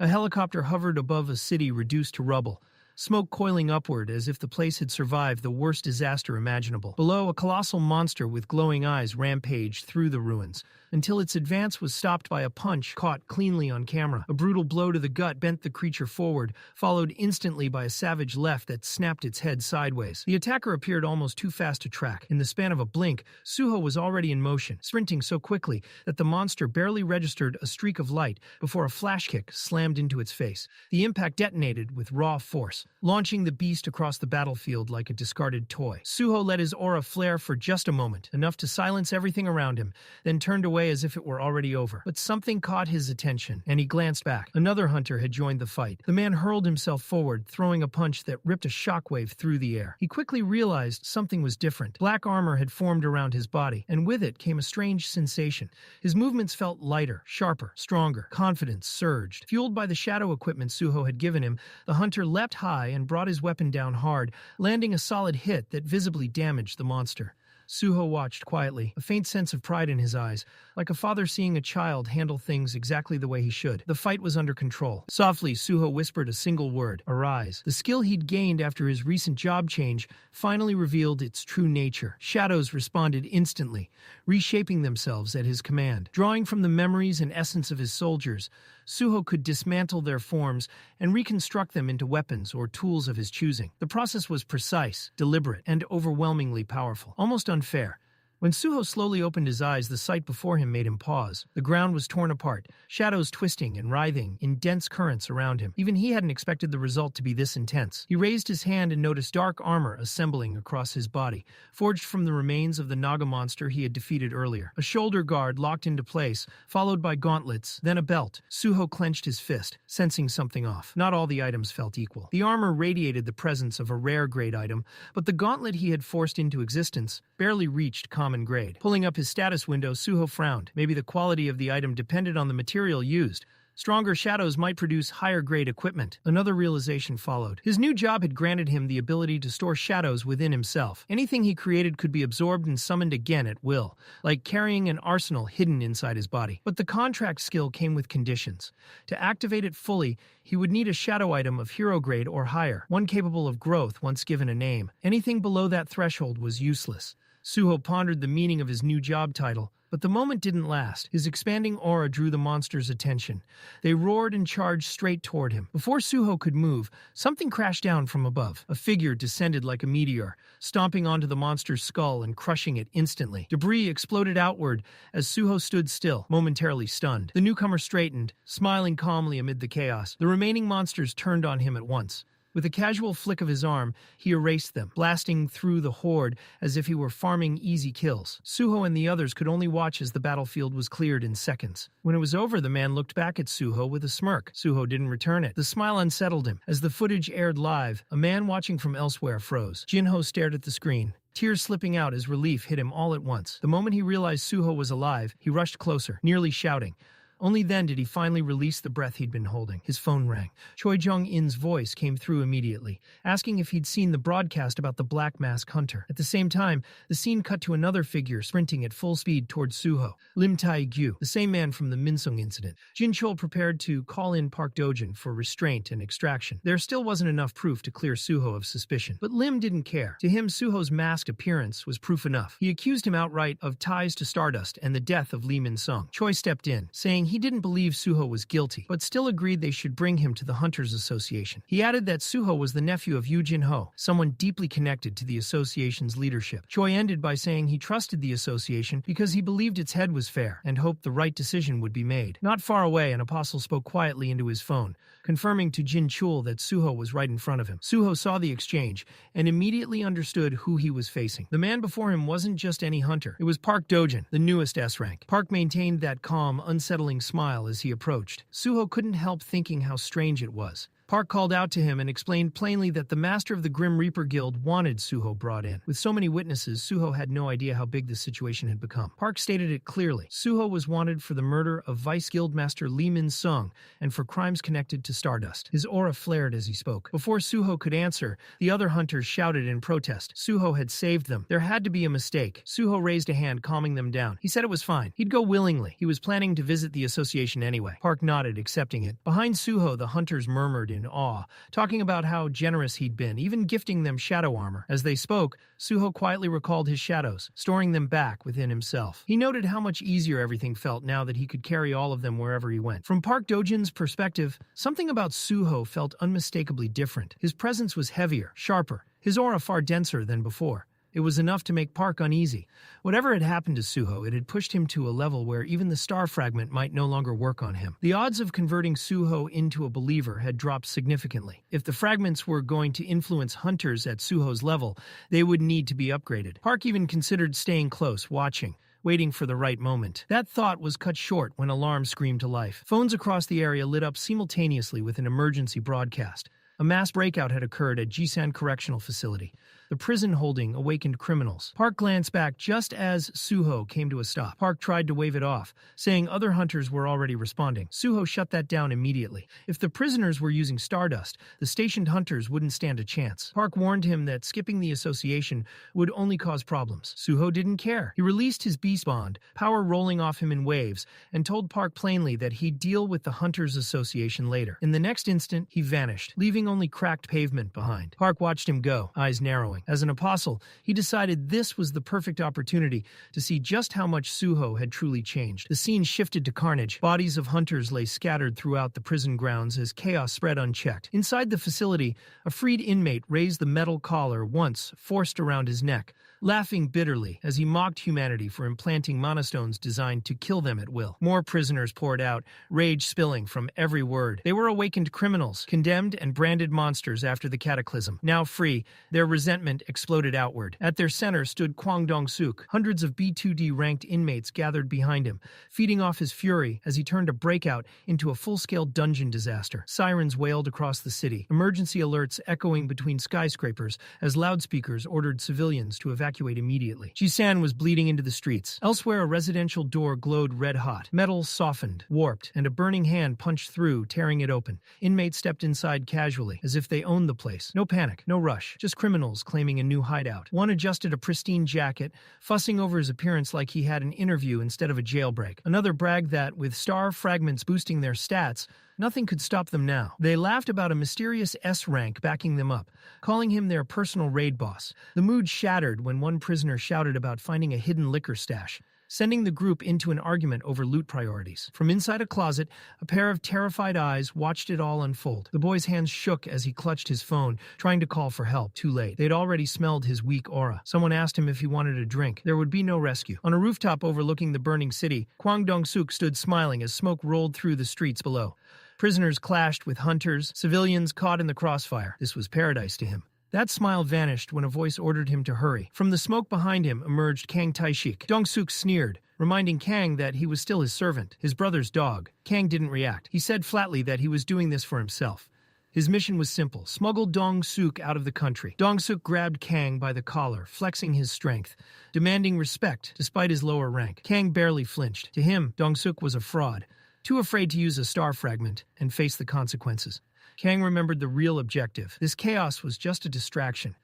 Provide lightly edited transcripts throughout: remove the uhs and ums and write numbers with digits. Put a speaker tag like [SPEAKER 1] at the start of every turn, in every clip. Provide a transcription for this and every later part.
[SPEAKER 1] A helicopter hovered above a city reduced to rubble, smoke coiling upward as if the place had survived the worst disaster imaginable. Below, a colossal monster with glowing eyes rampaged through the ruins, until its advance was stopped by a punch caught cleanly on camera. A brutal blow to the gut bent the creature forward, followed instantly by a savage left that snapped its head sideways. The attacker appeared almost too fast to track. In the span of a blink, Suho was already in motion, sprinting so quickly that the monster barely registered a streak of light before a flash kick slammed into its face. The impact detonated with raw force, launching the beast across the battlefield like a discarded toy. Suho let his aura flare for just a moment, enough to silence everything around him, then turned away as if it were already over. But something caught his attention, and he glanced back. Another hunter had joined the fight. The man hurled himself forward, throwing a punch that ripped a shockwave through the air. He quickly realized something was different. Black armor had formed around his body, and with it came a strange sensation. His movements felt lighter, sharper, stronger. Confidence surged. Fueled by the shadow equipment Suho had given him, the hunter leapt high and brought his weapon down hard, landing a solid hit that visibly damaged the monster. Suho watched quietly, a faint sense of pride in his eyes, like a father seeing a child handle things exactly the way he should. The fight was under control. Softly, Suho whispered a single word: "Arise." The skill he'd gained after his recent job change finally revealed its true nature. Shadows responded instantly, reshaping themselves at his command. Drawing from the memories and essence of his soldiers, Suho could dismantle their forms and reconstruct them into weapons or tools of his choosing. The process was precise, deliberate, and overwhelmingly powerful. Almost unfair. When Suho slowly opened his eyes, the sight before him made him pause. The ground was torn apart, shadows twisting and writhing in dense currents around him. Even he hadn't expected the result to be this intense. He raised his hand and noticed dark armor assembling across his body, forged from the remains of the Naga monster he had defeated earlier. A shoulder guard locked into place, followed by gauntlets, then a belt. Suho clenched his fist, sensing something off. Not all the items felt equal. The armor radiated the presence of a rare grade item, but the gauntlet he had forced into existence barely reached common grade. Pulling up his status window, Suho frowned. Maybe the quality of the item depended on the material used. Stronger shadows might produce higher-grade equipment. Another realization followed. His new job had granted him the ability to store shadows within himself. Anything he created could be absorbed and summoned again at will, like carrying an arsenal hidden inside his body. But the contract skill came with conditions. To activate it fully, he would need a shadow item of hero grade or higher, one capable of growth once given a name. Anything below that threshold was useless. Suho pondered the meaning of his new job title, but the moment didn't last. His expanding aura drew the monster's attention. They roared and charged straight toward him. Before Suho could move, something crashed down from above. A figure descended like a meteor, stomping onto the monster's skull and crushing it instantly. Debris exploded outward as Suho stood still, momentarily stunned. The newcomer straightened, smiling calmly amid the chaos. The remaining monsters turned on him at once. With a casual flick of his arm, he erased them, blasting through the horde as if he were farming easy kills. Suho and the others could only watch as the battlefield was cleared in seconds. When it was over, the man looked back at Suho with a smirk. Suho didn't return it. The smile unsettled him. As the footage aired live, a man watching from elsewhere froze. Jinho stared at the screen, tears slipping out as relief hit him all at once. The moment he realized Suho was alive, he rushed closer, nearly shouting. Only then did he finally release the breath he'd been holding. His phone rang. Choi Jong-in's voice came through immediately, asking if he'd seen the broadcast about the Black Mask Hunter. At the same time, the scene cut to another figure sprinting at full speed towards Suho. Lim Tai-gyu, the same man from the Minsung incident. Jin Chol prepared to call in Park Dojin for restraint and extraction. There still wasn't enough proof to clear Suho of suspicion. But Lim didn't care. To him, Suho's masked appearance was proof enough. He accused him outright of ties to Stardust and the death of Lee Min-sung. Choi stepped in, saying he didn't believe Suho was guilty, but still agreed they should bring him to the Hunters Association. He added that Suho was the nephew of Yu Jin-ho, someone deeply connected to the association's leadership. Choi ended by saying he trusted the association because he believed its head was fair and hoped the right decision would be made. Not far away, an apostle spoke quietly into his phone, confirming to Jin Chul that Suho was right in front of him. Suho saw the exchange and immediately understood who he was facing. The man before him wasn't just any hunter. It was Park Dojin, the newest S-rank. Park maintained that calm, unsettling smile as he approached. Suho couldn't help thinking how strange it was. Park called out to him and explained plainly that the master of the Grim Reaper Guild wanted Suho brought in. With so many witnesses, Suho had no idea how big the situation had become. Park stated it clearly. Suho was wanted for the murder of Vice Guildmaster Lee Min-sung and for crimes connected to Stardust. His aura flared as he spoke. Before Suho could answer, the other hunters shouted in protest. Suho had saved them. There had to be a mistake. Suho raised a hand, calming them down. He said it was fine. He'd go willingly. He was planning to visit the association anyway. Park nodded, accepting it. Behind Suho, the hunters murmured in awe, talking about how generous he'd been, even gifting them shadow armor. As they spoke, Suho quietly recalled his shadows, storing them back within himself. He noted how much easier everything felt now that he could carry all of them wherever he went. From Park Dojin's perspective, something about Suho felt unmistakably different. His presence was heavier, sharper, his aura far denser than before. It was enough to make Park uneasy. Whatever had happened to Suho, it had pushed him to a level where even the star fragment might no longer work on him. The odds of converting Suho into a believer had dropped significantly. If the fragments were going to influence hunters at Suho's level, they would need to be upgraded. Park even considered staying close, watching, waiting for the right moment. That thought was cut short when alarms screamed to life. Phones across the area lit up simultaneously with an emergency broadcast. A mass breakout had occurred at Jisan Correctional Facility, the prison holding awakened criminals. Park glanced back just as Suho came to a stop. Park tried to wave it off, saying other hunters were already responding. Suho shut that down immediately. If the prisoners were using Stardust, the stationed hunters wouldn't stand a chance. Park warned him that skipping the association would only cause problems. Suho didn't care. He released his beast bond, power rolling off him in waves, and told Park plainly that he'd deal with the Hunters Association later. In the next instant, he vanished, leaving only cracked pavement behind. Park watched him go, eyes narrowing. As an apostle, he decided this was the perfect opportunity to see just how much Suho had truly changed. The scene shifted to carnage. Bodies of hunters lay scattered throughout the prison grounds as chaos spread unchecked. Inside the facility, a freed inmate raised the metal collar once forced around his neck, laughing bitterly as he mocked humanity for implanting monostones designed to kill them at will. More prisoners poured out, rage spilling from every word. They were awakened criminals, condemned and branded monsters after the cataclysm. Now free, their resentment exploded outward. At their center stood Kwang Dong-suk. Hundreds of B2D ranked inmates gathered behind him, feeding off his fury as he turned a breakout into a full-scale dungeon disaster. Sirens wailed across the city, emergency alerts echoing between skyscrapers as loudspeakers ordered civilians to evacuate immediately. Jisan was bleeding into the streets. Elsewhere, a residential door glowed red-hot. Metal softened, warped, and a burning hand punched through, tearing it open. Inmates stepped inside casually, as if they owned the place. No panic, no rush, just criminals claiming a new hideout. One adjusted a pristine jacket, fussing over his appearance like he had an interview instead of a jailbreak. Another bragged that, with star fragments boosting their stats, nothing could stop them now. They laughed about a mysterious S rank backing them up, calling him their personal raid boss. The mood shattered when one prisoner shouted about finding a hidden liquor stash, sending the group into an argument over loot priorities. From inside a closet, a pair of terrified eyes watched it all unfold. The boy's hands shook as he clutched his phone, trying to call for help. Too late. They'd already smelled his weak aura. Someone asked him if he wanted a drink. There would be no rescue. On a rooftop overlooking the burning city, Kwang Dong-suk stood smiling as smoke rolled through the streets below. Prisoners clashed with hunters, civilians caught in the crossfire. This was paradise to him. That smile vanished when a voice ordered him to hurry. From the smoke behind him emerged Kang Taishik. Dong-suk sneered, reminding Kang that he was still his servant, his brother's dog. Kang didn't react. He said flatly that he was doing this for himself. His mission was simple: smuggle Dong-suk out of the country. Dong-suk grabbed Kang by the collar, flexing his strength, demanding respect despite his lower rank. Kang barely flinched. To him, Dong-suk was a fraud, too afraid to use a star fragment and face the consequences. Kang remembered the real objective. This chaos was just a distraction.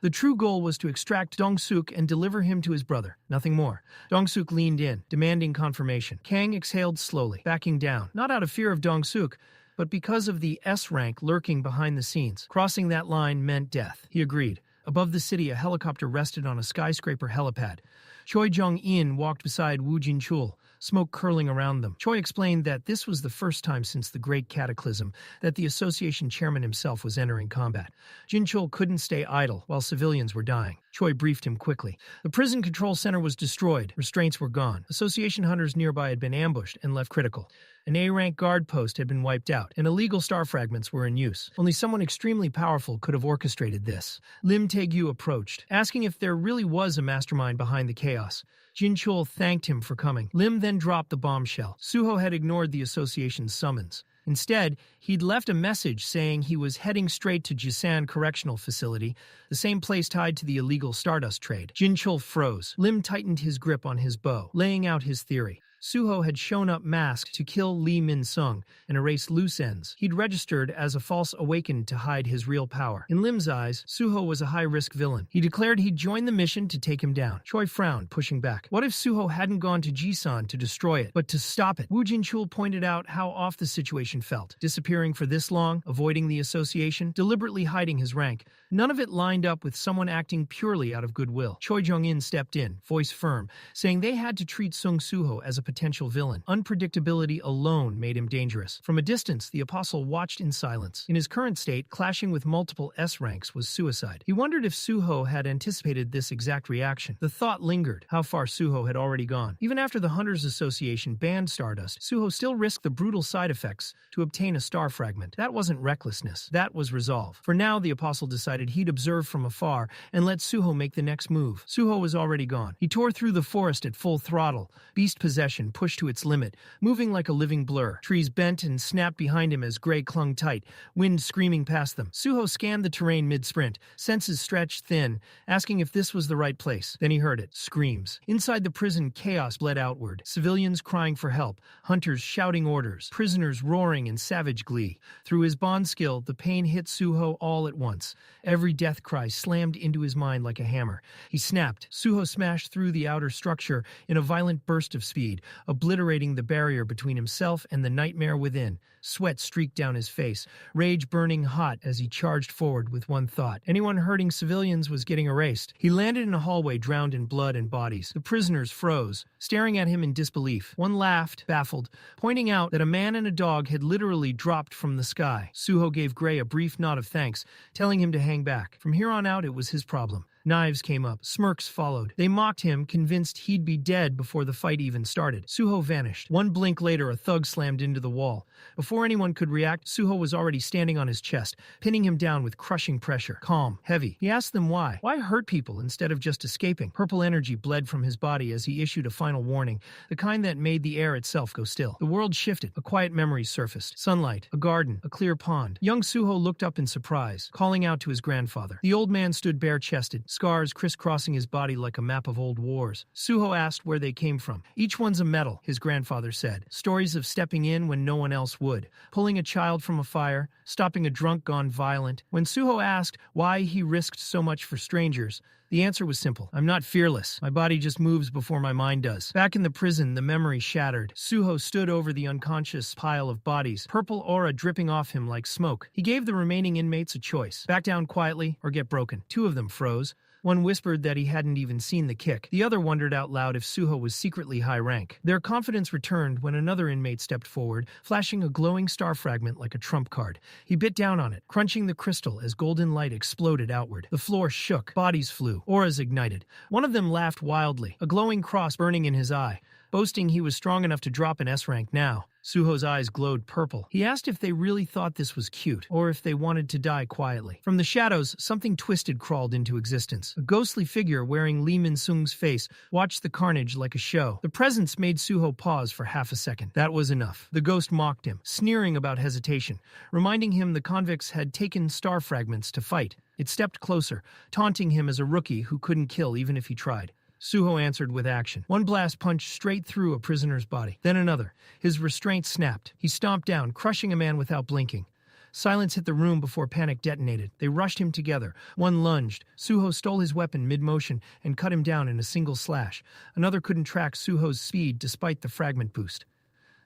[SPEAKER 1] The true goal was to extract Dong-suk and deliver him to his brother, nothing more. Dong-suk leaned in, demanding confirmation. Kang exhaled slowly, backing down, not out of fear of Dong-suk, but because of the S rank lurking behind the scenes. Crossing that line meant death. He agreed. Above the city, a helicopter rested on a skyscraper helipad. Choi Jong-in walked beside Woo Jin-chul, smoke curling around them. Choi explained that this was the first time since the Great Cataclysm that the association chairman himself was entering combat. Jin-chul couldn't stay idle while civilians were dying. Choi briefed him quickly. The prison control center was destroyed. Restraints were gone. Association hunters nearby had been ambushed and left critical. An A-rank guard post had been wiped out, and illegal star fragments were in use. Only someone extremely powerful could have orchestrated this. Lim Tae-gyu approached, asking if there really was a mastermind behind the chaos. Jin-chul thanked him for coming. Lim then dropped the bombshell. Suho had ignored the association's summons. Instead, he'd left a message saying he was heading straight to Jisan Correctional Facility, the same place tied to the illegal Stardust trade. Jinchul froze. Lim tightened his grip on his bow, laying out his theory. Suho had shown up masked to kill Lee Min-sung and erase loose ends. He'd registered as a false awakened to hide his real power. In Lim's eyes, Suho was a high-risk villain. He declared he'd join the mission to take him down. Choi frowned, pushing back. What if Suho hadn't gone to Jisan to destroy it, but to stop it? Wu Jinchul pointed out how off the situation felt. Disappearing for this long, avoiding the association, deliberately hiding his rank. None of it lined up with someone acting purely out of goodwill. Choi Jong-in stepped in, voice firm, saying they had to treat Sung Suho as a potential villain. Unpredictability alone made him dangerous. From a distance, the apostle watched in silence. In his current state, clashing with multiple S ranks was suicide. He wondered if Suho had anticipated this exact reaction. The thought lingered, how far Suho had already gone. Even after the Hunters Association banned Stardust, Suho still risked the brutal side effects to obtain a star fragment. That wasn't recklessness. That was resolve. For now, the apostle decided he'd observe from afar and let Suho make the next move. Suho was already gone. He tore through the forest at full throttle, beast possession pushed to its limit, moving like a living blur. Trees bent and snapped behind him as Gray clung tight, wind screaming past them. Suho scanned the terrain mid-sprint, senses stretched thin, asking if this was the right place. Then he heard it. Screams. Inside the prison, chaos bled outward. Civilians crying for help, hunters shouting orders, prisoners roaring in savage glee. Through his bond skill, the pain hit Suho all at once. Every death cry slammed into his mind like a hammer. He snapped. Suho smashed through the outer structure in a violent burst of speed, obliterating the barrier between himself and the nightmare within. Sweat streaked down his face, rage burning hot as he charged forward with one thought. Anyone hurting civilians was getting erased. He landed in a hallway drowned in blood and bodies. The prisoners froze, staring at him in disbelief. One laughed, baffled, pointing out that a man and a dog had literally dropped from the sky. Suho gave Gray a brief nod of thanks, telling him to hang back. From here on out, it was his problem. Knives came up. Smirks followed. They mocked him, convinced he'd be dead before the fight even started. Suho vanished. One blink later, a thug slammed into the wall. Before anyone could react, Suho was already standing on his chest, pinning him down with crushing pressure. Calm, heavy. He asked them why. Why hurt people instead of just escaping? Purple energy bled from his body as he issued a final warning, the kind that made the air itself go still. The world shifted. A quiet memory surfaced. Sunlight, a garden, a clear pond. Young Suho looked up in surprise, calling out to his grandfather. The old man stood bare-chested, scars crisscrossing his body like a map of old wars. Suho asked where they came from. Each one's a medal, his grandfather said. Stories of stepping in when no one else would, pulling a child from a fire, stopping a drunk gone violent. When Suho asked why he risked so much for strangers, the answer was simple. I'm not fearless. My body just moves before my mind does. Back in the prison, the memory shattered. Suho stood over the unconscious pile of bodies, purple aura dripping off him like smoke. He gave the remaining inmates a choice. Back down quietly or get broken. Two of them froze. One whispered that he hadn't even seen the kick. The other wondered out loud if Suho was secretly high rank. Their confidence returned when another inmate stepped forward, flashing a glowing star fragment like a trump card. He bit down on it, crunching the crystal as golden light exploded outward. The floor shook. Bodies flew. Auras ignited. One of them laughed wildly, a glowing cross burning in his eye, boasting he was strong enough to drop an S rank now. Suho's eyes glowed purple. He asked if they really thought this was cute, or if they wanted to die quietly. From the shadows, something twisted crawled into existence. A ghostly figure wearing Lee Min-sung's face watched the carnage like a show. The presence made Suho pause for half a second. That was enough. The ghost mocked him, sneering about hesitation, reminding him the convicts had taken star fragments to fight. It stepped closer, taunting him as a rookie who couldn't kill even if he tried. Suho answered with action. One blast punched straight through a prisoner's body, then another. His restraint snapped. He stomped down, crushing a man without blinking. Silence hit the room before panic detonated. They rushed him together. One lunged. Suho stole his weapon mid-motion and cut him down in a single slash. Another couldn't track Suho's speed despite the fragment boost.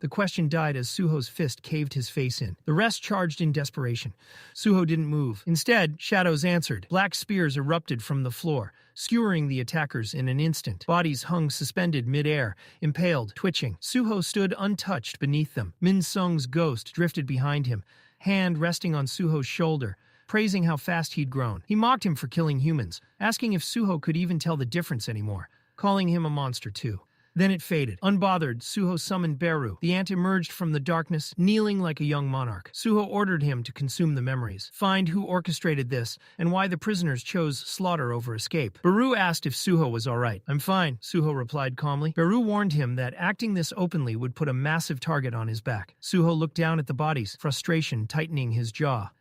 [SPEAKER 1] The question died as Suho's fist caved his face in. The rest charged in desperation. Suho didn't move. Instead, shadows answered. Black spears erupted from the floor, skewering the attackers in an instant. Bodies hung suspended mid-air, impaled, twitching. Suho stood untouched beneath them. Min-sung's ghost drifted behind him, hand resting on Suho's shoulder, praising how fast he'd grown. He mocked him for killing humans, asking if Suho could even tell the difference anymore, calling him a monster too. Then it faded. Unbothered, Suho summoned Beru. The ant emerged from the darkness, kneeling like a young monarch. Suho ordered him to consume the memories, find who orchestrated this, and why the prisoners chose slaughter over escape. Beru asked if Suho was all right. "I'm fine," Suho replied calmly. Beru warned him that acting this openly would put a massive target on his back. Suho looked down at the bodies, frustration tightening his jaw.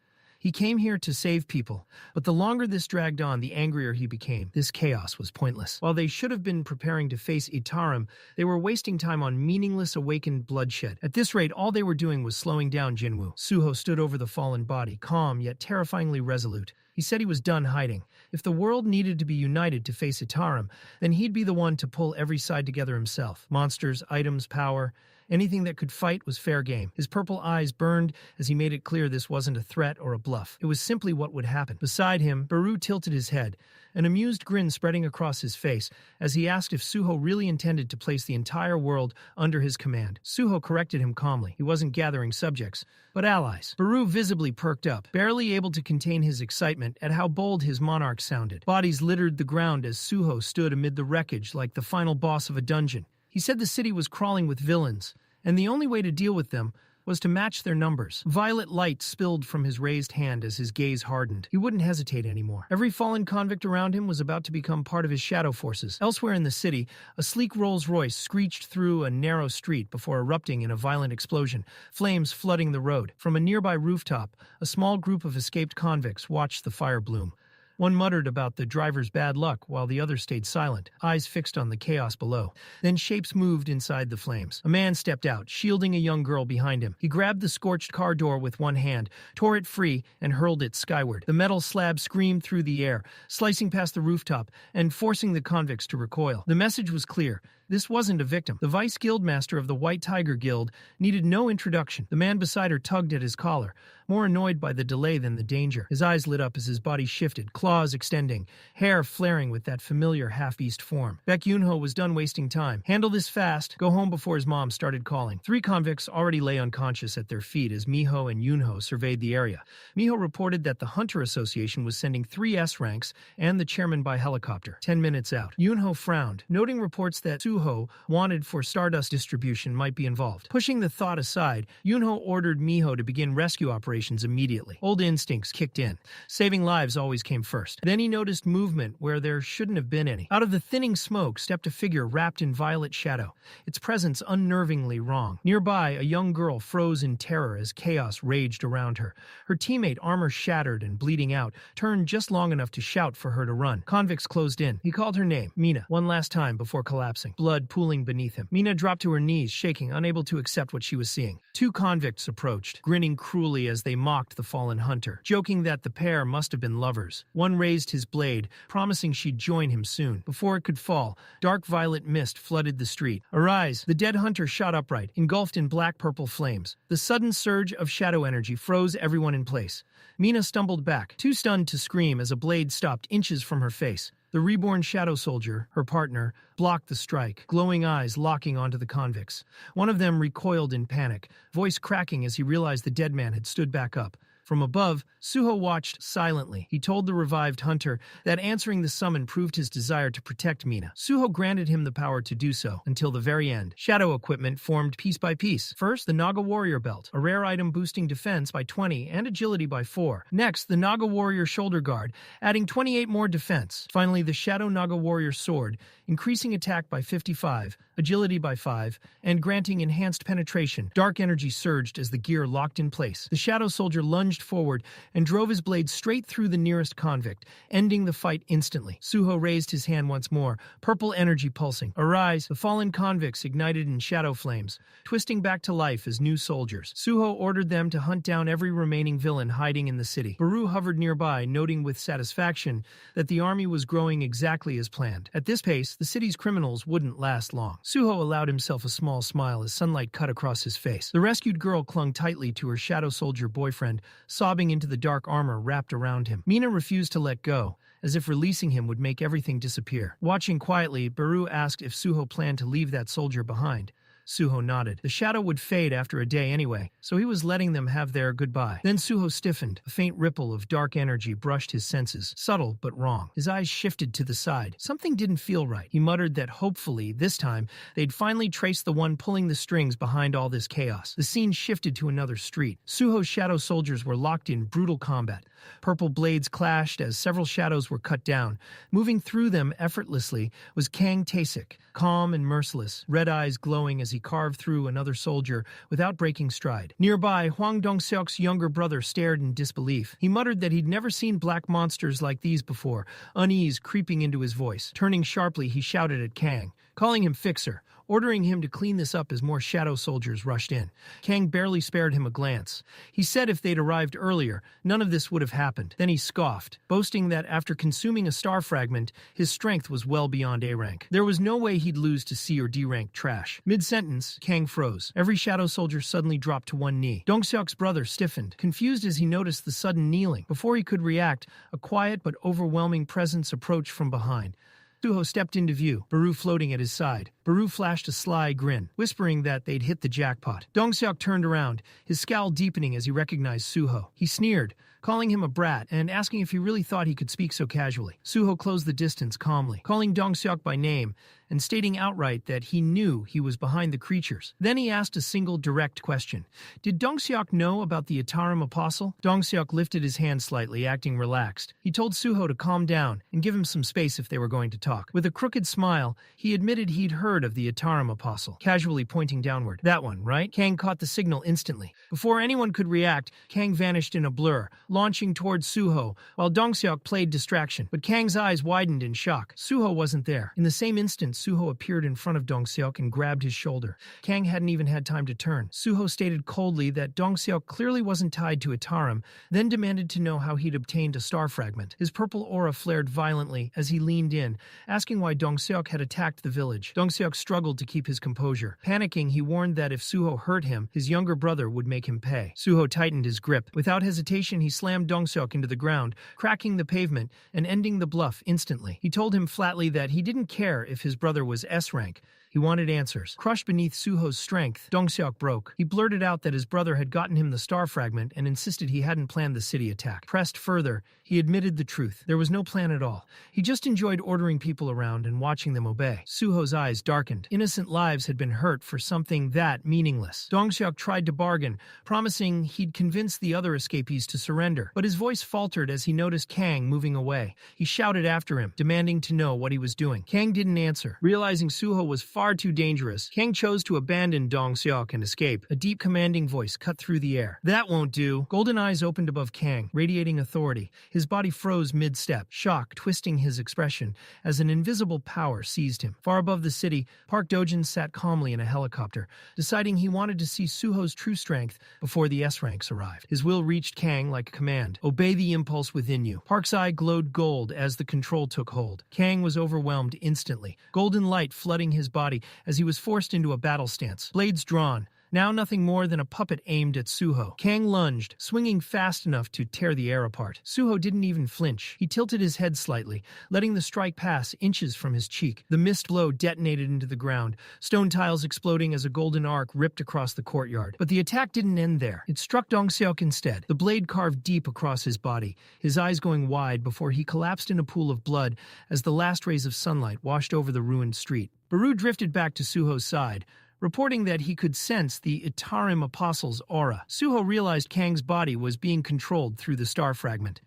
[SPEAKER 1] He came here to save people, but the longer this dragged on, the angrier he became. This chaos was pointless. While they should have been preparing to face Itarim, they were wasting time on meaningless awakened bloodshed. At this rate, all they were doing was slowing down Jinwoo. Suho stood over the fallen body, calm yet terrifyingly resolute. He said he was done hiding. If the world needed to be united to face Itarim, then he'd be the one to pull every side together himself. Monsters, items, power. Anything that could fight was fair game. His purple eyes burned as he made it clear this wasn't a threat or a bluff. It was simply what would happen. Beside him, Beru tilted his head, an amused grin spreading across his face as he asked if Suho really intended to place the entire world under his command. Suho corrected him calmly. He wasn't gathering subjects, but allies. Beru visibly perked up, barely able to contain his excitement at how bold his monarch sounded. Bodies littered the ground as Suho stood amid the wreckage like the final boss of a dungeon. He said the city was crawling with villains, and the only way to deal with them was to match their numbers. Violet light spilled from his raised hand as his gaze hardened. He wouldn't hesitate anymore. Every fallen convict around him was about to become part of his shadow forces. Elsewhere in the city, a sleek Rolls-Royce screeched through a narrow street before erupting in a violent explosion, flames flooding the road. From a nearby rooftop, a small group of escaped convicts watched the fire bloom. One muttered about the driver's bad luck while the other stayed silent, eyes fixed on the chaos below. Then shapes moved inside the flames. A man stepped out, shielding a young girl behind him. He grabbed the scorched car door with one hand, tore it free, and hurled it skyward. The metal slab screamed through the air, slicing past the rooftop and forcing the convicts to recoil. The message was clear. This wasn't a victim. The vice guildmaster of the White Tiger Guild needed no introduction. The man beside her tugged at his collar, more annoyed by the delay than the danger. His eyes lit up as his body shifted, claws extending, hair flaring with that familiar half-beast form. Baek Yoonho was done wasting time. Handle this fast, go home before his mom started calling. 3 convicts already lay unconscious at their feet as Miho and Yoonho surveyed the area. Miho reported that the Hunter Association was sending 3 S-ranks and the chairman by helicopter. 10 minutes out. Yoonho frowned, noting reports that Suho wanted for Stardust distribution might be involved. Pushing the thought aside, Yoonho ordered Miho to begin rescue operations immediately. Old instincts kicked in. Saving lives always came first. Then he noticed movement where there shouldn't have been any. Out of the thinning smoke stepped a figure wrapped in violet shadow, its presence unnervingly wrong. Nearby, a young girl froze in terror as chaos raged around her. Her teammate, armor shattered and bleeding out, turned just long enough to shout for her to run. Convicts closed in. He called her name, Mina, one last time before collapsing, blood pooling beneath him. Mina dropped to her knees, shaking, unable to accept what she was seeing. 2 convicts approached, grinning cruelly as they mocked the fallen hunter, joking that the pair must have been lovers. One raised his blade, promising she'd join him soon. Before it could fall, dark violet mist flooded the street. Arise! The dead hunter shot upright, engulfed in black-purple flames. The sudden surge of shadow energy froze everyone in place. Mina stumbled back, too stunned to scream as a blade stopped inches from her face. The reborn shadow soldier, her partner, blocked the strike, glowing eyes locking onto the convicts. One of them recoiled in panic, voice cracking as he realized the dead man had stood back up. From above, Suho watched silently. He told the revived hunter that answering the summon proved his desire to protect Mina. Suho granted him the power to do so, until the very end. Shadow equipment formed piece by piece. First, the Naga Warrior Belt, a rare item boosting defense by 20 and agility by 4. Next, the Naga Warrior Shoulder Guard, adding 28 more defense. Finally, the Shadow Naga Warrior Sword, increasing attack by 55, agility by 5, and granting enhanced penetration. Dark energy surged as the gear locked in place. The Shadow Soldier lunged forward and drove his blade straight through the nearest convict, ending the fight instantly. Suho raised his hand once more, purple energy pulsing. Arise! The fallen convicts ignited in shadow flames, twisting back to life as new soldiers. Suho ordered them to hunt down every remaining villain hiding in the city. Beru hovered nearby, noting with satisfaction that the army was growing exactly as planned. At this pace, the city's criminals wouldn't last long. Suho allowed himself a small smile as sunlight cut across his face. The rescued girl clung tightly to her shadow soldier boyfriend, sobbing into the dark armor wrapped around him. Mina refused to let go, as if releasing him would make everything disappear. Watching quietly, Beru asked if Suho planned to leave that soldier behind. Suho nodded. The shadow would fade after a day anyway, so he was letting them have their goodbye. Then Suho stiffened. A faint ripple of dark energy brushed his senses. Subtle, but wrong. His eyes shifted to the side. Something didn't feel right. He muttered that hopefully, this time, they'd finally trace the one pulling the strings behind all this chaos. The scene shifted to another street. Suho's shadow soldiers were locked in brutal combat. Purple blades clashed as several shadows were cut down. Moving through them effortlessly was Kang Taesik, calm and merciless, red eyes glowing as he carved through another soldier without breaking stride. Nearby, Hwang Dong-seok's younger brother stared in disbelief. He muttered that he'd never seen black monsters like these before, unease creeping into his voice. Turning sharply, he shouted at Kang, calling him Fixer, ordering him to clean this up as more shadow soldiers rushed in. Kang barely spared him a glance. He said if they'd arrived earlier, none of this would have happened. Then he scoffed, boasting that after consuming a star fragment, his strength was well beyond A rank. There was no way he'd lose to C or D rank trash. Mid-sentence, Kang froze. Every shadow soldier suddenly dropped to one knee. Dong-seok's brother stiffened, confused as he noticed the sudden kneeling. Before he could react, a quiet but overwhelming presence approached from behind. Suho stepped into view, Baru floating at his side. Baru flashed a sly grin, whispering that they'd hit the jackpot. Dong-seok turned around, his scowl deepening as he recognized Suho. He sneered, calling him a brat and asking if he really thought he could speak so casually. Suho closed the distance calmly, calling Dong-seok by name and stating outright that he knew he was behind the creatures. Then he asked a single direct question. Did Dong-seok know about the Itarim apostle? Dong-seok lifted his hand slightly, acting relaxed. He told Suho to calm down and give him some space if they were going to talk. With a crooked smile, he admitted he'd heard of the Itarim apostle, casually pointing downward. That one, right? Kang caught the signal instantly. Before anyone could react, Kang vanished in a blur, launching towards Suho, while Dong-seok played distraction. But Kang's eyes widened in shock. Suho wasn't there. In the same instant, Suho appeared in front of Dong-seok and grabbed his shoulder. Kang hadn't even had time to turn. Suho stated coldly that Dong-seok clearly wasn't tied to Itarim, then demanded to know how he'd obtained a star fragment. His purple aura flared violently as he leaned in, asking why Dong-seok had attacked the village. Dong-seok struggled to keep his composure. Panicking, he warned that if Suho hurt him, his younger brother would make him pay. Suho tightened his grip. Without hesitation, he slammed Dong-seok into the ground, cracking the pavement and ending the bluff instantly. He told him flatly that he didn't care if his brother was S rank. He wanted answers. Crushed beneath Suho's strength, Dong-seok broke. He blurted out that his brother had gotten him the star fragment and insisted he hadn't planned the city attack. Pressed further, he admitted the truth. There was no plan at all. He just enjoyed ordering people around and watching them obey. Suho's eyes darkened. Innocent lives had been hurt for something that meaningless. Dong-seok tried to bargain, promising he'd convince the other escapees to surrender. But his voice faltered as he noticed Kang moving away. He shouted after him, demanding to know what he was doing. Kang didn't answer. Realizing Suho was far too dangerous, Kang chose to abandon Dong-seok and escape. A deep commanding voice cut through the air. That won't do. Golden eyes opened above Kang, radiating authority. His body froze mid-step, shock twisting his expression as an invisible power seized him. Far above the city, Park Dojin sat calmly in a helicopter, deciding he wanted to see Suho's true strength before the S-ranks arrived. His will reached Kang like a command. Obey the impulse within you. Park's eye glowed gold as the control took hold. Kang was overwhelmed instantly, golden light flooding his body as he was forced into a battle stance. Blades drawn, now nothing more than a puppet aimed at Suho. Kang lunged, swinging fast enough to tear the air apart. Suho didn't even flinch. He tilted his head slightly, letting the strike pass inches from his cheek. The mist blow detonated into the ground, stone tiles exploding as a golden arc ripped across the courtyard. But the attack didn't end there. It struck Dong-seok instead. The blade carved deep across his body, his eyes going wide before he collapsed in a pool of blood as the last rays of sunlight washed over the ruined street. Baru drifted back to Suho's side, reporting that he could sense the Itarim apostle's aura. Suho realized Kang's body was being controlled through the star fragment.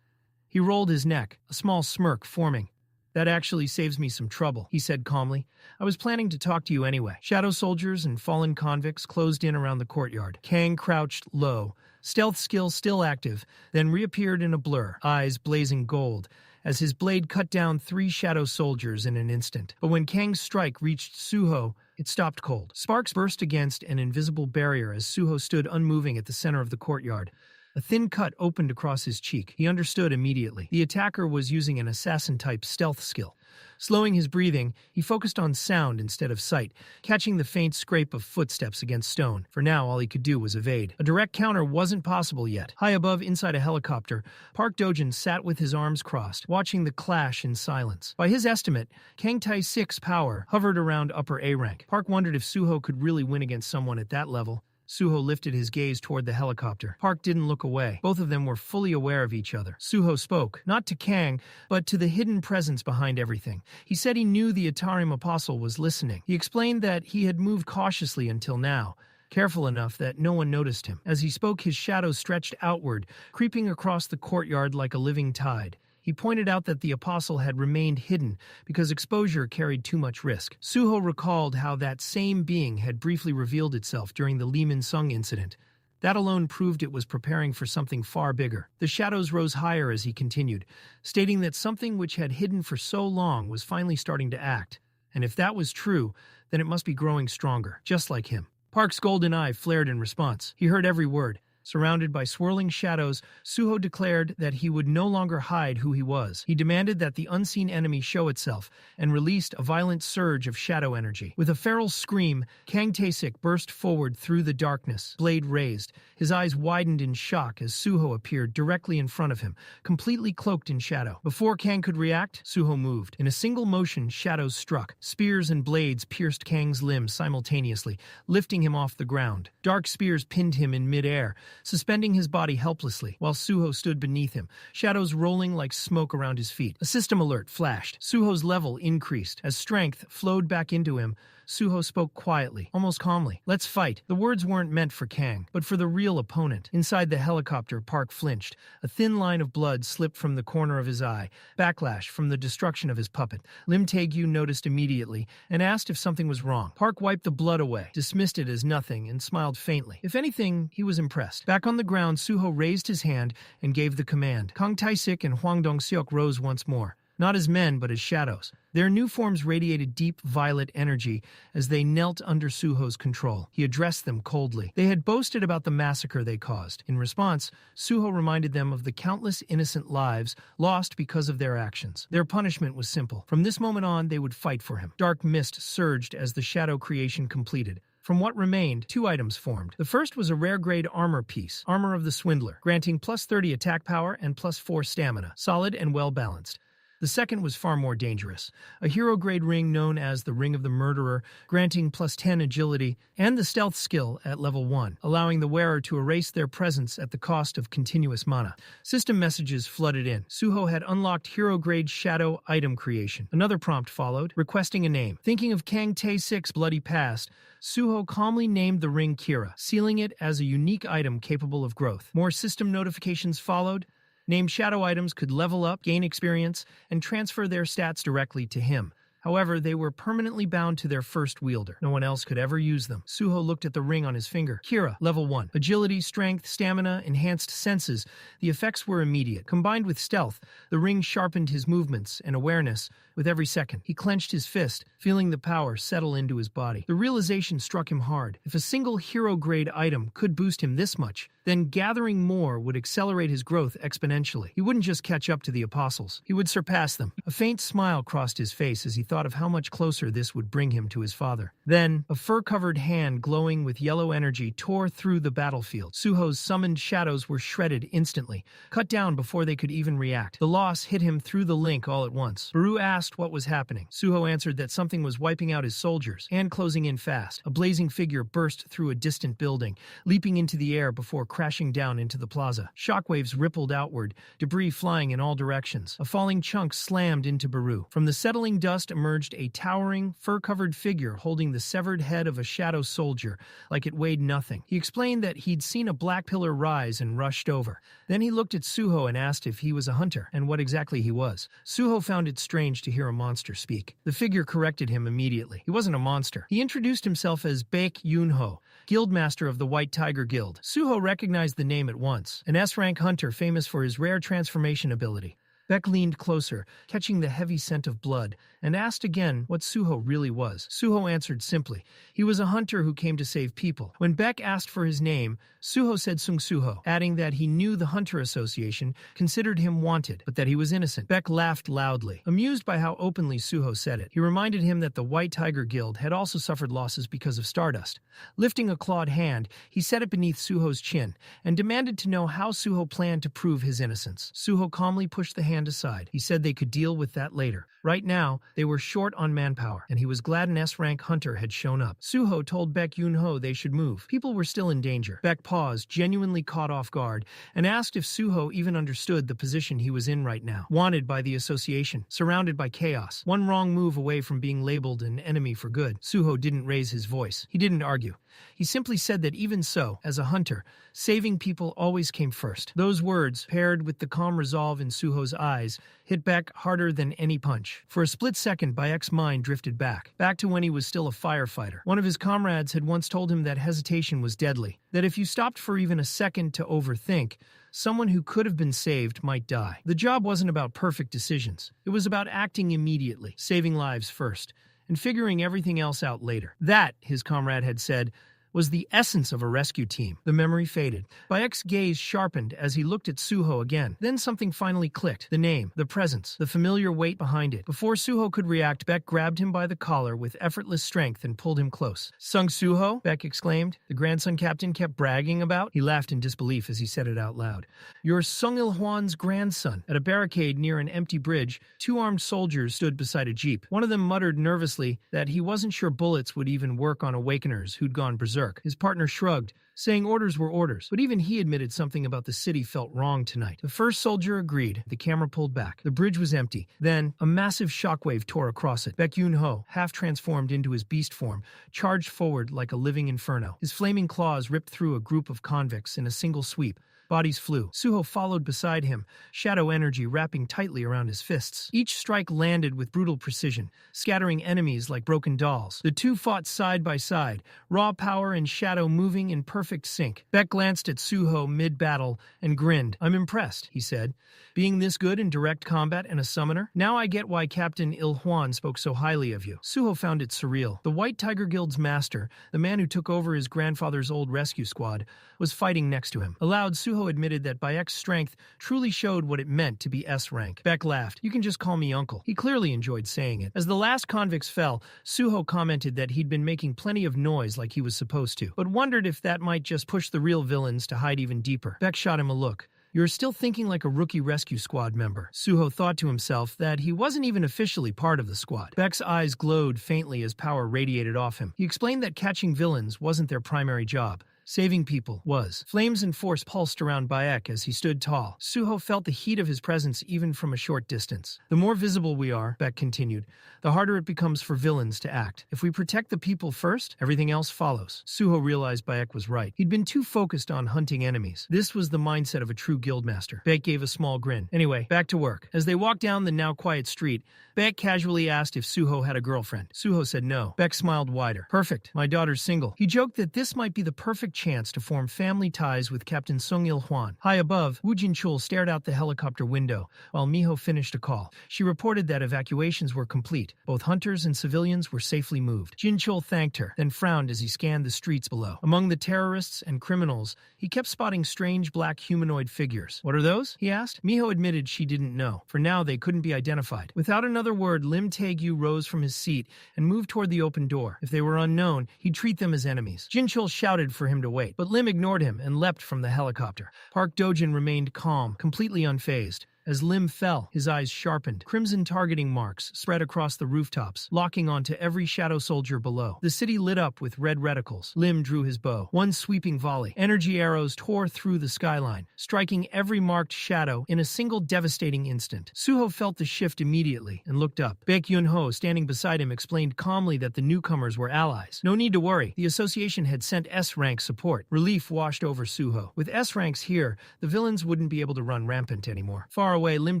[SPEAKER 1] He rolled his neck, a small smirk forming. That actually saves me some trouble, he said calmly. I was planning to talk to you anyway. Shadow soldiers and fallen convicts closed in around the courtyard. Kang crouched low, stealth skill still active, then reappeared in a blur, eyes blazing gold, as his blade cut down 3 shadow soldiers in an instant. But when Kang's strike reached Suho, it stopped cold. Sparks burst against an invisible barrier as Suho stood unmoving at the center of the courtyard. A thin cut opened across his cheek. He understood immediately. The attacker was using an assassin-type stealth skill. Slowing his breathing, he focused on sound instead of sight, catching the faint scrape of footsteps against stone. For now, all he could do was evade. A direct counter wasn't possible yet. High above, inside a helicopter, Park Dojin sat with his arms crossed, watching the clash in silence. By his estimate, Kang Tai-sik's power hovered around upper A rank. Park wondered if Suho could really win against someone at that level. Suho lifted his gaze toward the helicopter. Park didn't look away. Both of them were fully aware of each other. Suho spoke, not to Kang, but to the hidden presence behind everything. He said he knew the Itarim apostle was listening. He explained that he had moved cautiously until now, careful enough that no one noticed him. As he spoke, his shadow stretched outward, creeping across the courtyard like a living tide. He pointed out that the apostle had remained hidden because exposure carried too much risk. Suho recalled how that same being had briefly revealed itself during the Lee Min-sung incident. That alone proved it was preparing for something far bigger. The shadows rose higher as he continued, stating that something which had hidden for so long was finally starting to act. And if that was true, then it must be growing stronger, just like him. Park's golden eye flared in response. He heard every word. Surrounded by swirling shadows, Suho declared that he would no longer hide who he was. He demanded that the unseen enemy show itself and released a violent surge of shadow energy. With a feral scream, Kang Tai-sik burst forward through the darkness, blade raised. His eyes widened in shock as Suho appeared directly in front of him, completely cloaked in shadow. Before Kang could react, Suho moved. In a single motion, shadows struck. Spears and blades pierced Kang's limbs simultaneously, lifting him off the ground. Dark spears pinned him in midair, suspending his body helplessly, while Suho stood beneath him, shadows rolling like smoke around his feet. A system alert flashed. Suho's level increased. As strength flowed back into him, Suho spoke quietly, almost calmly. "Let's fight." The words weren't meant for Kang, but for the real opponent. Inside the helicopter, Park flinched. A thin line of blood slipped from the corner of his eye, backlash from the destruction of his puppet. Lim Tae-gyu noticed immediately and asked if something was wrong. Park wiped the blood away, dismissed it as nothing, and smiled faintly. If anything, he was impressed. Back on the ground, Suho raised his hand and gave the command. Kang Tai-sik and Hwang Dong-seok rose once more. Not as men, but as shadows. Their new forms radiated deep violet energy as they knelt under Suho's control. He addressed them coldly. They had boasted about the massacre they caused. In response, Suho reminded them of the countless innocent lives lost because of their actions. Their punishment was simple. From this moment on, they would fight for him. Dark mist surged as the shadow creation completed. From what remained, 2 items formed. The first was a rare-grade armor piece, Armor of the Swindler, granting plus 30 attack power and plus 4 stamina, solid and well-balanced. The second was far more dangerous, a hero-grade ring known as the Ring of the Murderer, granting plus 10 agility, and the stealth skill at level 1, allowing the wearer to erase their presence at the cost of continuous mana. System messages flooded in. Suho had unlocked hero-grade shadow item creation. Another prompt followed, requesting a name. Thinking of Kang Tai-sik's bloody past, Suho calmly named the ring Kira, sealing it as a unique item capable of growth. More system notifications followed. Named shadow items could level up, gain experience, and transfer their stats directly to him. However, they were permanently bound to their first wielder. No one else could ever use them. Suho looked at the ring on his finger. Kira, level 1. Agility, strength, stamina, enhanced senses. The effects were immediate. Combined with stealth, the ring sharpened his movements and awareness with every second. He clenched his fist, feeling the power settle into his body. The realization struck him hard. If a single hero-grade item could boost him this much, then gathering more would accelerate his growth exponentially. He wouldn't just catch up to the apostles. He would surpass them. A faint smile crossed his face as he thought of how much closer this would bring him to his father. Then, a fur-covered hand glowing with yellow energy tore through the battlefield. Suho's summoned shadows were shredded instantly, cut down before they could even react. The loss hit him through the link all at once. Baru asked what was happening. Suho answered that something was wiping out his soldiers, and closing in fast. A blazing figure burst through a distant building, leaping into the air before crashing down into the plaza. Shockwaves rippled outward, debris flying in all directions. A falling chunk slammed into Baru. From the settling dust emerged a towering, fur-covered figure holding the severed head of a shadow soldier, like it weighed nothing. He explained that he'd seen a black pillar rise and rushed over. Then he looked at Suho and asked if he was a hunter, and what exactly he was. Suho found it strange to hear a monster speak. The figure corrected him immediately. He wasn't a monster. He introduced himself as Baek Yoon-ho, Guildmaster of the White Tiger Guild. Suho recognized the name at once, an S-rank hunter famous for his rare transformation ability. Beck leaned closer, catching the heavy scent of blood, and asked again what Suho really was. Suho answered simply. He was a hunter who came to save people. When Beck asked for his name, Suho said Sung Suho, adding that he knew the Hunter Association considered him wanted, but that he was innocent. Beck laughed loudly, amused by how openly Suho said it. He reminded him that the White Tiger Guild had also suffered losses because of stardust. Lifting a clawed hand, he set it beneath Suho's chin and demanded to know how Suho planned to prove his innocence. Suho calmly pushed the hand aside. He said they could deal with that later. Right now, they were short on manpower, and he was glad an S-rank hunter had shown up. Suho told Beck Yunho they should move. People were still in danger. Beck paused, genuinely caught off guard, and asked if Suho even understood the position he was in right now. Wanted by the association, surrounded by chaos, one wrong move away from being labeled an enemy for good. Suho didn't raise his voice. He didn't argue. He simply said that even so, as a hunter, saving people always came first. Those words, paired with the calm resolve in Suho's eyes, hit Beck harder than any punch. For a split second, Bayek's mind drifted back to when he was still a firefighter. One of his comrades had once told him that hesitation was deadly, that if you stopped for even a second to overthink, someone who could have been saved might die. The job wasn't about perfect decisions. It was about acting immediately, saving lives first, and figuring everything else out later. That, his comrade had said, was the essence of a rescue team. The memory faded. Bayek's gaze sharpened as he looked at Suho again. Then something finally clicked. The name, the presence, the familiar weight behind it. Before Suho could react, Beck grabbed him by the collar with effortless strength and pulled him close. Sung Suho? Beck exclaimed. The grandson captain kept bragging about? He laughed in disbelief as he said it out loud. You're Sung Il-hwan's grandson. At a barricade near an empty bridge, two armed soldiers stood beside a jeep. One of them muttered nervously that he wasn't sure bullets would even work on awakeners who'd gone berserk. His partner shrugged, saying orders were orders, but even he admitted something about the city felt wrong tonight. The first soldier agreed. The camera pulled back. The bridge was empty. Then, a massive shockwave tore across it. Beck Yun-ho, half transformed into his beast form, charged forward like a living inferno. His flaming claws ripped through a group of convicts in a single sweep. Bodies flew. Suho followed beside him, shadow energy wrapping tightly around his fists. Each strike landed with brutal precision, scattering enemies like broken dolls. The two fought side by side, raw power and shadow moving in perfect sync. Beck glanced at Suho mid-battle and grinned. I'm impressed, he said. Being this good in direct combat and a summoner? Now I get why Captain Il-hwan spoke so highly of you. Suho found it surreal. The White Tiger Guild's master, the man who took over his grandfather's old rescue squad, was fighting next to him. Aloud, Suho admitted that Bayek's strength truly showed what it meant to be S-rank. Beck laughed. You can just call me uncle. He clearly enjoyed saying it. As the last convicts fell, Suho commented that he'd been making plenty of noise like he was supposed to, but wondered if that might just push the real villains to hide even deeper. Beck shot him a look. You're still thinking like a rookie rescue squad member. Suho thought to himself that he wasn't even officially part of the squad. Beck's eyes glowed faintly as power radiated off him. He explained that catching villains wasn't their primary job. Saving people was. Flames and force pulsed around Bayek as he stood tall. Suho felt the heat of his presence even from a short distance. The more visible we are, Beck continued, the harder it becomes for villains to act. If we protect the people first, everything else follows. Suho realized Bayek was right. He'd been too focused on hunting enemies. This was the mindset of a true guildmaster. Bayek gave a small grin. Anyway, back to work. As they walked down the now quiet street, Bayek casually asked if Suho had a girlfriend. Suho said no. Beck smiled wider. Perfect. My daughter's single. He joked that this might be the perfect chance to form family ties with Captain Sung Il-hwan. High above, Woo Jin-chul stared out the helicopter window while Miho finished a call. She reported that evacuations were complete. Both hunters and civilians were safely moved. Jin-chul thanked her, then frowned as he scanned the streets below. Among the terrorists and criminals, he kept spotting strange black humanoid figures. What are those? He asked. Miho admitted she didn't know. For now, they couldn't be identified. Without another word, Lim Tae-gyu rose from his seat and moved toward the open door. If they were unknown, he'd treat them as enemies. Jin-chul shouted for him to wait, but Lim ignored him and leapt from the helicopter. Park Dojin remained calm, completely unfazed. As Lim fell, his eyes sharpened. Crimson targeting marks spread across the rooftops, locking onto every shadow soldier below. The city lit up with red reticles. Lim drew his bow. One sweeping volley. Energy arrows tore through the skyline, striking every marked shadow in a single devastating instant. Suho felt the shift immediately and looked up. Baek Yun-ho, standing beside him, explained calmly that the newcomers were allies. No need to worry. The association had sent S-rank support. Relief washed over Suho. With S-ranks here, the villains wouldn't be able to run rampant anymore. Far away, Lim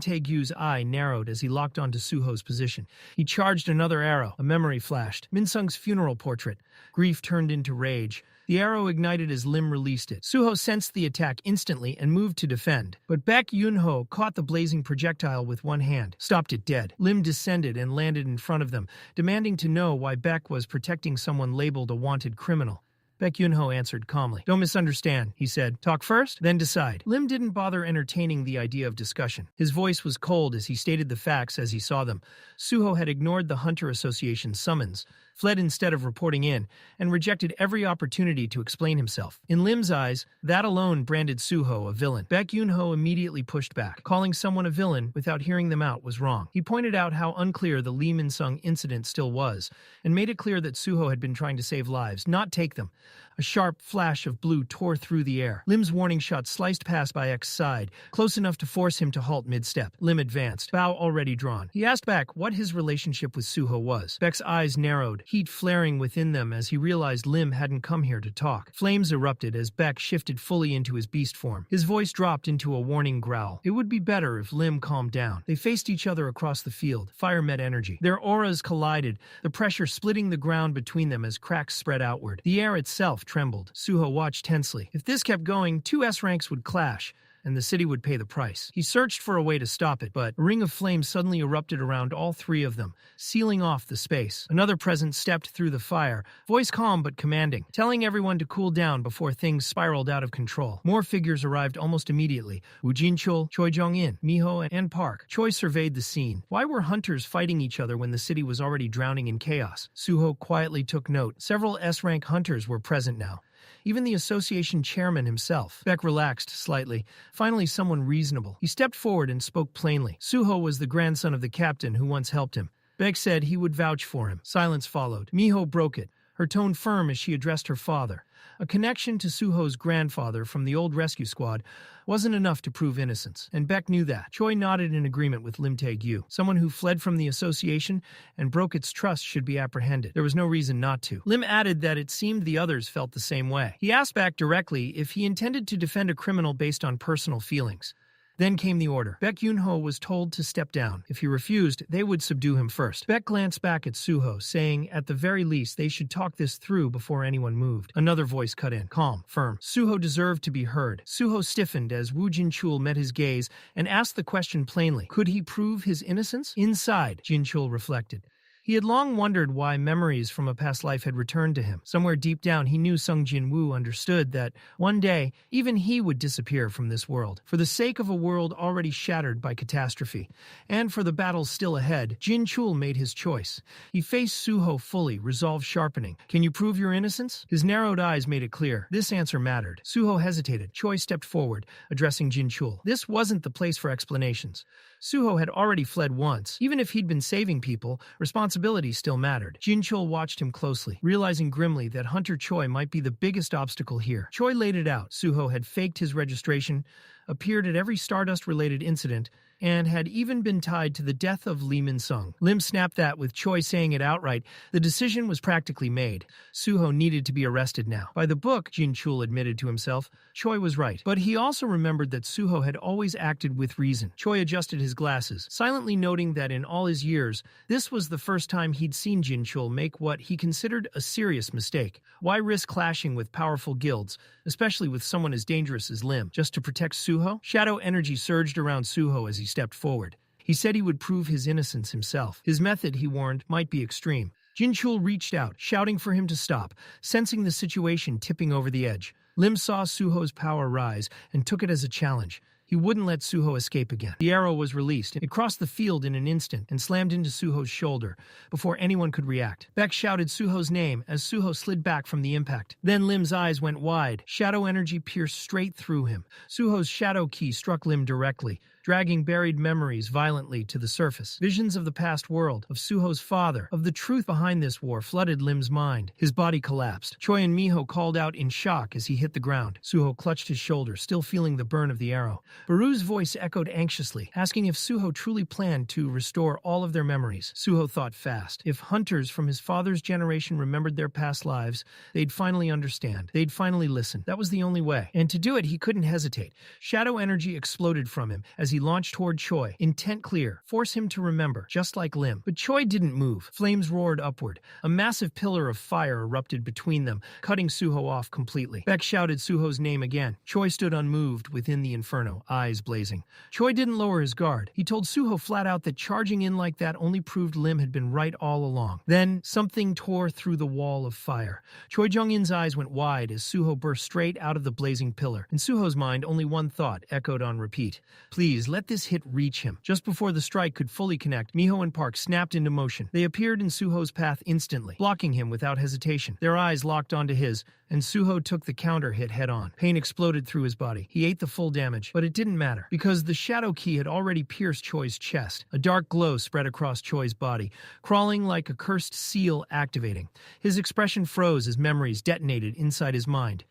[SPEAKER 1] Tae-gyu's eye narrowed as he locked onto Suho's position. He charged another arrow. A memory flashed. Minsung's funeral portrait. Grief turned into rage. The arrow ignited as Lim released it. Suho sensed the attack instantly and moved to defend. But Baek Yunho caught the blazing projectile with one hand, stopped it dead. Lim descended and landed in front of them, demanding to know why Baek was protecting someone labeled a wanted criminal. Baek Yunho answered calmly. "Don't misunderstand," he said. "Talk first, then decide." Lim didn't bother entertaining the idea of discussion. His voice was cold as he stated the facts as he saw them. Suho had ignored the Hunter Association's summons, fled instead of reporting in, and rejected every opportunity to explain himself. In Lim's eyes, that alone branded Suho a villain. Baek Yunho immediately pushed back. Calling someone a villain without hearing them out was wrong. He pointed out how unclear the Lee Min-sung incident still was, and made it clear that Suho had been trying to save lives, not take them. A sharp flash of blue tore through the air. Lim's warning shot sliced past Baek's side, close enough to force him to halt mid-step. Lim advanced, bow already drawn. He asked Baek what his relationship with Suho was. Baek's eyes narrowed, heat flaring within them as he realized Lim hadn't come here to talk. Flames erupted as Baek shifted fully into his beast form. His voice dropped into a warning growl. It would be better if Lim calmed down. They faced each other across the field. Fire met energy. Their auras collided, the pressure splitting the ground between them as cracks spread outward. The air itself trembled. Suho watched tensely. If this kept going, two S-ranks would clash, and the city would pay the price. He searched for a way to stop it, but a ring of flame suddenly erupted around all three of them, sealing off the space. Another presence stepped through the fire, voice calm but commanding, telling everyone to cool down before things spiraled out of control. More figures arrived almost immediately. Woo Jin-chul, Choi Jong-in, Miho, and Park. Choi surveyed the scene. Why were hunters fighting each other when the city was already drowning in chaos? Suho quietly took note. Several S-rank hunters were present now. Even the association chairman himself. Baek relaxed slightly. Finally, someone reasonable. He stepped forward and spoke plainly. Suho was the grandson of the captain who once helped him. Baek said he would vouch for him. Silence followed. Miho broke it, her tone firm as she addressed her father. A connection to Suho's grandfather from the old rescue squad wasn't enough to prove innocence, and Baek knew that. Choi nodded in agreement with Lim Tae-gyu. Someone who fled from the association and broke its trust should be apprehended. There was no reason not to. Lim added that it seemed the others felt the same way. He asked Baek directly if he intended to defend a criminal based on personal feelings. Then came the order. Baek Yunho was told to step down. If he refused, they would subdue him first. Baek glanced back at Suho, saying at the very least they should talk this through before anyone moved. Another voice cut in, calm, firm. Suho deserved to be heard. Suho stiffened as Woo Jin-chul met his gaze and asked the question plainly. Could he prove his innocence? Inside, Jin-chul reflected. He had long wondered why memories from a past life had returned to him. Somewhere deep down, he knew Sung Jin-woo understood that one day, even he would disappear from this world. For the sake of a world already shattered by catastrophe, and for the battles still ahead, Jin-chul made his choice. He faced Suho fully, resolve sharpening. Can you prove your innocence? His narrowed eyes made it clear. This answer mattered. Suho hesitated. Choi stepped forward, addressing Jin-chul. This wasn't the place for explanations. Suho had already fled once. Even if he'd been saving people, responsibility still mattered. Jin-chul watched him closely, realizing grimly that Hunter Choi might be the biggest obstacle here. Choi laid it out. Suho had faked his registration, appeared at every Stardust-related incident, and had even been tied to the death of Lee Min-sung. Lim snapped that with Choi saying it outright. The decision was practically made. Suho needed to be arrested now. By the book, Jin-chul admitted to himself, Choi was right. But he also remembered that Suho had always acted with reason. Choi adjusted his glasses, silently noting that in all his years, this was the first time he'd seen Jin-chul make what he considered a serious mistake. Why risk clashing with powerful guilds, especially with someone as dangerous as Lim, just to protect Suho? Shadow energy surged around Suho as he stepped forward. He said he would prove his innocence himself. His method, he warned, might be extreme. Jin-chul reached out, shouting for him to stop, sensing the situation tipping over the edge. Lim saw Suho's power rise and took it as a challenge. He wouldn't let Suho escape again. The arrow was released. It crossed the field in an instant and slammed into Suho's shoulder before anyone could react. Baek shouted Suho's name as Suho slid back from the impact. Then Lim's eyes went wide. Shadow energy pierced straight through him. Suho's shadow key struck Lim directly, dragging buried memories violently to the surface. Visions of the past world, of Suho's father, of the truth behind this war flooded Lim's mind. His body collapsed. Choi and Miho called out in shock as he hit the ground. Suho clutched his shoulder, still feeling the burn of the arrow. Baru's voice echoed anxiously, asking if Suho truly planned to restore all of their memories. Suho thought fast. If hunters from his father's generation remembered their past lives, they'd finally understand. They'd finally listen. That was the only way. And to do it, he couldn't hesitate. Shadow energy exploded from him as he launched toward Choi, intent clear. Force him to remember, just like Lim. But Choi didn't move. Flames roared upward. A massive pillar of fire erupted between them, cutting Suho off completely. Beck shouted Suho's name again. Choi stood unmoved within the inferno, eyes blazing. Choi didn't lower his guard. He told Suho flat out that charging in like that only proved Lim had been right all along. Then, something tore through the wall of fire. Choi Jong-in's eyes went wide as Suho burst straight out of the blazing pillar. In Suho's mind, only one thought echoed on repeat. Please, let this hit reach him. Just before the strike could fully connect, Miho and Park snapped into motion. They appeared in Suho's path instantly, blocking him without hesitation. Their eyes locked onto his, and Suho took the counter hit head-on. Pain exploded through his body. He ate the full damage, but it didn't matter, because the shadow key had already pierced Choi's chest. A dark glow spread across Choi's body, crawling like a cursed seal activating. His expression froze as memories detonated inside his mind.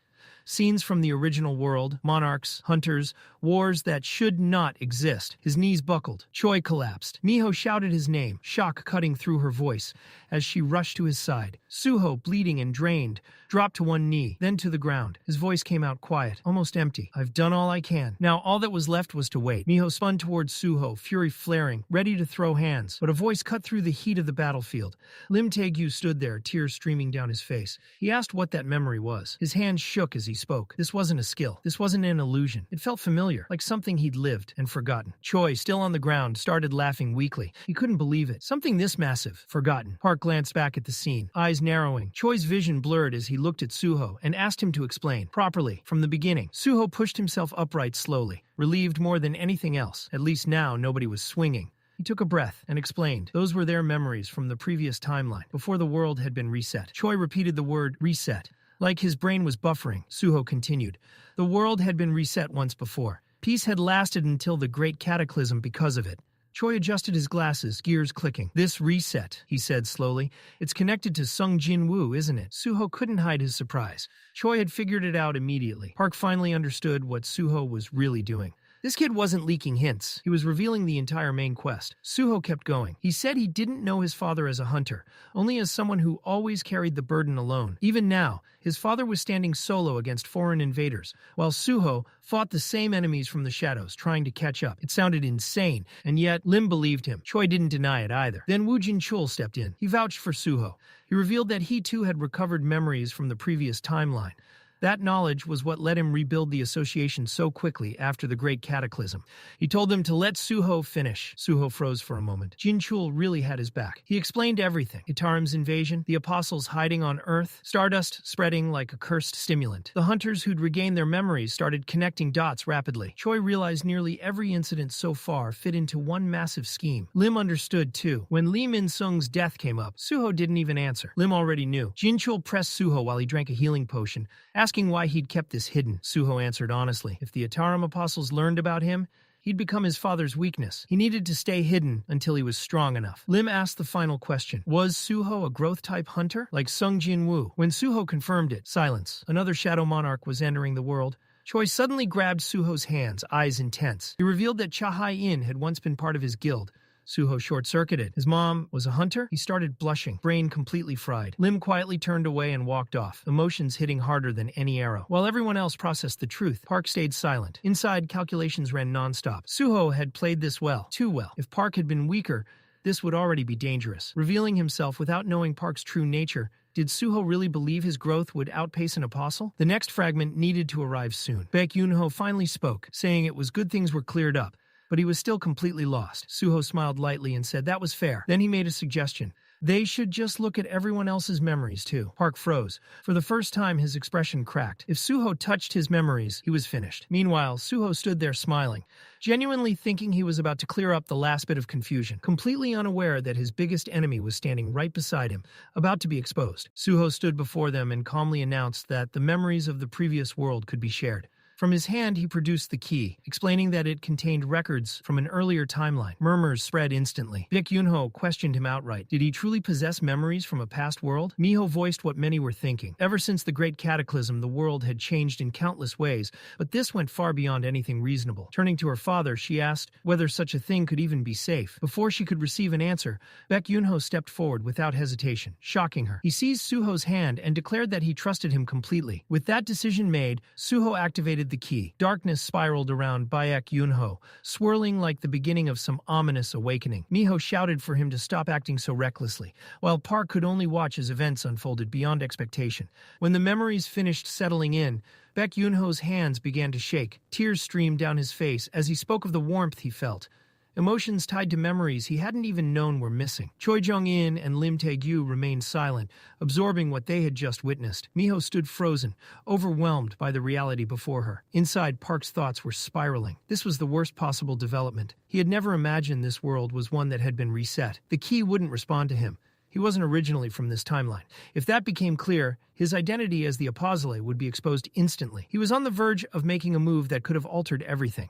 [SPEAKER 1] Scenes from the original world, monarchs, hunters, wars that should not exist. His knees buckled. Choi collapsed. Miho shouted his name, shock cutting through her voice as she rushed to his side. Suho, bleeding and drained, dropped to one knee, then to the ground. His voice came out quiet, almost empty. I've done all I can. Now all that was left was to wait. Miho spun towards Suho, fury flaring, ready to throw hands, but a voice cut through the heat of the battlefield. Lim Tae-gyu stood there, tears streaming down his face. He asked what that memory was. His hands shook as he spoke. This wasn't a skill. This wasn't an illusion. It felt familiar, like something he'd lived and forgotten. Choi, still on the ground, started laughing weakly. He couldn't believe it. Something this massive, forgotten. Park glanced back at the scene, eyes narrowing. Choi's vision blurred as he looked at Suho and asked him to explain. Properly, from the beginning. Suho pushed himself upright slowly, relieved more than anything else. At least now nobody was swinging. He took a breath and explained. Those were their memories from the previous timeline, before the world had been reset. Choi repeated the word reset. Like his brain was buffering, Suho continued. The world had been reset once before. Peace had lasted until the great cataclysm because of it. Choi adjusted his glasses, gears clicking. This reset, he said slowly. It's connected to Sung Jin-woo, isn't it? Suho couldn't hide his surprise. Choi had figured it out immediately. Park finally understood what Suho was really doing. This kid wasn't leaking hints. He was revealing the entire main quest. Suho kept going. He said he didn't know his father as a hunter, only as someone who always carried the burden alone. Even now, his father was standing solo against foreign invaders, while Suho fought the same enemies from the shadows, trying to catch up. It sounded insane, and yet Lim believed him. Choi didn't deny it either. Then Woo Jin-chul stepped in. He vouched for Suho. He revealed that he too had recovered memories from the previous timeline. That knowledge was what let him rebuild the association so quickly after the Great Cataclysm. He told them to let Suho finish. Suho froze for a moment. Jin-chul really had his back. He explained everything. Itarim's invasion, the apostles hiding on Earth, stardust spreading like a cursed stimulant. The hunters who'd regained their memories started connecting dots rapidly. Choi realized nearly every incident so far fit into one massive scheme. Lim understood too. When Lee Min-sung's death came up, Suho didn't even answer. Lim already knew. Jin-chul pressed Suho while he drank a healing potion, asking why he'd kept this hidden. Suho answered honestly. If the Itarim apostles learned about him, he'd become his father's weakness. He needed to stay hidden until he was strong enough. Lim asked the final question. Was Suho a growth-type hunter, like Sung Jin-woo? When Suho confirmed it, silence. Another shadow monarch was entering the world. Choi suddenly grabbed Suho's hands, eyes intense. He revealed that Cha Hai-in had once been part of his guild. Suho short-circuited. His mom was a hunter? He started blushing, brain completely fried. Lim quietly turned away and walked off, emotions hitting harder than any arrow. While everyone else processed the truth, Park stayed silent. Inside, calculations ran non-stop. Suho had played this well, too well. If Park had been weaker, this would already be dangerous. Revealing himself without knowing Park's true nature, did Suho really believe his growth would outpace an apostle? The next fragment needed to arrive soon. Baek Yoon-ho finally spoke, saying it was good things were cleared up, but he was still completely lost. Suho smiled lightly and said that was fair. Then he made a suggestion. They should just look at everyone else's memories too. Park froze. For the first time, his expression cracked. If Suho touched his memories, he was finished. Meanwhile, Suho stood there smiling, genuinely thinking he was about to clear up the last bit of confusion, completely unaware that his biggest enemy was standing right beside him, about to be exposed. Suho stood before them and calmly announced that the memories of the previous world could be shared. From his hand, he produced the key, explaining that it contained records from an earlier timeline. Murmurs spread instantly. Baek Yunho questioned him outright. Did he truly possess memories from a past world? Miho voiced what many were thinking. Ever since the Great Cataclysm, the world had changed in countless ways, but this went far beyond anything reasonable. Turning to her father, she asked whether such a thing could even be safe. Before she could receive an answer, Baek Yunho stepped forward without hesitation, shocking her. He seized Suho's hand and declared that he trusted him completely. With that decision made, Suho activated the key. Darkness spiraled around Baek Yunho, swirling like the beginning of some ominous awakening. Miho shouted for him to stop acting so recklessly, while Park could only watch as events unfolded beyond expectation. When the memories finished settling in, Baek Yunho's hands began to shake. Tears streamed down his face as he spoke of the warmth he felt. Emotions tied to memories he hadn't even known were missing. Choi Jong-in and Lim Tae-gyu remained silent, absorbing what they had just witnessed. Miho stood frozen, overwhelmed by the reality before her. Inside, Park's thoughts were spiraling. This was the worst possible development. He had never imagined this world was one that had been reset. The key wouldn't respond to him. He wasn't originally from this timeline. If that became clear, his identity as the Apostole would be exposed instantly. He was on the verge of making a move that could have altered everything.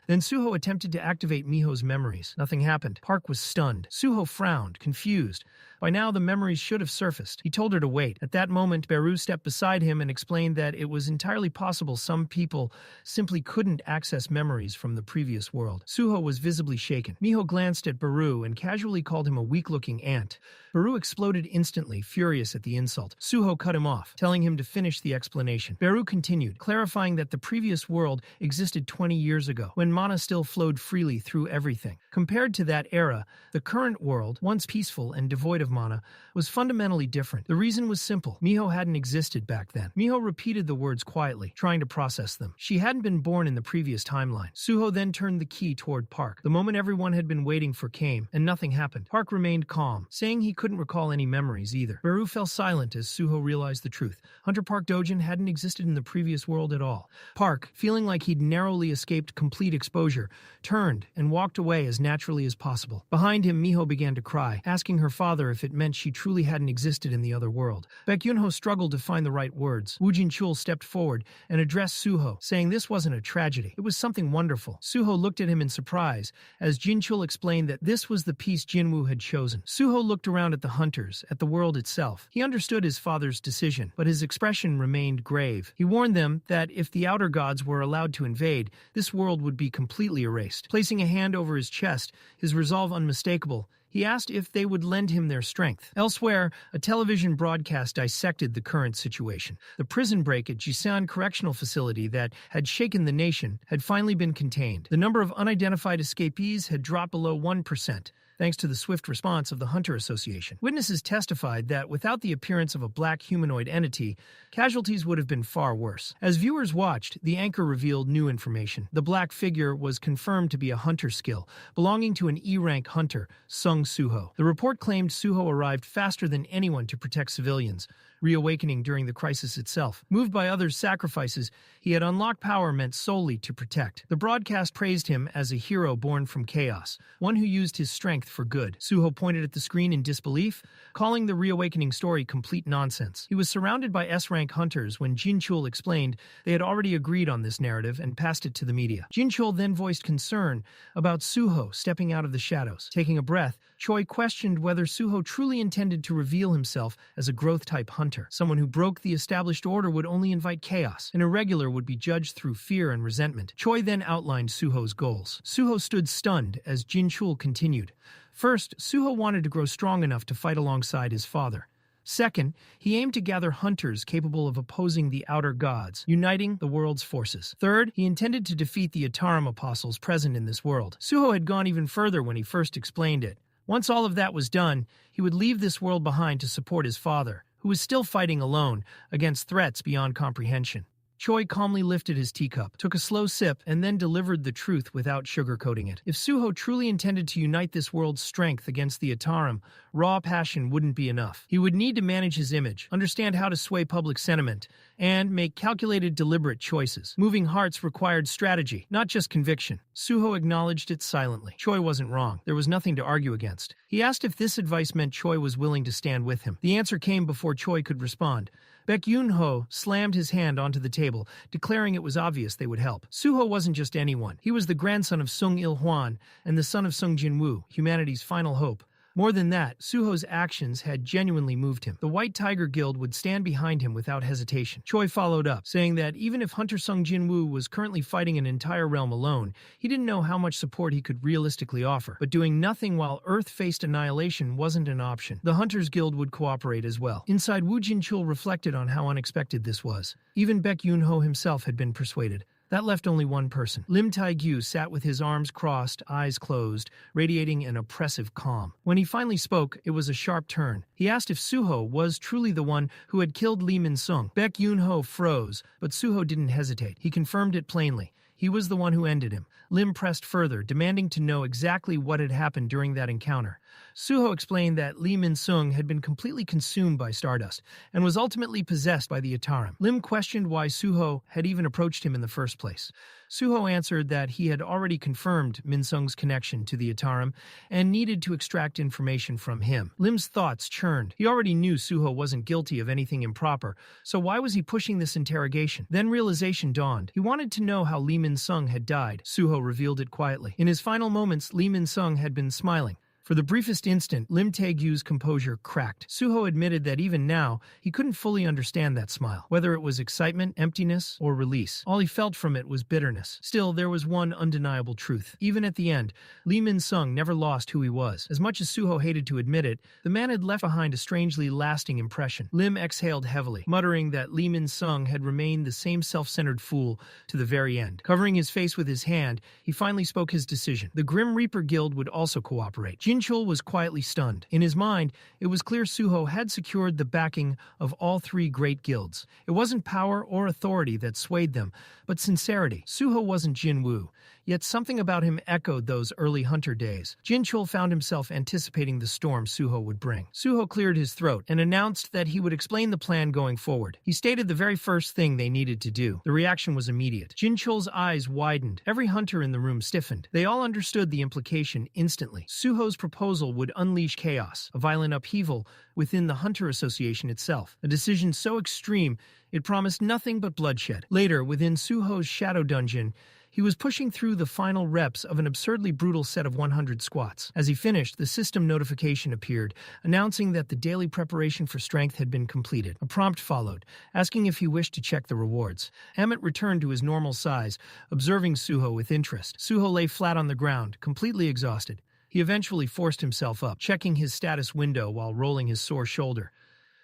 [SPEAKER 1] Then Suho attempted to activate Miho's memories. Nothing happened. Park was stunned. Suho frowned, confused. By now, the memories should have surfaced. He told her to wait. At that moment, Beru stepped beside him and explained that it was entirely possible some people simply couldn't access memories from the previous world. Suho was visibly shaken. Miho glanced at Beru and casually called him a weak-looking ant. Beru exploded instantly, furious at the insult. Suho cut him off, telling him to finish the explanation. Beru continued, clarifying that the previous world existed 20 years ago, when mana still flowed freely through everything. Compared to that era, the current world, once peaceful and devoid of mana, was fundamentally different. The reason was simple. Miho hadn't existed back then. Miho repeated the words quietly, trying to process them. She hadn't been born in the previous timeline. Suho then turned the key toward Park. The moment everyone had been waiting for came, and nothing happened. Park remained calm, saying he couldn't recall any memories either. Beru fell silent as Suho realized the truth. Hunter Park Dojin hadn't existed in the previous world at all. Park, feeling like he'd narrowly escaped complete exposure, turned and walked away as naturally as possible. Behind him, Miho began to cry, asking her father if it meant she truly hadn't existed in the other world. Baek Yunho struggled to find the right words. Woo Jin-chul stepped forward and addressed Suho, saying this wasn't a tragedy. It was something wonderful. Suho looked at him in surprise as Jin-chul explained that this was the piece Jinwoo had chosen. Suho looked around at the hunters, at the world itself. He understood his father's decision, but his expression remained grave. He warned them that if the outer gods were allowed to invade, this world would be completely erased. Placing a hand over his chest, his resolve unmistakable, he asked if they would lend him their strength. Elsewhere, a television broadcast dissected the current situation. The prison break at Jisan Correctional Facility that had shaken the nation had finally been contained. The number of unidentified escapees had dropped below 1%. Thanks to the swift response of the Hunter Association. Witnesses testified that without the appearance of a black humanoid entity, casualties would have been far worse. As viewers watched, the anchor revealed new information. The black figure was confirmed to be a hunter skill, belonging to an E-rank hunter, Sung Suho. The report claimed Suho arrived faster than anyone to protect civilians, reawakening during the crisis itself. Moved by others' sacrifices, he had unlocked power meant solely to protect. The broadcast praised him as a hero born from chaos, one who used his strength for good. Suho pointed at the screen in disbelief, calling the reawakening story complete nonsense. He was surrounded by S-rank hunters when Jin-chul explained they had already agreed on this narrative and passed it to the media. Jin-chul then voiced concern about Suho stepping out of the shadows. Taking a breath, Choi questioned whether Suho truly intended to reveal himself as a growth-type hunter. Someone who broke the established order would only invite chaos. An irregular would be judged through fear and resentment. Choi then outlined Suho's goals. Suho stood stunned as Jin-chul continued. First, Suho wanted to grow strong enough to fight alongside his father. Second, he aimed to gather hunters capable of opposing the outer gods, uniting the world's forces. Third, he intended to defeat the Itarim apostles present in this world. Suho had gone even further when he first explained it. Once all of that was done, he would leave this world behind to support his father, who was still fighting alone against threats beyond comprehension. Choi calmly lifted his teacup, took a slow sip, and then delivered the truth without sugarcoating it. If Suho truly intended to unite this world's strength against the Itarim, raw passion wouldn't be enough. He would need to manage his image, understand how to sway public sentiment, and make calculated, deliberate choices. Moving hearts required strategy, not just conviction. Suho acknowledged it silently. Choi wasn't wrong. There was nothing to argue against. He asked if this advice meant Choi was willing to stand with him. The answer came before Choi could respond. Baek Yoon-ho slammed his hand onto the table, declaring it was obvious they would help. Suho wasn't just anyone. He was the grandson of Sung Il-hwan and the son of Sung Jin-woo, humanity's final hope. More than that, Suho's actions had genuinely moved him. The White Tiger Guild would stand behind him without hesitation. Choi followed up, saying that even if Hunter Sung Jin-woo was currently fighting an entire realm alone, he didn't know how much support he could realistically offer. But doing nothing while Earth faced annihilation wasn't an option. The Hunters Guild would cooperate as well. Inside, Woo Jin-chul reflected on how unexpected this was. Even Baek Yoon-ho himself had been persuaded. That left only one person. Lim Tae-gyu sat with his arms crossed, eyes closed, radiating an oppressive calm. When he finally spoke, it was a sharp turn. He asked if Suho was truly the one who had killed Lee Min-sung. Baek Yoon-ho froze, but Suho didn't hesitate. He confirmed it plainly. He was the one who ended him. Lim pressed further, demanding to know exactly what had happened during that encounter. Suho explained that Lee Min-sung had been completely consumed by stardust and was ultimately possessed by the Itarim. Lim questioned why Suho had even approached him in the first place. Suho answered that he had already confirmed Min-sung's connection to the Itarim and needed to extract information from him. Lim's thoughts churned. He already knew Suho wasn't guilty of anything improper, so why was he pushing this interrogation? Then realization dawned. He wanted to know how Lee Min-sung had died. Suho revealed it quietly. In his final moments, Lee Min-sung had been smiling. For the briefest instant, Lim Tae-gyu's composure cracked. Suho admitted that even now, he couldn't fully understand that smile, whether it was excitement, emptiness, or release. All he felt from it was bitterness. Still, there was one undeniable truth. Even at the end, Lee Min-sung never lost who he was. As much as Suho hated to admit it, the man had left behind a strangely lasting impression. Lim exhaled heavily, muttering that Lee Min-sung had remained the same self-centered fool to the very end. Covering his face with his hand, he finally spoke his decision. The Grim Reaper Guild would also cooperate. Jin-chul was quietly stunned. In his mind, it was clear Suho had secured the backing of all three great guilds. It wasn't power or authority that swayed them, but sincerity. Suho wasn't Jin-woo, yet something about him echoed those early hunter days. Jin-chul found himself anticipating the storm Suho would bring. Suho cleared his throat and announced that he would explain the plan going forward. He stated the very first thing they needed to do. The reaction was immediate. Jin-chul's eyes widened. Every hunter in the room stiffened. They all understood the implication instantly. Suho's proposal would unleash chaos, a violent upheaval within the Hunter Association itself. A decision so extreme, it promised nothing but bloodshed. Later, within Suho's shadow dungeon, he was pushing through the final reps of an absurdly brutal set of 100 squats. As he finished, the system notification appeared, announcing that the daily preparation for strength had been completed. A prompt followed, asking if he wished to check the rewards. Hammett returned to his normal size, observing Suho with interest. Suho lay flat on the ground, completely exhausted. He eventually forced himself up, checking his status window while rolling his sore shoulder.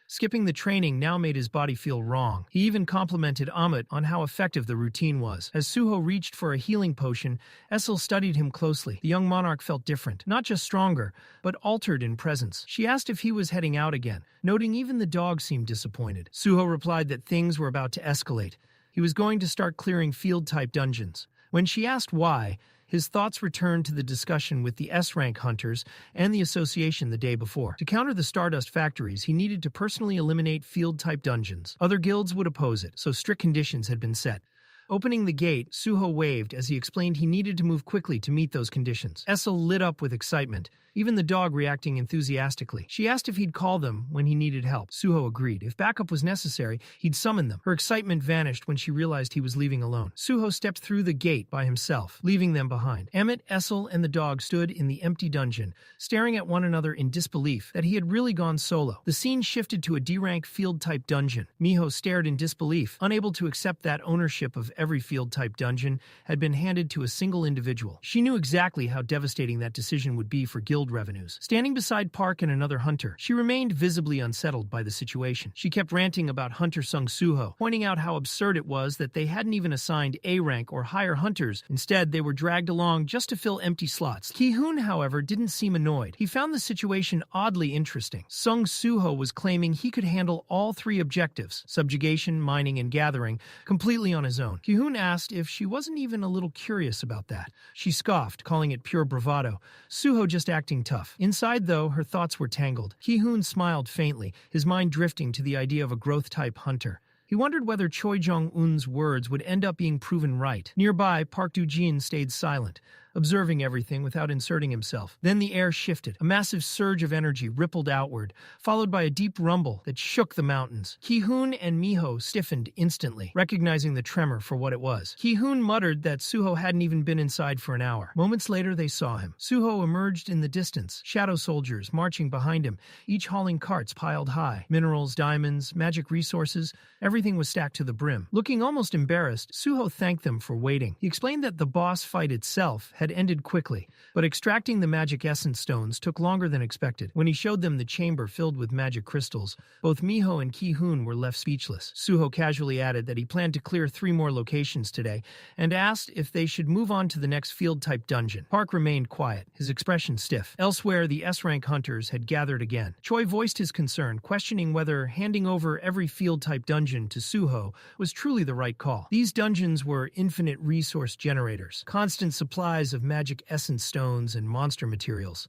[SPEAKER 1] Skipping the training now made his body feel wrong. He even complimented Amit on how effective the routine was. As Suho reached for a healing potion, Essel studied him closely. The young monarch felt different, not just stronger, but altered in presence. She asked if he was heading out again, noting even the dog seemed disappointed. Suho replied that things were about to escalate. He was going to start clearing field-type dungeons. When she asked why, his thoughts returned to the discussion with the S-rank hunters and the association the day before. To counter the Stardust factories, he needed to personally eliminate field-type dungeons. Other guilds would oppose it, so strict conditions had been set. Opening the gate, Suho waved as he explained he needed to move quickly to meet those conditions. Essel lit up with excitement, even the dog reacting enthusiastically. She asked if he'd call them when he needed help. Suho agreed. If backup was necessary, he'd summon them. Her excitement vanished when she realized he was leaving alone. Suho stepped through the gate by himself, leaving them behind. Emmett, Essel, and the dog stood in the empty dungeon, staring at one another in disbelief that he had really gone solo. The scene shifted to a D-rank field-type dungeon. Miho stared in disbelief, unable to accept that ownership of every field-type dungeon had been handed to a single individual. She knew exactly how devastating that decision would be for guild revenues. Standing beside Park and another hunter, she remained visibly unsettled by the situation. She kept ranting about Hunter Sung Suho, pointing out how absurd it was that they hadn't even assigned A-rank or higher hunters. Instead, they were dragged along just to fill empty slots. Ki-hoon, however, didn't seem annoyed. He found the situation oddly interesting. Sung Suho was claiming he could handle all three objectives, subjugation, mining, and gathering, completely on his own. Ki-hoon asked if she wasn't even a little curious about that. She scoffed, calling it pure bravado. Suho just acting tough. Inside, though, her thoughts were tangled. Ki-hoon smiled faintly, his mind drifting to the idea of a growth-type hunter. He wondered whether Choi Jong-un's words would end up being proven right. Nearby, Park Do-jin stayed silent, observing everything without inserting himself. Then the air shifted. A massive surge of energy rippled outward, followed by a deep rumble that shook the mountains. Ki-hoon and Miho stiffened instantly, recognizing the tremor for what it was. Ki-hoon muttered that Suho hadn't even been inside for an hour. Moments later, they saw him. Suho emerged in the distance, shadow soldiers marching behind him, each hauling carts piled high. Minerals, diamonds, magic resources, everything was stacked to the brim. Looking almost embarrassed, Suho thanked them for waiting. He explained that the boss fight itself had ended quickly, but extracting the magic essence stones took longer than expected. When he showed them the chamber filled with magic crystals, both Miho and Ki-hoon were left speechless. Suho casually added that he planned to clear 3 more locations today, and asked if they should move on to the next field-type dungeon. Park remained quiet, his expression stiff. Elsewhere, the S-rank hunters had gathered again. Choi voiced his concern, questioning whether handing over every field-type dungeon to Suho was truly the right call. These dungeons were infinite resource generators, constant supplies of magic essence stones and monster materials.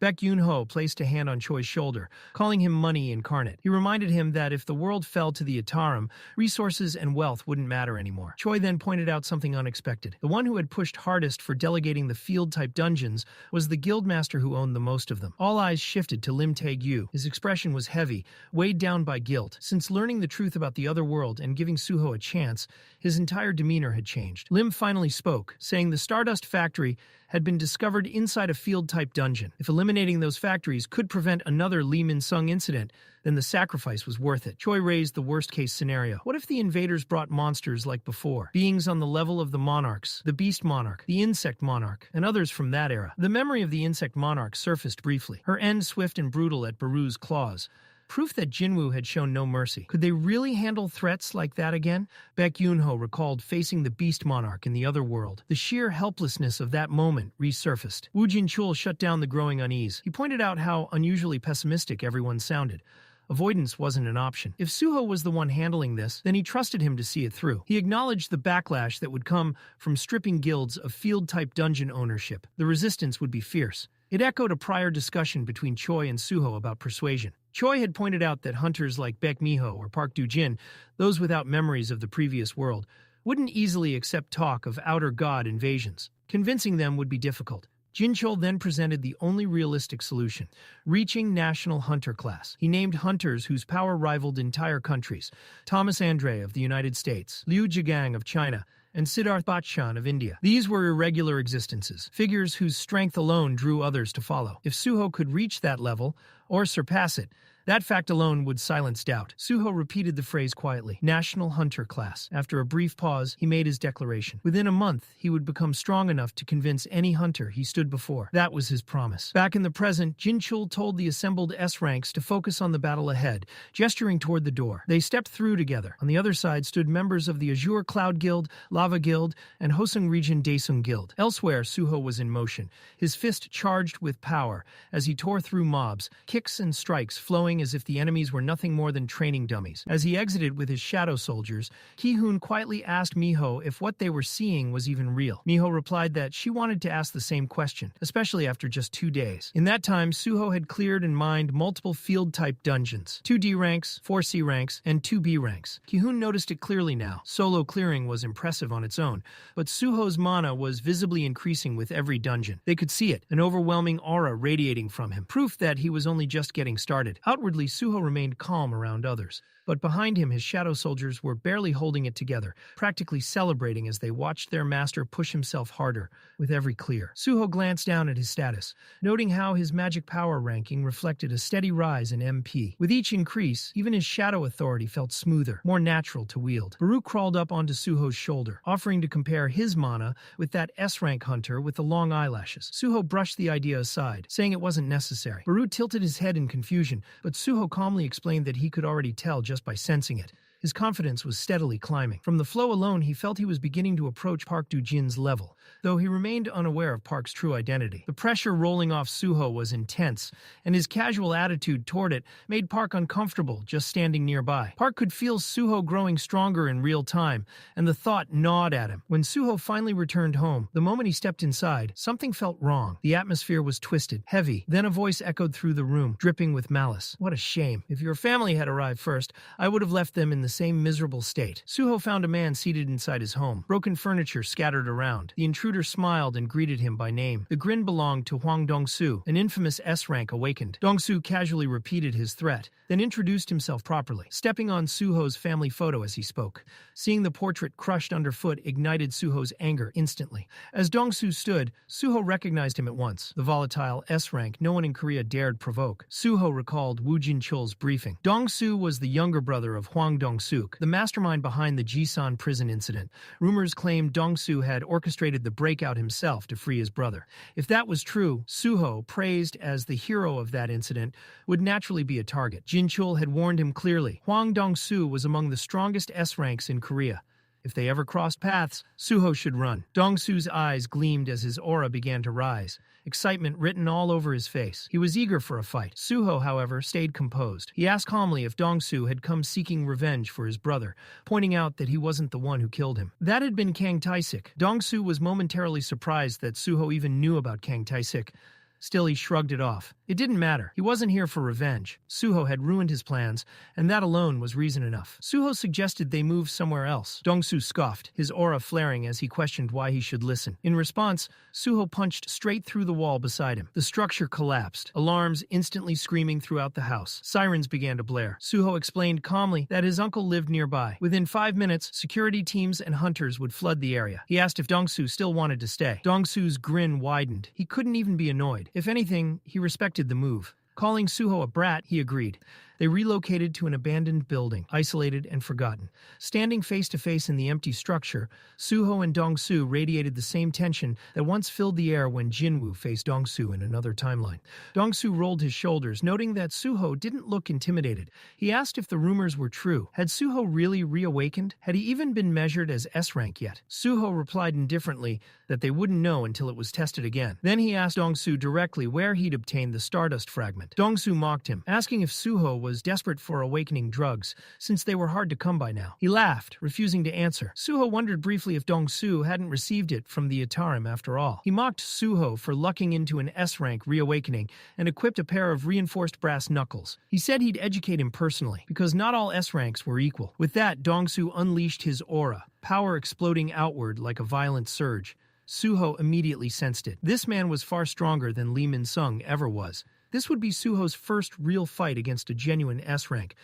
[SPEAKER 1] Baek Yoon-ho placed a hand on Choi's shoulder, calling him money incarnate. He reminded him that if the world fell to the Itarim, resources and wealth wouldn't matter anymore. Choi then pointed out something unexpected. The one who had pushed hardest for delegating the field-type dungeons was the guildmaster who owned the most of them. All eyes shifted to Lim Tae-gyu. His expression was heavy, weighed down by guilt. Since learning the truth about the other world and giving Suho a chance, his entire demeanor had changed. Lim finally spoke, saying the Stardust Factory had been discovered inside a field-type dungeon. If eliminating those factories could prevent another Lee Min-sung incident, then the sacrifice was worth it. Choi raised the worst-case scenario. What if the invaders brought monsters like before? Beings on the level of the monarchs, the beast monarch, the insect monarch, and others from that era. The memory of the insect monarch surfaced briefly, her end swift and brutal at Baru's claws. Proof that Jinwoo had shown no mercy. Could they really handle threats like that again? Baek Yoon-ho recalled facing the beast monarch in the other world. The sheer helplessness of that moment resurfaced. Woo Jin-chul shut down the growing unease. He pointed out how unusually pessimistic everyone sounded. Avoidance wasn't an option. If Suho was the one handling this, then he trusted him to see it through. He acknowledged the backlash that would come from stripping guilds of field-type dungeon ownership. The resistance would be fierce. It echoed a prior discussion between Choi and Suho about persuasion. Choi had pointed out that hunters like Baek Miho or Park Do-jin, those without memories of the previous world, wouldn't easily accept talk of outer god invasions. Convincing them would be difficult. Jin-chul then presented the only realistic solution, reaching national hunter class. He named hunters whose power rivaled entire countries: Thomas Andre of the United States, Liu Zhigang of China, and Siddharth Bachchan of India. These were irregular existences, figures whose strength alone drew others to follow. If Suho could reach that level, or surpass it, that fact alone would silence doubt. Suho repeated the phrase quietly, National Hunter Class. After a brief pause, he made his declaration. Within a month, he would become strong enough to convince any hunter he stood before. That was his promise. Back in the present, Jin-chul told the assembled S-ranks to focus on the battle ahead, gesturing toward the door. They stepped through together. On the other side stood members of the Azure Cloud Guild, Lava Guild, and Hosung Region Daesung Guild. Elsewhere, Suho was in motion, his fist charged with power as he tore through mobs, kicks and strikes flowing as if the enemies were nothing more than training dummies. As he exited with his shadow soldiers, Ki-hoon quietly asked Miho if what they were seeing was even real. Miho replied that she wanted to ask the same question, especially after just 2 days. In that time, Suho had cleared and mined multiple field-type dungeons, 2 D ranks, 4 C ranks, and 2 B ranks. Ki-hoon noticed it clearly now. Solo clearing was impressive on its own, but Suho's mana was visibly increasing with every dungeon. They could see it, an overwhelming aura radiating from him, proof that he was only just getting started. Outwardly, Suho remained calm around others, but behind him his shadow soldiers were barely holding it together, practically celebrating as they watched their master push himself harder with every clear. Suho glanced down at his status, noting how his magic power ranking reflected a steady rise in MP. With each increase, even his shadow authority felt smoother, more natural to wield. Baru crawled up onto Suho's shoulder, offering to compare his mana with that S-rank hunter with the long eyelashes. Suho brushed the idea aside, saying it wasn't necessary. Baru tilted his head in confusion, but Suho calmly explained that he could already tell just by sensing it. His confidence was steadily climbing. From the flow alone, he felt he was beginning to approach Park Do-jin's level, though he remained unaware of Park's true identity. The pressure rolling off Suho was intense, and his casual attitude toward it made Park uncomfortable just standing nearby. Park could feel Suho growing stronger in real time, and the thought gnawed at him. When Suho finally returned home, the moment he stepped inside, something felt wrong. The atmosphere was twisted, heavy. Then a voice echoed through the room, dripping with malice. What a shame. If your family had arrived first, I would have left them in the the same miserable state. Suho found a man seated inside his home, broken furniture scattered around. The intruder smiled and greeted him by name. The grin belonged to Hwang Dong-soo, an infamous S-rank awakened. Dong-soo casually repeated his threat, then introduced himself properly, stepping on Suho's family photo as he spoke. Seeing the portrait crushed underfoot ignited Suho's anger instantly. As Dong-soo stood, Suho recognized him at once, the volatile S-rank no one in Korea dared provoke. Suho recalled Woo Jin-chul's briefing. Dong-soo was the younger brother of Hwang Dong-suk, the mastermind behind the Jisan prison incident. Rumors claimed Dong-soo had orchestrated the breakout himself to free his brother. If that was true, Suho, praised as the hero of that incident, would naturally be a target. Jin-chul had warned him clearly. Hwang Dong-soo was among the strongest S-ranks in Korea. If they ever crossed paths, Suho should run. Dong-soo's eyes gleamed as his aura began to rise, excitement written all over his face. He was eager for a fight. Suho, however, stayed composed. He asked calmly if Dong-soo had come seeking revenge for his brother, pointing out that he wasn't the one who killed him. That had been Kang Tae-sik. Dong-soo was momentarily surprised that Suho even knew about Kang Tae-sik. Still, he shrugged it off. It didn't matter. He wasn't here for revenge. Suho had ruined his plans, and that alone was reason enough. Suho suggested they move somewhere else. Dong-soo scoffed, his aura flaring as he questioned why he should listen. In response, Suho punched straight through the wall beside him. The structure collapsed, alarms instantly screaming throughout the house. Sirens began to blare. Suho explained calmly that his uncle lived nearby. Within 5 minutes, security teams and hunters would flood the area. He asked if Dong-soo still wanted to stay. Dong-soo's grin widened. He couldn't even be annoyed. If anything, he respected the move. Calling Suho a brat, he agreed. They relocated to an abandoned building, isolated and forgotten. Standing face-to-face in the empty structure, Suho and Dong-soo radiated the same tension that once filled the air when Jinwoo faced Dong-soo in another timeline. Dong-soo rolled his shoulders, noting that Suho didn't look intimidated. He asked if the rumors were true. Had Suho really reawakened? Had he even been measured as S-rank yet? Suho replied indifferently that they wouldn't know until it was tested again. Then he asked Dong-soo directly where he'd obtained the Stardust fragment. Dong-soo mocked him, asking if Suho was desperate for awakening drugs, since they were hard to come by now. He laughed, refusing to answer. Suho wondered briefly if Dong-soo hadn't received it from the Itarim after all. He mocked Suho for lucking into an S-rank reawakening and equipped a pair of reinforced brass knuckles. He said he'd educate him personally, because not all S-ranks were equal. With that, Dong-soo unleashed his aura, power exploding outward like a violent surge. Suho immediately sensed it. This man was far stronger than Lee Min-sung ever was. This would be Suho's first real fight against a genuine S-rank.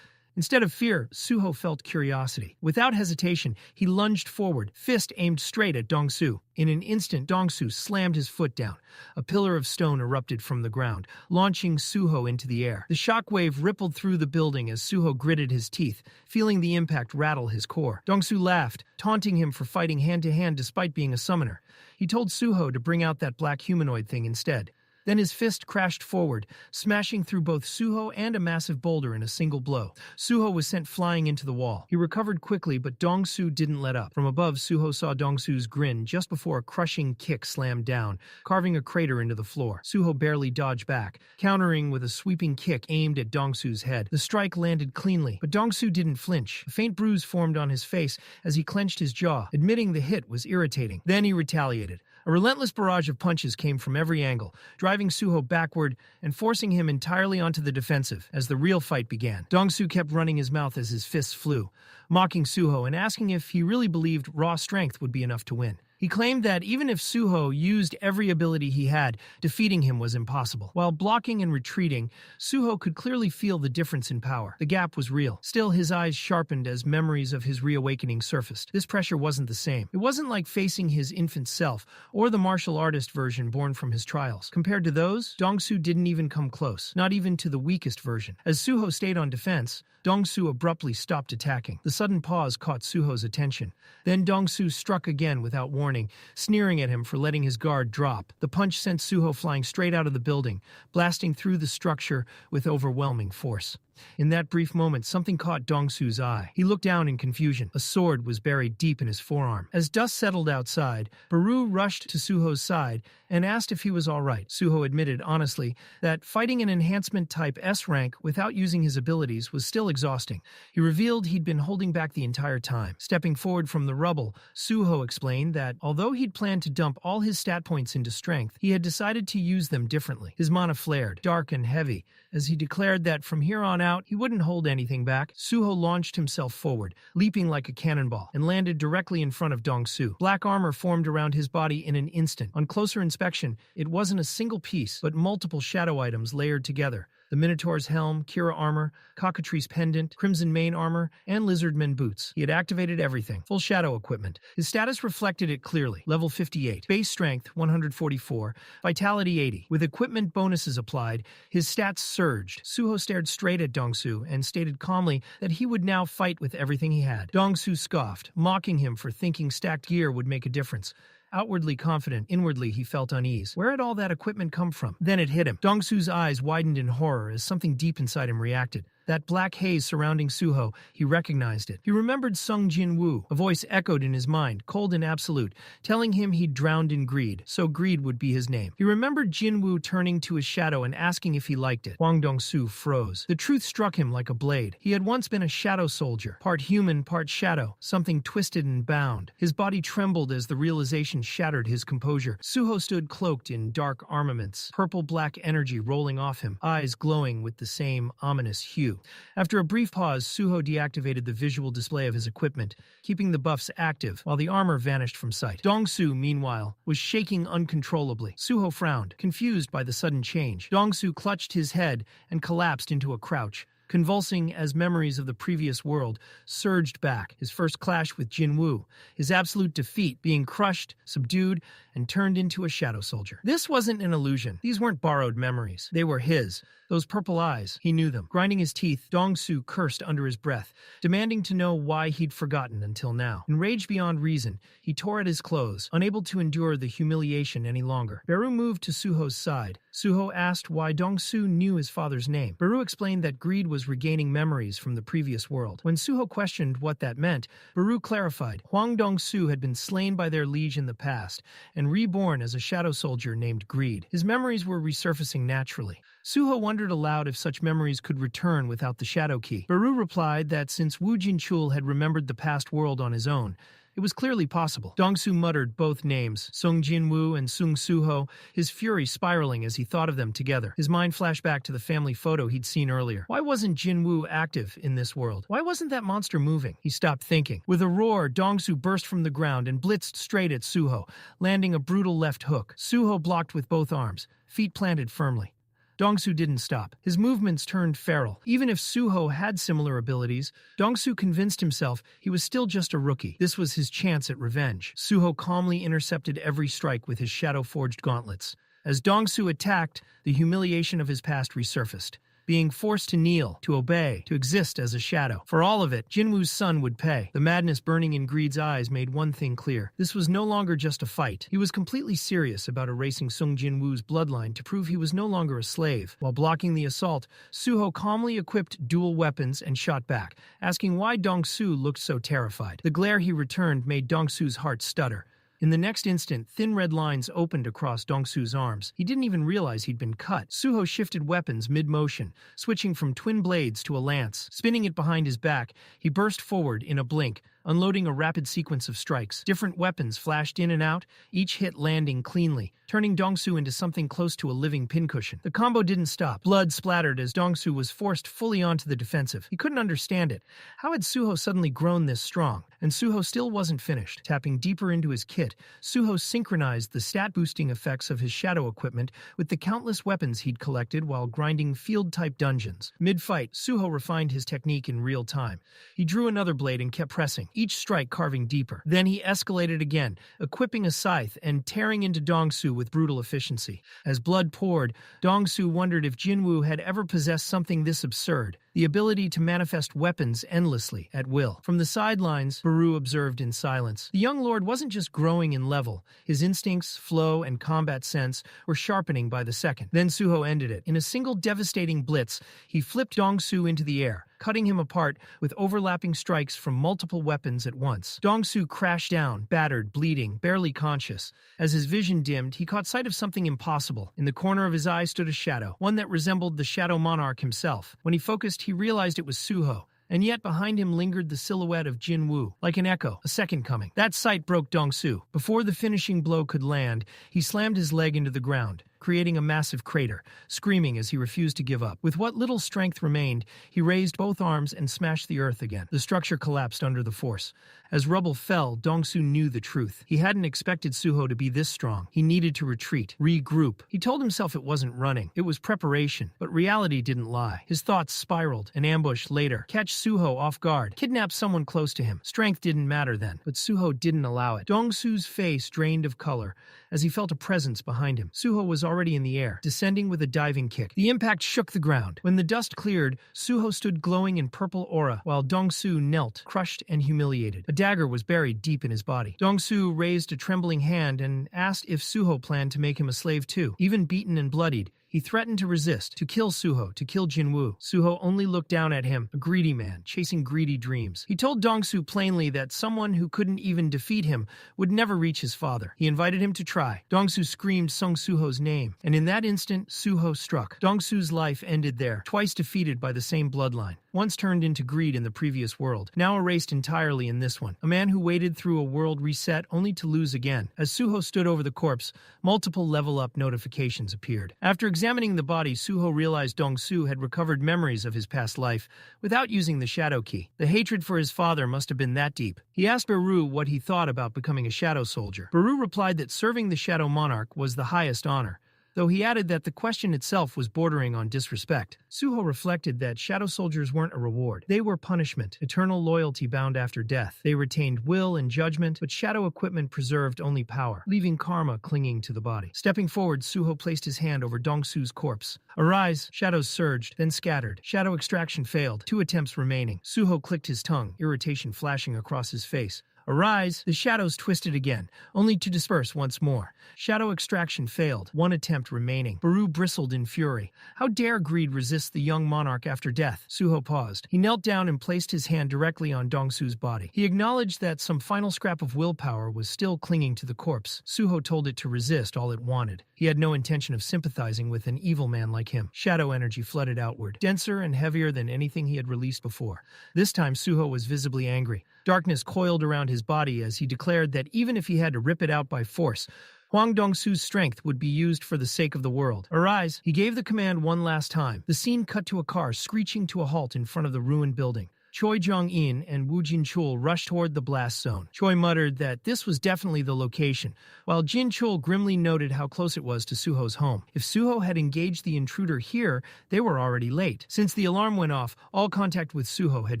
[SPEAKER 1] Instead of fear, Suho felt curiosity. Without hesitation, he lunged forward, fist aimed straight at Dong-soo. In an instant, Dong-soo slammed his foot down. A pillar of stone erupted from the ground, launching Suho into the air. The shockwave rippled through the building as Suho gritted his teeth, feeling the impact rattle his core. Dong-soo laughed, taunting him for fighting hand-to-hand despite being a summoner. He told Suho to bring out that black humanoid thing instead. Then his fist crashed forward, smashing through both Suho and a massive boulder in a single blow. Suho was sent flying into the wall. He recovered quickly, but Dong-soo didn't let up. From above, Suho saw Dong-soo's grin just before a crushing kick slammed down, carving a crater into the floor. Suho barely dodged back, countering with a sweeping kick aimed at Dong-soo's head. The strike landed cleanly, but Dong-soo didn't flinch. A faint bruise formed on his face as he clenched his jaw, admitting the hit was irritating. Then he retaliated. A relentless barrage of punches came from every angle, driving Suho backward and forcing him entirely onto the defensive as the real fight began. Dong-soo kept running his mouth as his fists flew, mocking Suho and asking if he really believed raw strength would be enough to win. He claimed that even if Suho used every ability he had, defeating him was impossible. While blocking and retreating, Suho could clearly feel the difference in power. The gap was real. Still, his eyes sharpened as memories of his reawakening surfaced. This pressure wasn't the same. It wasn't like facing his infant self, or the martial artist version born from his trials. Compared to those, Dong-soo didn't even come close, not even to the weakest version. As Suho stayed on defense, Dong-soo abruptly stopped attacking. The sudden pause caught Suho's attention. Then Dong-soo struck again without warning, sneering at him for letting his guard drop. The punch sent Suho flying straight out of the building, blasting through the structure with overwhelming force. In that brief moment, something caught Dong-soo's eye. He looked down in confusion. A sword was buried deep in his forearm. As dust settled outside, Baru rushed to Suho's side and asked if he was all right. Suho admitted honestly that fighting an enhancement-type S-rank without using his abilities was still exhausting. He revealed he'd been holding back the entire time. Stepping forward from the rubble, Suho explained that although he'd planned to dump all his stat points into strength, he had decided to use them differently. His mana flared, dark and heavy, as he declared that from here on out, out, he wouldn't hold anything back. Suho launched himself forward, leaping like a cannonball, and landed directly in front of Dong-su. Black armor formed around his body in an instant. On closer inspection, it wasn't a single piece, but multiple shadow items layered together. The Minotaur's helm, Kira armor, Cockatrice pendant, Crimson Mane armor, and Lizardmen boots. He had activated everything. Full shadow equipment. His status reflected it clearly. Level 58. Base strength 144. Vitality 80. With equipment bonuses applied, his stats surged. Suho stared straight at Dong-su and stated calmly that he would now fight with everything he had. Dong-su scoffed, mocking him for thinking stacked gear would make a difference. Outwardly confident, inwardly he felt unease. Where had all that equipment come from? Then it hit him. Dong-su's eyes widened in horror as something deep inside him reacted. That black haze surrounding Suho, he recognized it. He remembered Sung Jin-woo. A voice echoed in his mind, cold and absolute, telling him he'd drowned in greed, so greed would be his name. He remembered Jin-woo turning to his shadow and asking if he liked it. Hwang Dong-su froze. The truth struck him like a blade. He had once been a shadow soldier, part human, part shadow, something twisted and bound. His body trembled as the realization shattered his composure. Suho stood cloaked in dark armaments, purple-black energy rolling off him, eyes glowing with the same ominous hue. After a brief pause, Suho deactivated the visual display of his equipment, keeping the buffs active while the armor vanished from sight. Dong-su, meanwhile, was shaking uncontrollably. Suho frowned, confused by the sudden change. Dong-su clutched his head and collapsed into a crouch, convulsing as memories of the previous world surged back. His first clash with Jin-woo, his absolute defeat, being crushed, subdued, and turned into a shadow soldier. This wasn't an illusion. These weren't borrowed memories. They were his. Those purple eyes, he knew them. Grinding his teeth, Dong-su cursed under his breath, demanding to know why he'd forgotten until now. Enraged beyond reason, he tore at his clothes, unable to endure the humiliation any longer. Beru moved to Suho's side. Suho asked why Dong-su knew his father's name. Beru explained that greed was regaining memories from the previous world. When Suho questioned what that meant, Beru clarified. Hwang Dong-su had been slain by their liege in the past, and reborn as a shadow soldier named Greed. His memories were resurfacing naturally. Suho wondered aloud if such memories could return without the shadow key. Beru replied that since Wu Jinchul had remembered the past world on his own, it was clearly possible. Dong-su muttered both names, Sung Jin-woo and Sung Suho, his fury spiraling as he thought of them together. His mind flashed back to the family photo he'd seen earlier. Why wasn't Jin-woo active in this world? Why wasn't that monster moving? He stopped thinking. With a roar, Dong-su burst from the ground and blitzed straight at Suho, landing a brutal left hook. Suho blocked with both arms, feet planted firmly. Dong-su didn't stop. His movements turned feral. Even if Suho had similar abilities, Dong-su convinced himself he was still just a rookie. This was his chance at revenge. Suho calmly intercepted every strike with his shadow-forged gauntlets. As Dong-su attacked, the humiliation of his past resurfaced. Being forced to kneel, to obey, to exist as a shadow. For all of it, Jinwoo's son would pay. The madness burning in Greed's eyes made one thing clear. This was no longer just a fight. He was completely serious about erasing Sung Jinwoo's bloodline to prove he was no longer a slave. While blocking the assault, Suho calmly equipped dual weapons and shot back, asking why Dong-su looked so terrified. The glare he returned made Dong-su's heart stutter. In the next instant, thin red lines opened across Dong-su's arms. He didn't even realize he'd been cut. Suho shifted weapons mid-motion, switching from twin blades to a lance. Spinning it behind his back, he burst forward in a blink, unloading a rapid sequence of strikes. Different weapons flashed in and out, each hit landing cleanly, turning Dong-su into something close to a living pincushion. The combo didn't stop. Blood splattered as Dong-su was forced fully onto the defensive. He couldn't understand it. How had Suho suddenly grown this strong? And Suho still wasn't finished. Tapping deeper into his kit, Suho synchronized the stat-boosting effects of his shadow equipment with the countless weapons he'd collected while grinding field-type dungeons. Mid-fight, Suho refined his technique in real time. He drew another blade and kept pressing, each strike carving deeper. Then he escalated again, equipping a scythe and tearing into Dong-su with brutal efficiency. As blood poured, Dong-su wondered if Jinwoo had ever possessed something this absurd, the ability to manifest weapons endlessly, at will. From the sidelines, Beru observed in silence. The young lord wasn't just growing in level. His instincts, flow, and combat sense were sharpening by the second. Then Suho ended it. In a single devastating blitz, he flipped Dong-su into the air, cutting him apart with overlapping strikes from multiple weapons at once. Dong-su crashed down, battered, bleeding, barely conscious. As his vision dimmed, he caught sight of something impossible. In the corner of his eye stood a shadow, one that resembled the Shadow Monarch himself. When he focused, he realized it was Suho. And yet behind him lingered the silhouette of Jin-woo, like an echo, a second coming. That sight broke Dong-su. Before the finishing blow could land, he slammed his leg into the ground, creating a massive crater, screaming as he refused to give up. With what little strength remained, he raised both arms and smashed the earth again. The structure collapsed under the force. As rubble fell, Dongsu knew the truth. He hadn't expected Suho to be this strong. He needed to retreat, regroup. He told himself it wasn't running. It was preparation. But reality didn't lie. His thoughts spiraled. An ambush later. Catch Suho off guard. Kidnap someone close to him. Strength didn't matter then. But Suho didn't allow it. Dongsu's face drained of color as he felt a presence behind him. Suho was already in the air, descending with a diving kick. The impact shook the ground. When the dust cleared, Suho stood glowing in purple aura, while Dongsu knelt, crushed and humiliated. A dagger was buried deep in his body. Dongsu raised a trembling hand and asked if Suho planned to make him a slave too. Even beaten and bloodied, he threatened to resist, to kill Suho, to kill Jinwoo. Suho only looked down at him, a greedy man, chasing greedy dreams. He told Dongsu plainly that someone who couldn't even defeat him would never reach his father. He invited him to try. Dongsu screamed Sung Suho's name, and in that instant, Suho struck. Dongsu's life ended there, twice defeated by the same bloodline. Once turned into greed in the previous world, now erased entirely in this one. A man who waded through a world reset only to lose again. As Suho stood over the corpse, multiple level-up notifications appeared. After examining the body, Suho realized Dongsu had recovered memories of his past life without using the shadow key. The hatred for his father must have been that deep. He asked Baru what he thought about becoming a shadow soldier. Baru replied that serving the Shadow Monarch was the highest honor, though he added that the question itself was bordering on disrespect. Suho reflected that shadow soldiers weren't a reward. They were punishment, eternal loyalty bound after death. They retained will and judgment, but shadow equipment preserved only power, leaving karma clinging to the body. Stepping forward, Suho placed his hand over Dongsu's corpse. Arise! Shadows surged, then scattered. Shadow extraction failed. 2 attempts remaining. Suho clicked his tongue, irritation flashing across his face. Arise! The shadows twisted again, only to disperse once more. Shadow extraction failed, 1 attempt remaining. Baru bristled in fury. How dare greed resist the young monarch after death? Suho paused. He knelt down and placed his hand directly on Dongsu's body. He acknowledged that some final scrap of willpower was still clinging to the corpse. Suho told it to resist all it wanted. He had no intention of sympathizing with an evil man like him. Shadow energy flooded outward, denser and heavier than anything he had released before. This time Suho was visibly angry. Darkness coiled around his body as he declared that even if he had to rip it out by force, Hwang Dongsu's strength would be used for the sake of the world. Arise! He gave the command one last time. The scene cut to a car screeching to a halt in front of the ruined building. Choi Jong-in and Woo Jin-chul rushed toward the blast zone. Choi muttered that this was definitely the location, while Jin-chul grimly noted how close it was to Suho's home. If Suho had engaged the intruder here, they were already late. Since the alarm went off, all contact with Suho had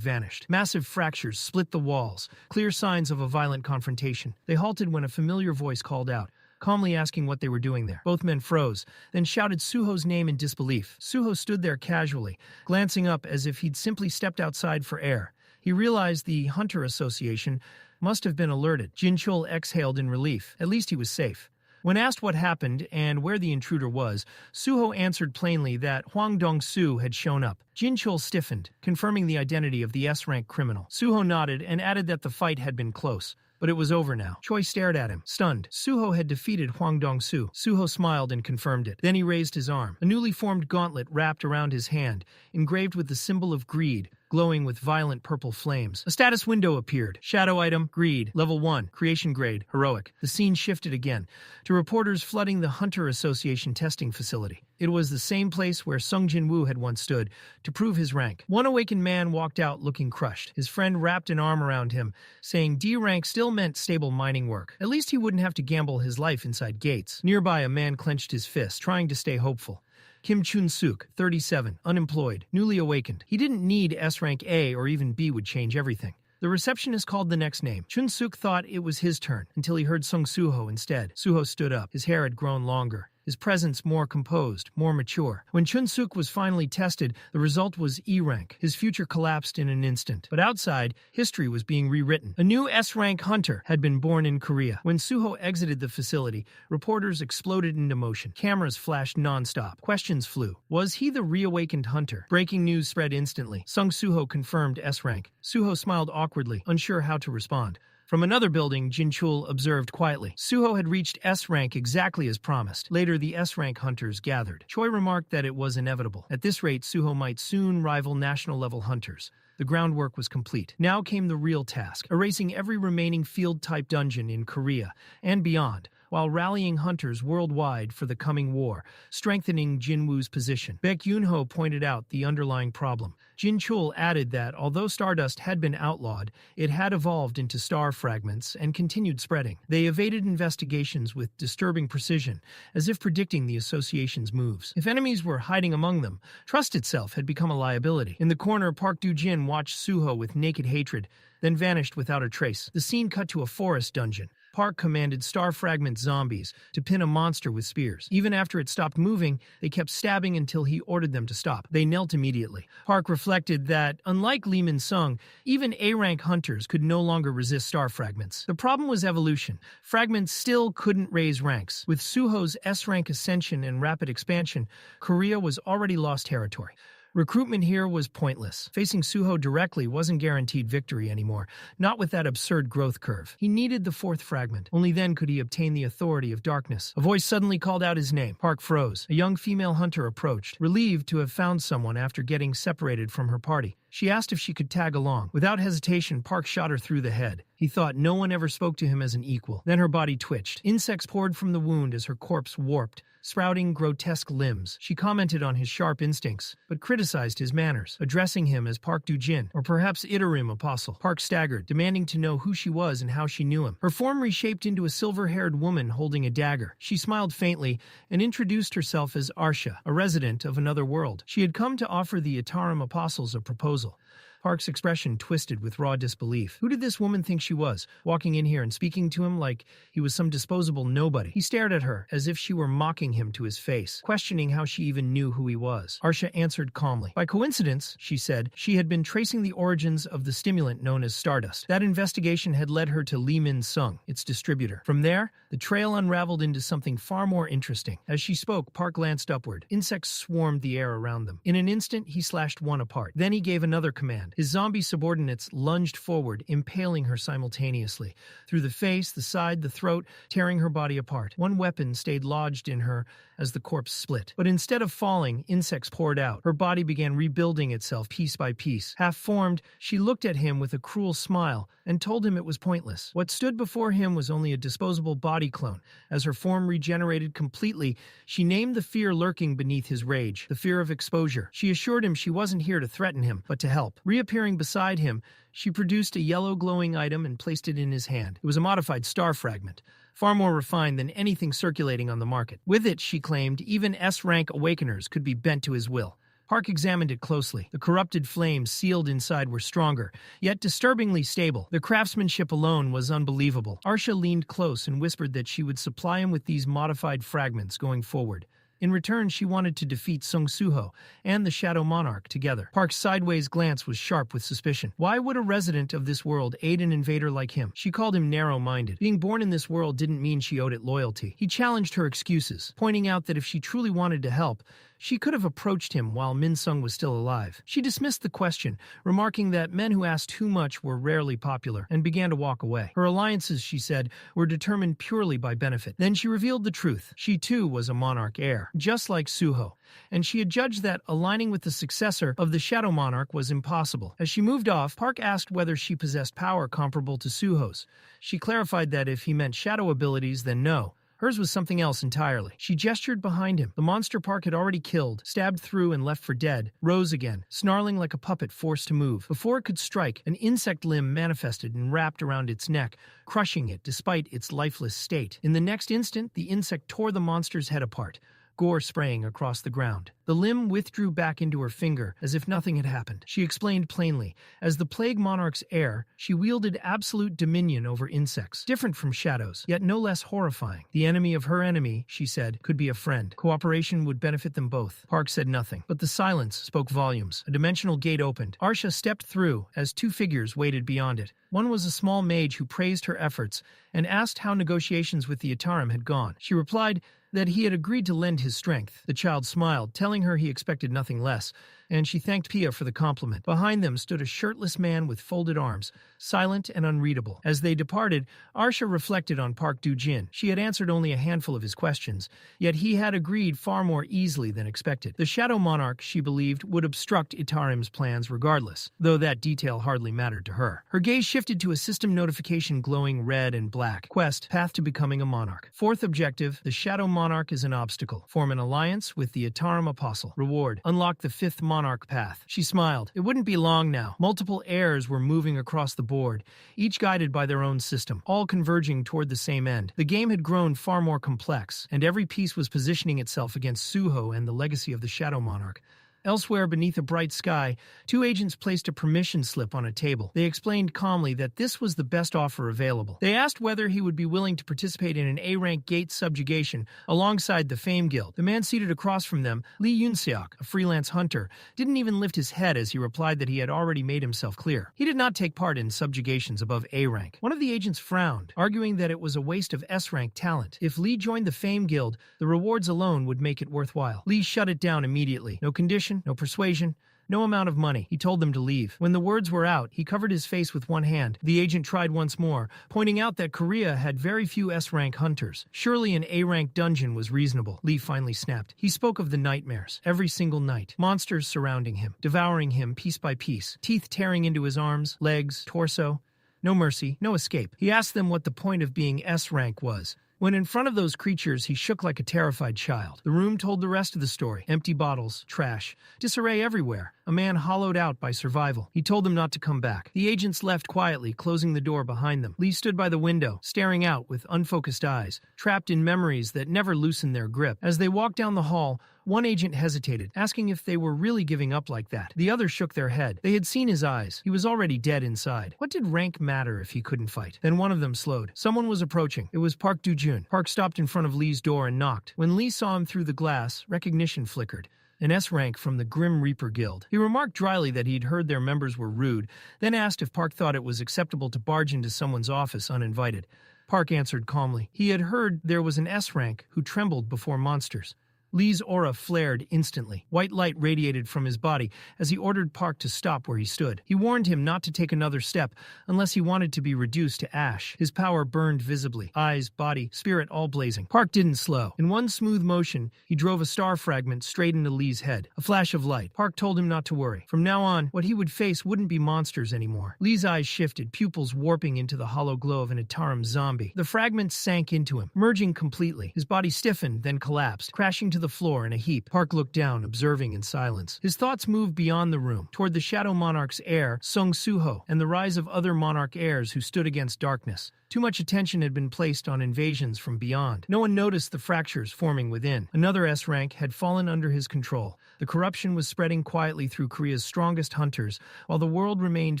[SPEAKER 1] vanished. Massive fractures split the walls, clear signs of a violent confrontation. They halted when a familiar voice called out, calmly asking what they were doing there. Both men froze, then shouted Suho's name in disbelief. Suho stood there casually, glancing up as if he'd simply stepped outside for air. He realized the Hunter Association must have been alerted. Jin-chul exhaled in relief. At least he was safe. When asked what happened and where the intruder was, Suho answered plainly that Hwang Dong-su had shown up. Jin-chul stiffened, confirming the identity of the S-rank criminal. Suho nodded and added that the fight had been close. But it was over now. Choi stared at him, stunned. Suho had defeated Hwang Dong-su. Suho smiled and confirmed it. Then he raised his arm. A newly formed gauntlet wrapped around his hand, engraved with the symbol of greed, glowing with violent purple flames. A status window appeared. Shadow item, greed, level 1, creation grade, heroic. The scene shifted again, to reporters flooding the Hunter Association testing facility. It was the same place where Sung Jin-woo had once stood to prove his rank. One awakened man walked out looking crushed. His friend wrapped an arm around him, saying D rank still meant stable mining work. At least he wouldn't have to gamble his life inside gates. Nearby, a man clenched his fist, trying to stay hopeful. Kim Chun-suk, 37, unemployed, newly awakened. He didn't need S-rank A or even B would change everything. The receptionist called the next name. Chun-suk thought it was his turn, until he heard Sung Suho instead. Suho stood up. His hair had grown longer, his presence more composed, more mature. When Chun-suk was finally tested, the result was E rank. His future collapsed in an instant. But outside, history was being rewritten. A new S-rank hunter had been born in Korea. When Suho exited the facility, reporters exploded into motion. Cameras flashed non-stop. Questions flew. Was he the reawakened hunter? Breaking news spread instantly. Sung Suho confirmed S-rank. Suho smiled awkwardly, unsure how to respond. From another building, Jin-chul observed quietly. Suho had reached S-rank exactly as promised. Later, the S-rank hunters gathered. Choi remarked that it was inevitable. At this rate, Suho might soon rival national-level hunters. The groundwork was complete. Now came the real task, erasing every remaining field-type dungeon in Korea and beyond, while rallying hunters worldwide for the coming war, strengthening Jinwoo's position. Baek Yunho pointed out the underlying problem. Jin Chul added that although stardust had been outlawed, it had evolved into star fragments and continued spreading. They evaded investigations with disturbing precision, as if predicting the association's moves. If enemies were hiding among them, trust itself had become a liability. In the corner, Park Do-jin watched Suho with naked hatred, then vanished without a trace. The scene cut to a forest dungeon. Park commanded star fragment zombies to pin a monster with spears. Even after it stopped moving, they kept stabbing until he ordered them to stop. They knelt immediately. Park reflected that, unlike Lee Min-sung, even A-rank hunters could no longer resist star fragments. The problem was evolution. Fragments still couldn't raise ranks. With Suho's S-rank ascension and rapid expansion, Korea was already lost territory. Recruitment here was pointless. Facing Suho directly wasn't guaranteed victory anymore, not with that absurd growth curve. He needed the fourth fragment. Only then could he obtain the authority of darkness. A voice suddenly called out his name. Park froze. A young female hunter approached, relieved to have found someone after getting separated from her party. She asked if she could tag along. Without hesitation, Park shot her through the head. He thought no one ever spoke to him as an equal. Then her body twitched. Insects poured from the wound as her corpse warped, sprouting grotesque limbs. She commented on his sharp instincts, but criticized his manners, addressing him as Park Do-jin, or perhaps Itarim Apostle. Park staggered, demanding to know who she was and how she knew him. Her form reshaped into a silver-haired woman holding a dagger. She smiled faintly and introduced herself as Arsha, a resident of another world. She had come to offer the Itarim Apostles a proposal. Park's expression twisted with raw disbelief. Who did this woman think she was, walking in here and speaking to him like he was some disposable nobody? He stared at her, as if she were mocking him to his face, questioning how she even knew who he was. Arsha answered calmly. By coincidence, she said, she had been tracing the origins of the stimulant known as stardust. That investigation had led her to Lee Min-sung, its distributor. From there, the trail unraveled into something far more interesting. As she spoke, Park glanced upward. Insects swarmed the air around them. In an instant, he slashed one apart. Then he gave another command. His zombie subordinates lunged forward, impaling her simultaneously. Through the face, the side, the throat, tearing her body apart. One weapon stayed lodged in her as the corpse split. But instead of falling, insects poured out. Her body began rebuilding itself piece by piece. Half formed, she looked at him with a cruel smile and told him it was pointless. What stood before him was only a disposable body clone. As her form regenerated completely, she named the fear lurking beneath his rage, the fear of exposure. She assured him she wasn't here to threaten him, but to help. Reappearing beside him, she produced a yellow glowing item and placed it in his hand. It was a modified star fragment, far more refined than anything circulating on the market. With it, she claimed, even S-rank awakeners could be bent to his will. Park examined it closely. The corrupted flames sealed inside were stronger, yet disturbingly stable. The craftsmanship alone was unbelievable. Arsha leaned close and whispered that she would supply him with these modified fragments going forward. In return, she wanted to defeat Sung Suho and the Shadow Monarch together. Park's sideways glance was sharp with suspicion. Why would a resident of this world aid an invader like him? She called him narrow-minded. Being born in this world didn't mean she owed it loyalty. He challenged her excuses, pointing out that if she truly wanted to help, she could have approached him while Min-sung was still alive. She dismissed the question, remarking that men who asked too much were rarely popular, and began to walk away. Her alliances, she said, were determined purely by benefit. Then she revealed the truth. She too was a Monarch heir, just like Suho, and she had judged that aligning with the successor of the Shadow Monarch was impossible. As she moved off, Park asked whether she possessed power comparable to Suho's. She clarified that if he meant shadow abilities, then no. Hers was something else entirely. She gestured behind him. The monster Park had already killed, stabbed through and left for dead, rose again, snarling like a puppet forced to move. Before it could strike, an insect limb manifested and wrapped around its neck, crushing it despite its lifeless state. In the next instant, the insect tore the monster's head apart, gore spraying across the ground. The limb withdrew back into her finger as if nothing had happened. She explained plainly, as the Plague Monarch's heir, she wielded absolute dominion over insects, different from shadows, yet no less horrifying. The enemy of her enemy, she said, could be a friend. Cooperation would benefit them both. Park said nothing, but the silence spoke volumes. A dimensional gate opened. Arsha stepped through as two figures waited beyond it. One was a small mage who praised her efforts and asked how negotiations with the Itarim had gone. She replied that he had agreed to lend his strength. The child smiled, telling her he expected nothing less, and she thanked Pia for the compliment. Behind them stood a shirtless man with folded arms, silent and unreadable. As they departed, Arsha reflected on Park Do-jin. She had answered only a handful of his questions, yet he had agreed far more easily than expected. The Shadow Monarch, she believed, would obstruct Itarim's plans regardless, though that detail hardly mattered to her. Her gaze shifted to a system notification glowing red and black. Quest, path to becoming a monarch. Fourth objective, the Shadow Monarch is an obstacle. Form an alliance with the Itarim Apostle. Reward, unlock the fifth monarch path. She smiled. It wouldn't be long now. Multiple heirs were moving across the board, each guided by their own system, all converging toward the same end. The game had grown far more complex, and every piece was positioning itself against Suho and the legacy of the Shadow Monarch. Elsewhere, beneath a bright sky, two agents placed a permission slip on a table. They explained calmly that this was the best offer available. They asked whether he would be willing to participate in an A-rank gate subjugation alongside the Fame Guild. The man seated across from them, Lee Yoon-seok, a freelance hunter, didn't even lift his head as he replied that he had already made himself clear. He did not take part in subjugations above A-rank. One of the agents frowned, arguing that it was a waste of S-rank talent. If Lee joined the Fame Guild, the rewards alone would make it worthwhile. Lee shut it down immediately. No condition, no persuasion, no amount of money. He told them to leave. When the words were out, he covered his face with one hand. The agent tried once more, pointing out that Korea had very few S-rank hunters. Surely an A-rank dungeon was reasonable. Lee finally snapped. He spoke of the nightmares, every single night. Monsters surrounding him, devouring him piece by piece, teeth tearing into his arms, legs, torso. No mercy, no escape. He asked them what the point of being S-rank was. When in front of those creatures, he shook like a terrified child. The room told the rest of the story. Empty bottles, trash, disarray everywhere. A man hollowed out by survival. He told them not to come back. The agents left quietly, closing the door behind them. Lee stood by the window, staring out with unfocused eyes, trapped in memories that never loosened their grip. As they walked down the hall, one agent hesitated, asking if they were really giving up like that. The others shook their head. They had seen his eyes. He was already dead inside. What did rank matter if he couldn't fight? Then one of them slowed. Someone was approaching. It was Park Do-jun. Park stopped in front of Lee's door and knocked. When Lee saw him through the glass, recognition flickered. An S-rank from the Grim Reaper Guild. He remarked dryly that he'd heard their members were rude, then asked if Park thought it was acceptable to barge into someone's office uninvited. Park answered calmly. He had heard there was an S-rank who trembled before monsters. Lee's aura flared instantly. White light radiated from his body as he ordered Park to stop where he stood. He warned him not to take another step unless he wanted to be reduced to ash. His power burned visibly, eyes, body, spirit all blazing. Park didn't slow. In one smooth motion, he drove a star fragment straight into Lee's head. A flash of light. Park told him not to worry. From now on, what he would face wouldn't be monsters anymore. Lee's eyes shifted, pupils warping into the hollow glow of an Itarim zombie. The fragment sank into him, merging completely. His body stiffened, then collapsed, crashing to the floor in a heap. Park looked down, observing in silence. His thoughts moved beyond the room, toward the Shadow Monarch's heir, Sung Suho, and the rise of other monarch heirs who stood against darkness. Too much attention had been placed on invasions from beyond. No one noticed the fractures forming within. Another S-rank had fallen under his control. The corruption was spreading quietly through Korea's strongest hunters, while the world remained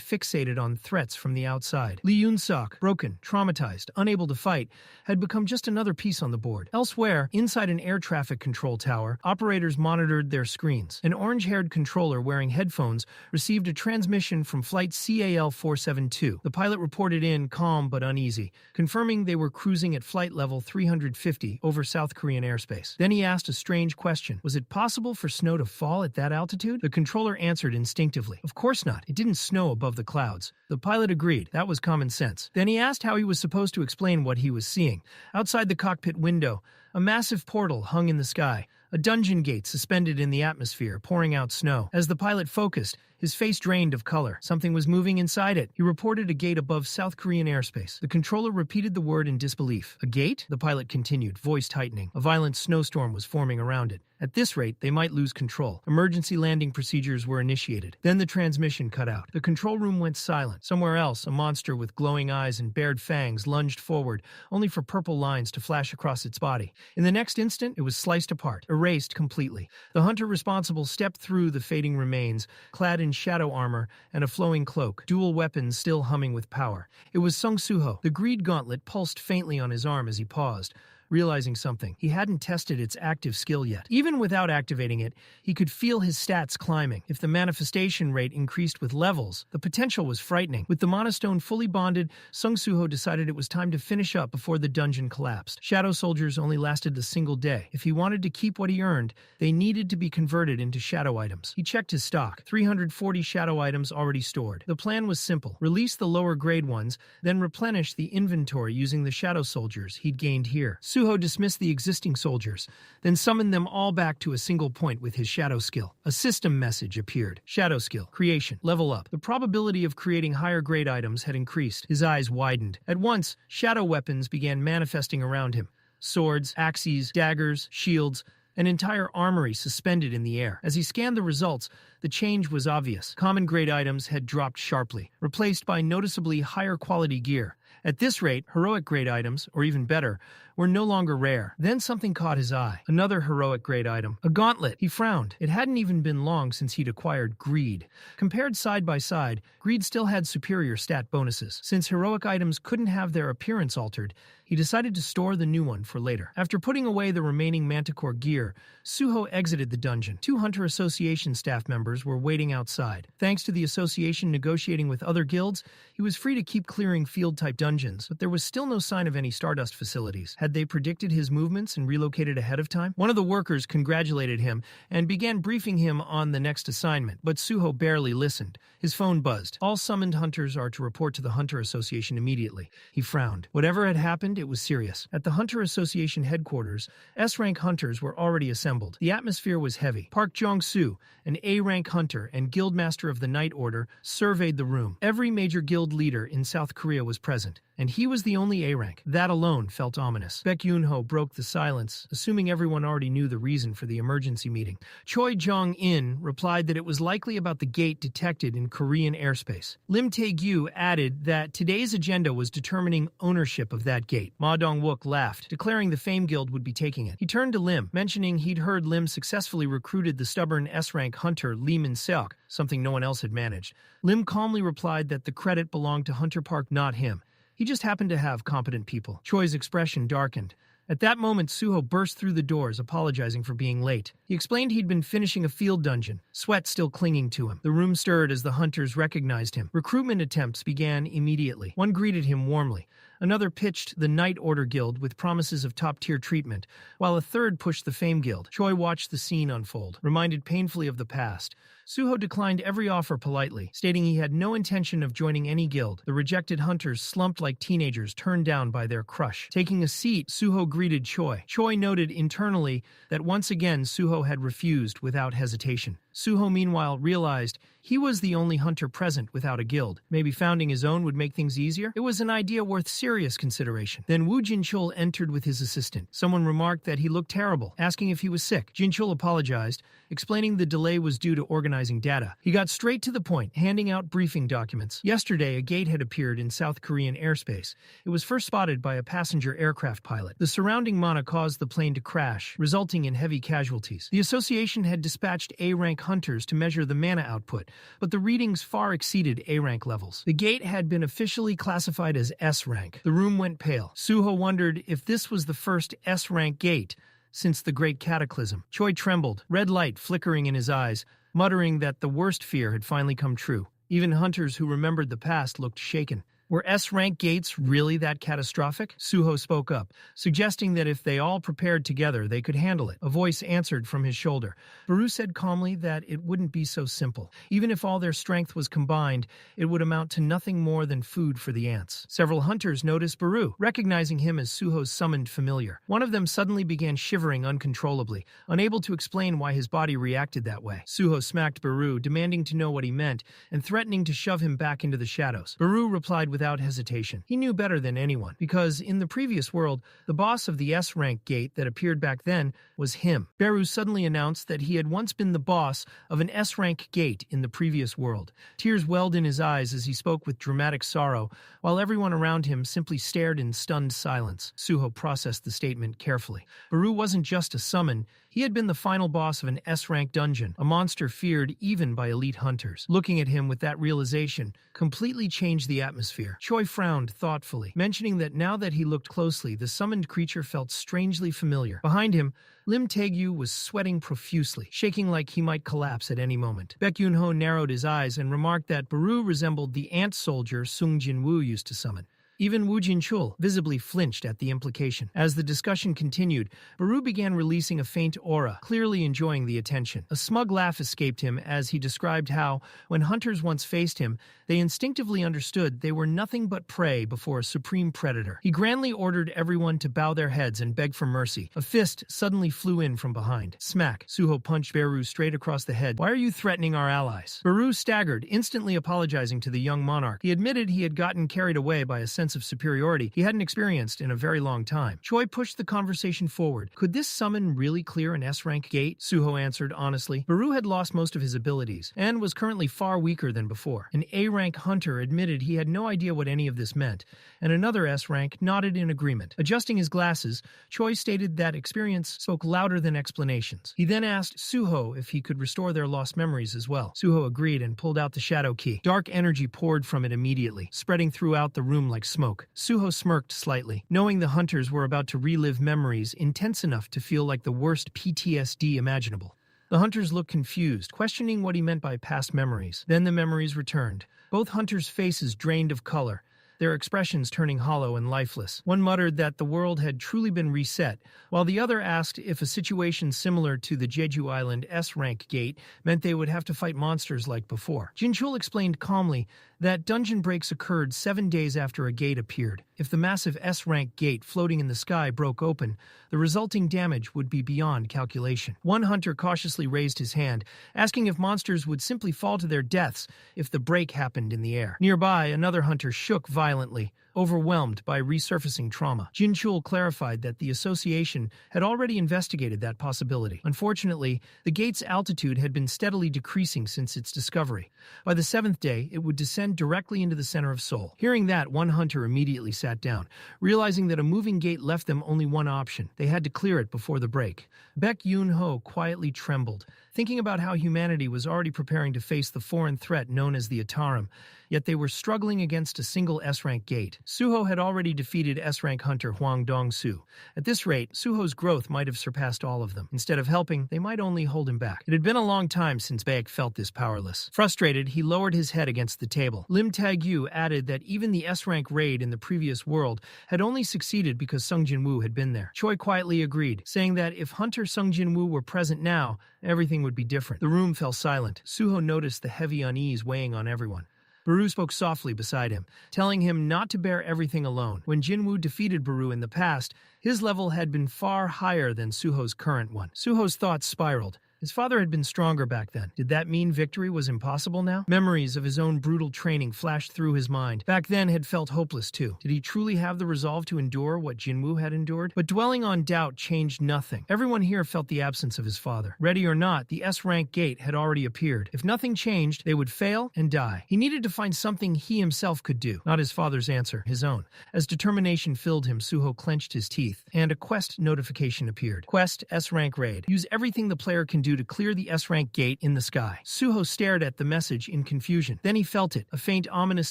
[SPEAKER 1] fixated on threats from the outside. Lee Yoon-seok, broken, traumatized, unable to fight, had become just another piece on the board. Elsewhere, inside an air traffic control tower, operators monitored their screens. An orange-haired controller wearing headphones received a transmission from Flight CAL-472. The pilot reported in calm but uneasy, confirming they were cruising at flight level 350 over South Korean airspace. Then he asked a strange question. Was it possible for snow to fall at that altitude? The controller answered instinctively. Of course not. It didn't snow above the clouds. The pilot agreed. That was common sense. Then he asked how he was supposed to explain what he was seeing. Outside the cockpit window, a massive portal hung in the sky. A dungeon gate suspended in the atmosphere, pouring out snow. As the pilot focused, his face drained of color. Something was moving inside it. He reported a gate above South Korean airspace. The controller repeated the word in disbelief. A gate? The pilot continued, voice tightening. A violent snowstorm was forming around it. At this rate, they might lose control. Emergency landing procedures were initiated. Then the transmission cut out. The control room went silent. Somewhere else, a monster with glowing eyes and bared fangs lunged forward, only for purple lines to flash across its body. In the next instant, it was sliced apart, erased completely. The hunter responsible stepped through the fading remains, clad in shadow armor and a flowing cloak, dual weapons still humming with power. It was Sung Suho. The greed gauntlet pulsed faintly on his arm as he paused. realizing something. He hadn't tested its active skill yet. Even without activating it, he could feel his stats climbing. If the manifestation rate increased with levels, the potential was frightening. With the Monostone fully bonded, Suho decided it was time to finish up before the dungeon collapsed. Shadow soldiers only lasted a single day. If he wanted to keep what he earned, they needed to be converted into shadow items. He checked his stock. 340 shadow items already stored. The plan was simple. Release the lower grade ones, then replenish the inventory using the shadow soldiers he'd gained here. Suho dismissed the existing soldiers, then summoned them all back to a single point with his shadow skill. A system message appeared. Shadow skill. Creation. Level up. The probability of creating higher grade items had increased. His eyes widened. At once, shadow weapons began manifesting around him. Swords, axes, daggers, shields, an entire armory suspended in the air. As he scanned the results, the change was obvious. Common grade items had dropped sharply, replaced by noticeably higher quality gear. At this rate, heroic grade items, or even better, were no longer rare. Then something caught his eye. Another heroic grade item. A gauntlet. He frowned. It hadn't even been long since he'd acquired Greed. Compared side by side, Greed still had superior stat bonuses. Since heroic items couldn't have their appearance altered, he decided to store the new one for later. After putting away the remaining Manticore gear, Suho exited the dungeon. 2 Hunter Association staff members were waiting outside. Thanks to the association negotiating with other guilds, he was free to keep clearing field-type dungeons, but there was still no sign of any Stardust facilities. Had they predicted his movements and relocated ahead of time? One of the workers congratulated him and began briefing him on the next assignment, but Suho barely listened. His phone buzzed. All summoned hunters are to report to the Hunter Association immediately. He frowned. Whatever had happened, it was serious. At the Hunter Association headquarters, S-rank hunters were already assembled. The atmosphere was heavy. Park Jong-soo, an A-rank hunter and guildmaster of the Night Order, surveyed the room. Every major guild leader in South Korea was present, and he was the only A-rank. That alone felt ominous. Baek Yoon-ho broke the silence, assuming everyone already knew the reason for the emergency meeting. Choi Jong-in replied that it was likely about the gate detected in Korean airspace. Lim Tae-gyu added that today's agenda was determining ownership of that gate. Ma Dong-wook laughed, declaring the Fame Guild would be taking it. He turned to Lim, mentioning he'd heard Lim successfully recruited the stubborn S-rank hunter Lee Min-seok, something no one else had managed. Lim calmly replied that the credit belonged to Hunter Park, not him. He just happened to have competent people. Choi's expression darkened. At that moment, Suho burst through the doors, apologizing for being late. He explained he'd been finishing a field dungeon, sweat still clinging to him. The room stirred as the hunters recognized him. Recruitment attempts began immediately. One greeted him warmly. Another pitched the Night Order Guild with promises of top-tier treatment, while a third pushed the Fame Guild. Choi watched the scene unfold, reminded painfully of the past. Suho declined every offer politely, stating he had no intention of joining any guild. The rejected hunters slumped like teenagers turned down by their crush. Taking a seat, Suho greeted Choi. Choi noted internally that once again Suho had refused without hesitation. Suho, meanwhile, realized he was the only hunter present without a guild. Maybe founding his own would make things easier? It was an idea worth serious consideration. Then Woo Jinchul entered with his assistant. Someone remarked that he looked terrible, asking if he was sick. Jinchul apologized, explaining the delay was due to organizing data. He got straight to the point, handing out briefing documents. Yesterday, a gate had appeared in South Korean airspace. It was first spotted by a passenger aircraft pilot. The surrounding mana caused the plane to crash, resulting in heavy casualties. The association had dispatched A-rank hunters to measure the mana output, but the readings far exceeded A-rank levels. The gate had been officially classified as S-rank. The room went pale. Suho wondered if this was the first S-rank gate since the Great Cataclysm. Choi trembled, red light flickering in his eyes, muttering that the worst fear had finally come true. Even hunters who remembered the past looked shaken. Were S-rank gates really that catastrophic? Suho spoke up, suggesting that if they all prepared together, they could handle it. A voice answered from his shoulder. Baru said calmly that it wouldn't be so simple. Even if all their strength was combined, it would amount to nothing more than food for the ants. Several hunters noticed Baru, recognizing him as Suho's summoned familiar. One of them suddenly began shivering uncontrollably, unable to explain why his body reacted that way. Suho smacked Baru, demanding to know what he meant, and threatening to shove him back into the shadows. Baru replied without hesitation. He knew better than anyone, because in the previous world, the boss of the S-rank gate that appeared back then was him. Baru suddenly announced that he had once been the boss of an S-rank gate in the previous world. Tears welled in his eyes as he spoke with dramatic sorrow, while everyone around him simply stared in stunned silence. Suho processed the statement carefully. Baru wasn't just a summon, He had been the final boss of an S-rank dungeon, a monster feared even by elite hunters. Looking at him with that realization completely changed the atmosphere. Choi frowned thoughtfully, mentioning that now that he looked closely, the summoned creature felt strangely familiar. Behind him, Lim Taegyu was sweating profusely, shaking like he might collapse at any moment. Baek Yun-ho narrowed his eyes and remarked that Baru resembled the ant soldier Sung Jin-woo used to summon. Even Woo Jin-chul visibly flinched at the implication. As the discussion continued, Baru began releasing a faint aura, clearly enjoying the attention. A smug laugh escaped him as he described how, when hunters once faced him, they instinctively understood they were nothing but prey before a supreme predator. He grandly ordered everyone to bow their heads and beg for mercy. A fist suddenly flew in from behind. Smack! Suho punched Baru straight across the head. "Why are you threatening our allies?" Baru staggered, instantly apologizing to the young monarch. He admitted he had gotten carried away by a sense of superiority he hadn't experienced in a very long time. Choi pushed the conversation forward. Could this summon really clear an S-rank gate? Suho answered honestly. Baru had lost most of his abilities, and was currently far weaker than before. An A-rank hunter admitted he had no idea what any of this meant, and another S-rank nodded in agreement. Adjusting his glasses, Choi stated that experience spoke louder than explanations. He then asked Suho if he could restore their lost memories as well. Suho agreed and pulled out the shadow key. Dark energy poured from it immediately, spreading throughout the room like smoke. Suho smirked slightly, knowing the hunters were about to relive memories intense enough to feel like the worst PTSD imaginable. The hunters looked confused, questioning what he meant by past memories. Then the memories returned, both hunters' faces drained of color, their expressions turning hollow and lifeless. One muttered that the world had truly been reset, while the other asked if a situation similar to the Jeju Island S-rank gate meant they would have to fight monsters like before. Jin-chul explained calmly that dungeon breaks occurred 7 days after a gate appeared. If the massive S-rank gate floating in the sky broke open, the resulting damage would be beyond calculation. One hunter cautiously raised his hand, asking if monsters would simply fall to their deaths if the break happened in the air. Nearby, another hunter shook violently, overwhelmed by resurfacing trauma. Jin-chul clarified that the association had already investigated that possibility. Unfortunately, the gate's altitude had been steadily decreasing since its discovery. By the 7th day, it would descend directly into the center of Seoul. Hearing that, one hunter immediately sat down, realizing that a moving gate left them only one option. They had to clear it before the break. Baek Yun-ho quietly trembled, thinking about how humanity was already preparing to face the foreign threat known as the Itarim, yet they were struggling against a single S-rank gate. Suho had already defeated S-rank hunter Hwang Dong-soo. At this rate, Suho's growth might have surpassed all of them. Instead of helping, they might only hold him back. It had been a long time since Baek felt this powerless. Frustrated, he lowered his head against the table. Lim Taegyu added that even the S-rank raid in the previous world had only succeeded because Sung Jin-woo had been there. Choi quietly agreed, saying that if Hunter Sung Jin-woo were present now, everything would be different. The room fell silent. Suho noticed the heavy unease weighing on everyone. Baru spoke softly beside him, telling him not to bear everything alone. When Jinwoo defeated Baru in the past, his level had been far higher than Suho's current one. Suho's thoughts spiraled. His father had been stronger back then. Did that mean victory was impossible now? Memories of his own brutal training flashed through his mind. Back then had felt hopeless too. Did he truly have the resolve to endure what Jinwoo had endured? But dwelling on doubt changed nothing. Everyone here felt the absence of his father. Ready or not, the S-rank gate had already appeared. If nothing changed, they would fail and die. He needed to find something he himself could do. Not his father's answer, his own. As determination filled him, Suho clenched his teeth, and a quest notification appeared. Quest S-rank raid. Use everything the player can do to clear the S-rank gate in the sky. Suho stared at the message in confusion. Then he felt it, a faint ominous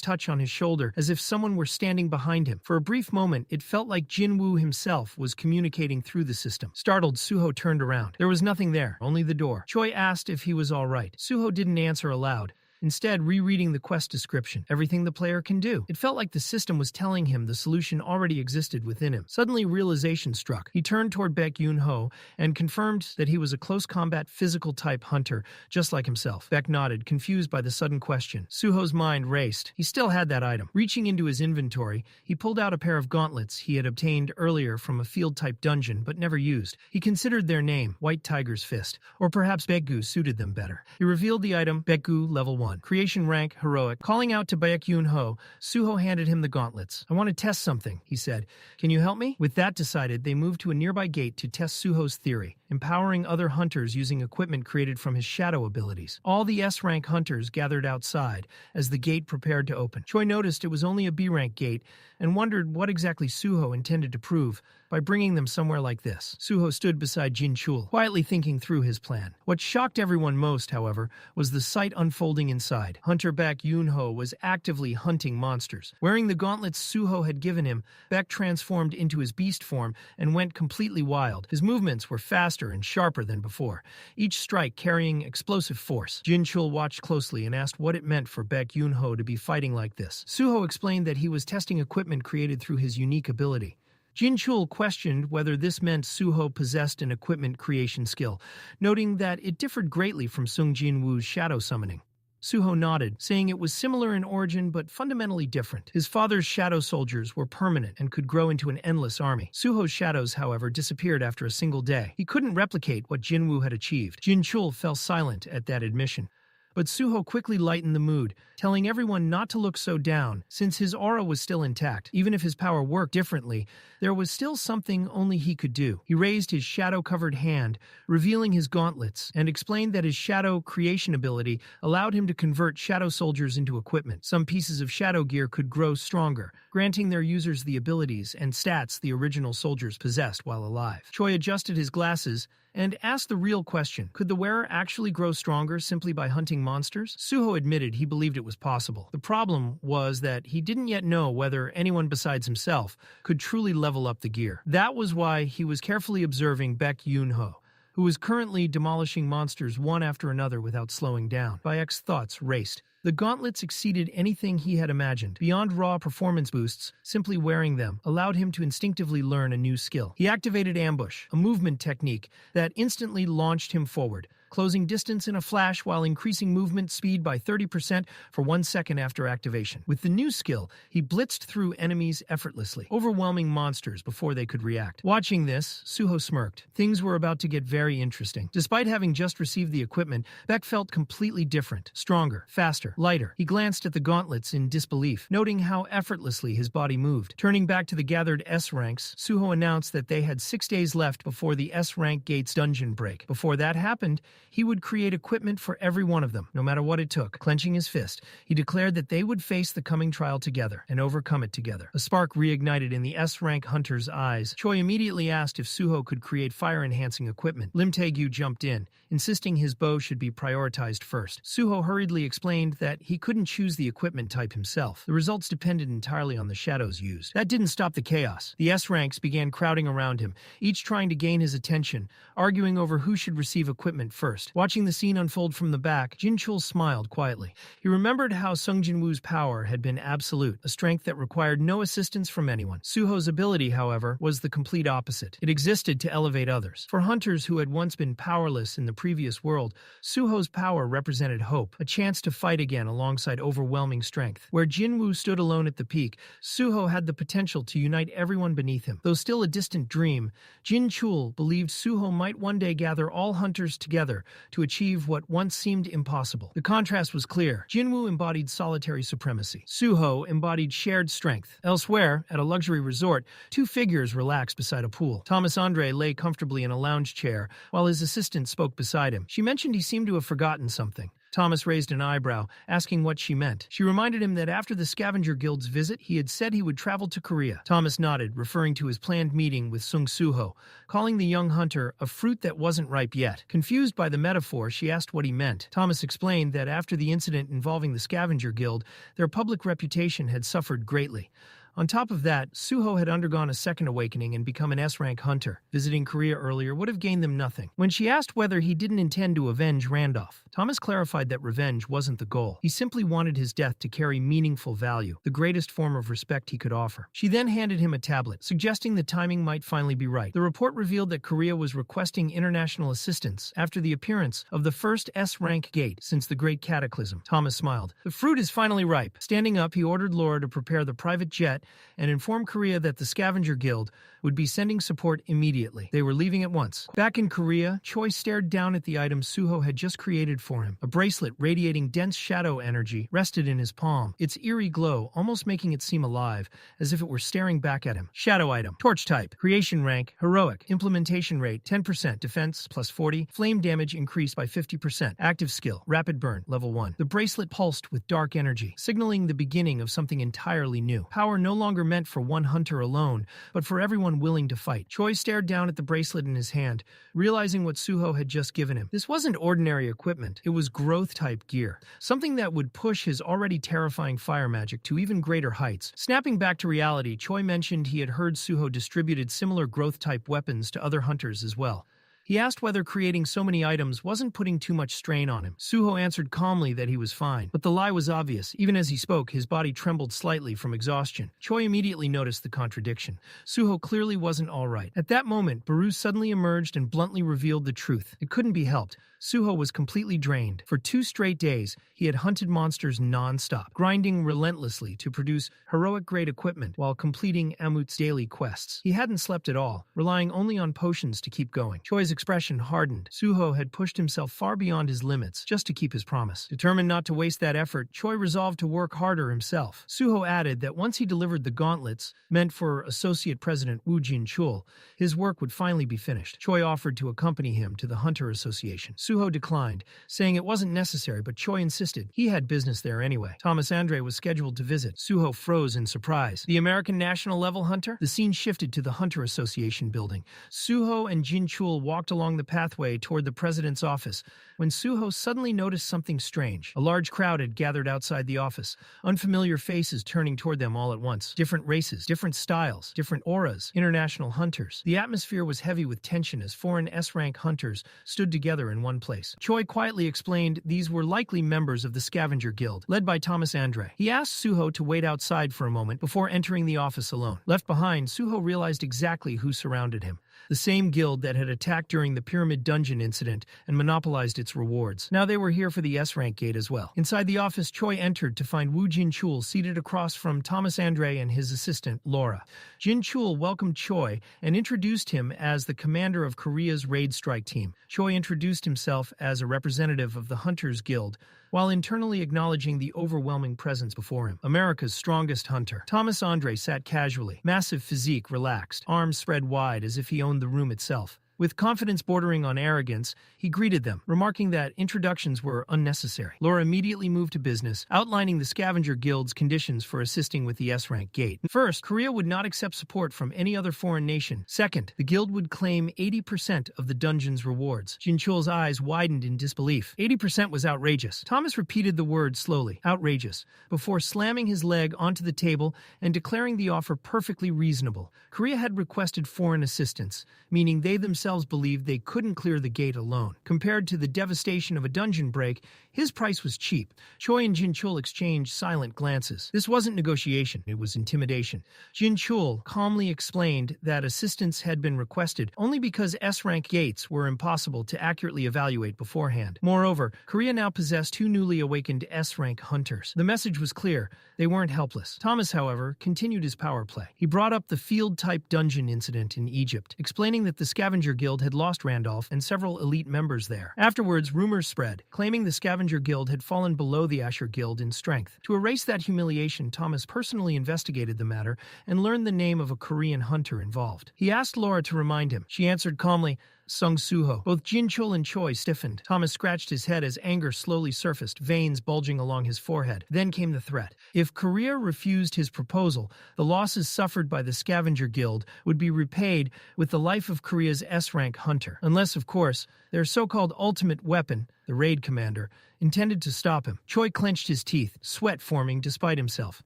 [SPEAKER 1] touch on his shoulder, as if someone were standing behind him. For a brief moment, it felt like Jinwoo himself was communicating through the system. Startled, Suho turned around. There was nothing there, only the door. Choi asked if he was all right. Suho didn't answer aloud, instead rereading the quest description. Everything the player can do. It felt like the system was telling him the solution already existed within him. Suddenly realization struck. He turned toward Baek Yun-ho and confirmed that he was a close combat physical type hunter, just like himself. Baek nodded, confused by the sudden question. Suho's mind raced. He still had that item. Reaching into his inventory, he pulled out a pair of gauntlets he had obtained earlier from a field type dungeon but never used. He considered their name, White Tiger's Fist, or perhaps Baekgu suited them better. He revealed the item, Baekgu Level 1. Creation rank, heroic. Calling out to Baek Yun-ho, Suho handed him the gauntlets. I want to test something, he said. Can you help me? With that decided, they moved to a nearby gate to test Suho's theory. empowering other hunters using equipment created from his shadow abilities. All the S-rank hunters gathered outside as the gate prepared to open. Choi noticed it was only a B-rank gate and wondered what exactly Suho intended to prove by bringing them somewhere like this. Suho stood beside Jin Chul, quietly thinking through his plan. What shocked everyone most, however, was the sight unfolding inside. Hunter Baek Yoon-ho was actively hunting monsters. Wearing the gauntlets Suho had given him, Baek transformed into his beast form and went completely wild. His movements were faster and sharper than before, each strike carrying explosive force. Jin Chul watched closely and asked what it meant for Baek Yoon-ho to be fighting like this. Suho explained that he was testing equipment created through his unique ability. Jin Chul questioned whether this meant Suho possessed an equipment creation skill, noting that it differed greatly from Sung Jin-woo's shadow summoning. Suho nodded, saying it was similar in origin but fundamentally different. His father's shadow soldiers were permanent and could grow into an endless army. Suho's shadows, however, disappeared after a single day. He couldn't replicate what Jinwoo had achieved. Jin Chul fell silent at that admission. But Suho quickly lightened the mood, telling everyone not to look so down, since his aura was still intact. Even if his power worked differently, there was still something only he could do. He raised his shadow-covered hand, revealing his gauntlets, and explained that his shadow creation ability allowed him to convert shadow soldiers into equipment. Some pieces of shadow gear could grow stronger, granting their users the abilities and stats the original soldiers possessed while alive. Choi adjusted his glasses and asked the real question, could the wearer actually grow stronger simply by hunting monsters? Suho admitted he believed it was possible. The problem was that he didn't yet know whether anyone besides himself could truly level up the gear. That was why he was carefully observing Baek Yoon-ho, who was currently demolishing monsters one after another without slowing down. Baek's thoughts raced. The gauntlets exceeded anything he had imagined. Beyond raw performance boosts, simply wearing them allowed him to instinctively learn a new skill. He activated Ambush, a movement technique that instantly launched him forward, closing distance in a flash while increasing movement speed by 30% for 1 second after activation. With the new skill, he blitzed through enemies effortlessly, overwhelming monsters before they could react. Watching this, Suho smirked. Things were about to get very interesting. Despite having just received the equipment, Baek felt completely different, stronger, faster, lighter. He glanced at the gauntlets in disbelief, noting how effortlessly his body moved. Turning back to the gathered S ranks, Suho announced that they had 6 days left before the S rank gate's dungeon break. Before that happened, he would create equipment for every one of them, no matter what it took. Clenching his fist, he declared that they would face the coming trial together and overcome it together. A spark reignited in the S-rank hunter's eyes. Choi immediately asked if Suho could create fire-enhancing equipment. Lim Tae-gyu jumped in, insisting his bow should be prioritized first. Suho hurriedly explained that he couldn't choose the equipment type himself. The results depended entirely on the shadows used. That didn't stop the chaos. The S-ranks began crowding around him, each trying to gain his attention, arguing over who should receive equipment first. Watching the scene unfold from the back, Jin Chul smiled quietly. He remembered how Sung Jin-woo's power had been absolute, a strength that required no assistance from anyone. Suho's ability, however, was the complete opposite. It existed to elevate others. For hunters who had once been powerless in the previous world, Suho's power represented hope, a chance to fight again alongside overwhelming strength. Where Jin-woo stood alone at the peak, Suho had the potential to unite everyone beneath him. Though still a distant dream, Jin Chul believed Suho might one day gather all hunters together to achieve what once seemed impossible. The contrast was clear. Jinwoo embodied solitary supremacy. Suho embodied shared strength. Elsewhere, at a luxury resort, 2 figures relaxed beside a pool. Thomas Andre lay comfortably in a lounge chair, while his assistant spoke beside him. She mentioned he seemed to have forgotten something. Thomas raised an eyebrow, asking what she meant. She reminded him that after the Scavenger Guild's visit, he had said he would travel to Korea. Thomas nodded, referring to his planned meeting with Sung Suho, calling the young hunter a fruit that wasn't ripe yet. Confused by the metaphor, she asked what he meant. Thomas explained that after the incident involving the Scavenger Guild, their public reputation had suffered greatly. On top of that, Suho had undergone a second awakening and become an S-rank hunter. Visiting Korea earlier would have gained them nothing. When she asked whether he didn't intend to avenge Randolph, Thomas clarified that revenge wasn't the goal. He simply wanted his death to carry meaningful value, the greatest form of respect he could offer. She then handed him a tablet, suggesting the timing might finally be right. The report revealed that Korea was requesting international assistance after the appearance of the first S-rank gate since the Great Cataclysm. Thomas smiled. The fruit is finally ripe. Standing up, he ordered Laura to prepare the private jet and inform Korea that the Scavenger Guild would be sending support immediately. They were leaving at once. Back in Korea, Choi stared down at the item Suho had just created for him. A bracelet radiating dense shadow energy rested in his palm, its eerie glow almost making it seem alive, as if it were staring back at him. Shadow item. Torch type. Creation rank. Heroic. Implementation rate 10%. Defense plus 40. Flame damage increased by 50%. Active skill. Rapid burn. Level 1. The bracelet pulsed with dark energy, signaling the beginning of something entirely new. Power no longer meant for one hunter alone, but for everyone willing to fight. Choi stared down at the bracelet in his hand, realizing what Suho had just given him. This wasn't ordinary equipment. It was growth-type gear, something that would push his already terrifying fire magic to even greater heights. Snapping back to reality, Choi mentioned he had heard Suho distributed similar growth-type weapons to other hunters as well. He asked whether creating so many items wasn't putting too much strain on him. Suho answered calmly that he was fine, but the lie was obvious. Even as he spoke, his body trembled slightly from exhaustion. Choi immediately noticed the contradiction. Suho clearly wasn't all right. At that moment, Baru suddenly emerged and bluntly revealed the truth. It couldn't be helped. Suho was completely drained. For 2 straight days, he had hunted monsters non-stop, grinding relentlessly to produce heroic-grade equipment while completing Amut's daily quests. He hadn't slept at all, relying only on potions to keep going. Choi's expression hardened. Suho had pushed himself far beyond his limits just to keep his promise. Determined not to waste that effort, Choi resolved to work harder himself. Suho added that once he delivered the gauntlets, meant for Associate President Woo Jin-chul, his work would finally be finished. Choi offered to accompany him to the Hunter Association. Suho declined, saying it wasn't necessary, but Choi insisted. He had business there anyway. Thomas Andre was scheduled to visit. Suho froze in surprise. The American National Level Hunter? The scene shifted to the Hunter Association building. Suho and Jin-chul walked along the pathway toward the president's office when Suho suddenly noticed something strange. A large crowd had gathered outside the office, unfamiliar faces turning toward them all at once. Different races, different styles, different auras, international hunters. The atmosphere was heavy with tension as foreign S-rank hunters stood together in one place. Choi quietly explained these were likely members of the Scavenger Guild, led by Thomas Andre. He asked Suho to wait outside for a moment before entering the office alone. Left behind, Suho realized exactly who surrounded him. The same guild that had attacked during the Pyramid Dungeon incident and monopolized its rewards. Now they were here for the S-rank gate as well. Inside the office, Choi entered to find Woo Jin-chul seated across from Thomas Andre and his assistant, Laura. Jin-chul welcomed Choi and introduced him as the commander of Korea's raid strike team. Choi introduced himself as a representative of the Hunters Guild, while internally acknowledging the overwhelming presence before him. America's strongest hunter. Thomas Andre sat casually, massive physique relaxed, arms spread wide as if he owned the room itself. With confidence bordering on arrogance, he greeted them, remarking that introductions were unnecessary. Laura immediately moved to business, outlining the Scavenger Guild's conditions for assisting with the S-rank gate. First, Korea would not accept support from any other foreign nation. Second, the guild would claim 80% of the dungeon's rewards. Jin-chul's eyes widened in disbelief. 80% was outrageous. Thomas repeated the word slowly, outrageous, before slamming his leg onto the table and declaring the offer perfectly reasonable. Korea had requested foreign assistance, meaning they themselves believed they couldn't clear the gate alone. Compared to the devastation of a dungeon break, his price was cheap. Choi and Jin-chul exchanged silent glances. This wasn't negotiation, it was intimidation. Jin-chul calmly explained that assistance had been requested only because S-rank gates were impossible to accurately evaluate beforehand. Moreover, Korea now possessed 2 newly awakened S-rank hunters. The message was clear. They weren't helpless. Thomas, however, continued his power play. He brought up the field-type dungeon incident in Egypt, explaining that the Scavenger Guild had lost Randolph and several elite members there. Afterwards, rumors spread, claiming the Scavenger Guild had fallen below the Asher Guild in strength. To erase that humiliation, Thomas personally investigated the matter and learned the name of a Korean hunter involved. He asked Laura to remind him. She answered calmly, Sung Suho. Both Jin-chul and Choi stiffened. Thomas scratched his head as anger slowly surfaced, veins bulging along his forehead. Then came the threat. If Korea refused his proposal, the losses suffered by the Scavenger Guild would be repaid with the life of Korea's S-rank hunter. Unless, of course, their so-called ultimate weapon, the raid commander, intended to stop him. Choi clenched his teeth, sweat forming despite himself.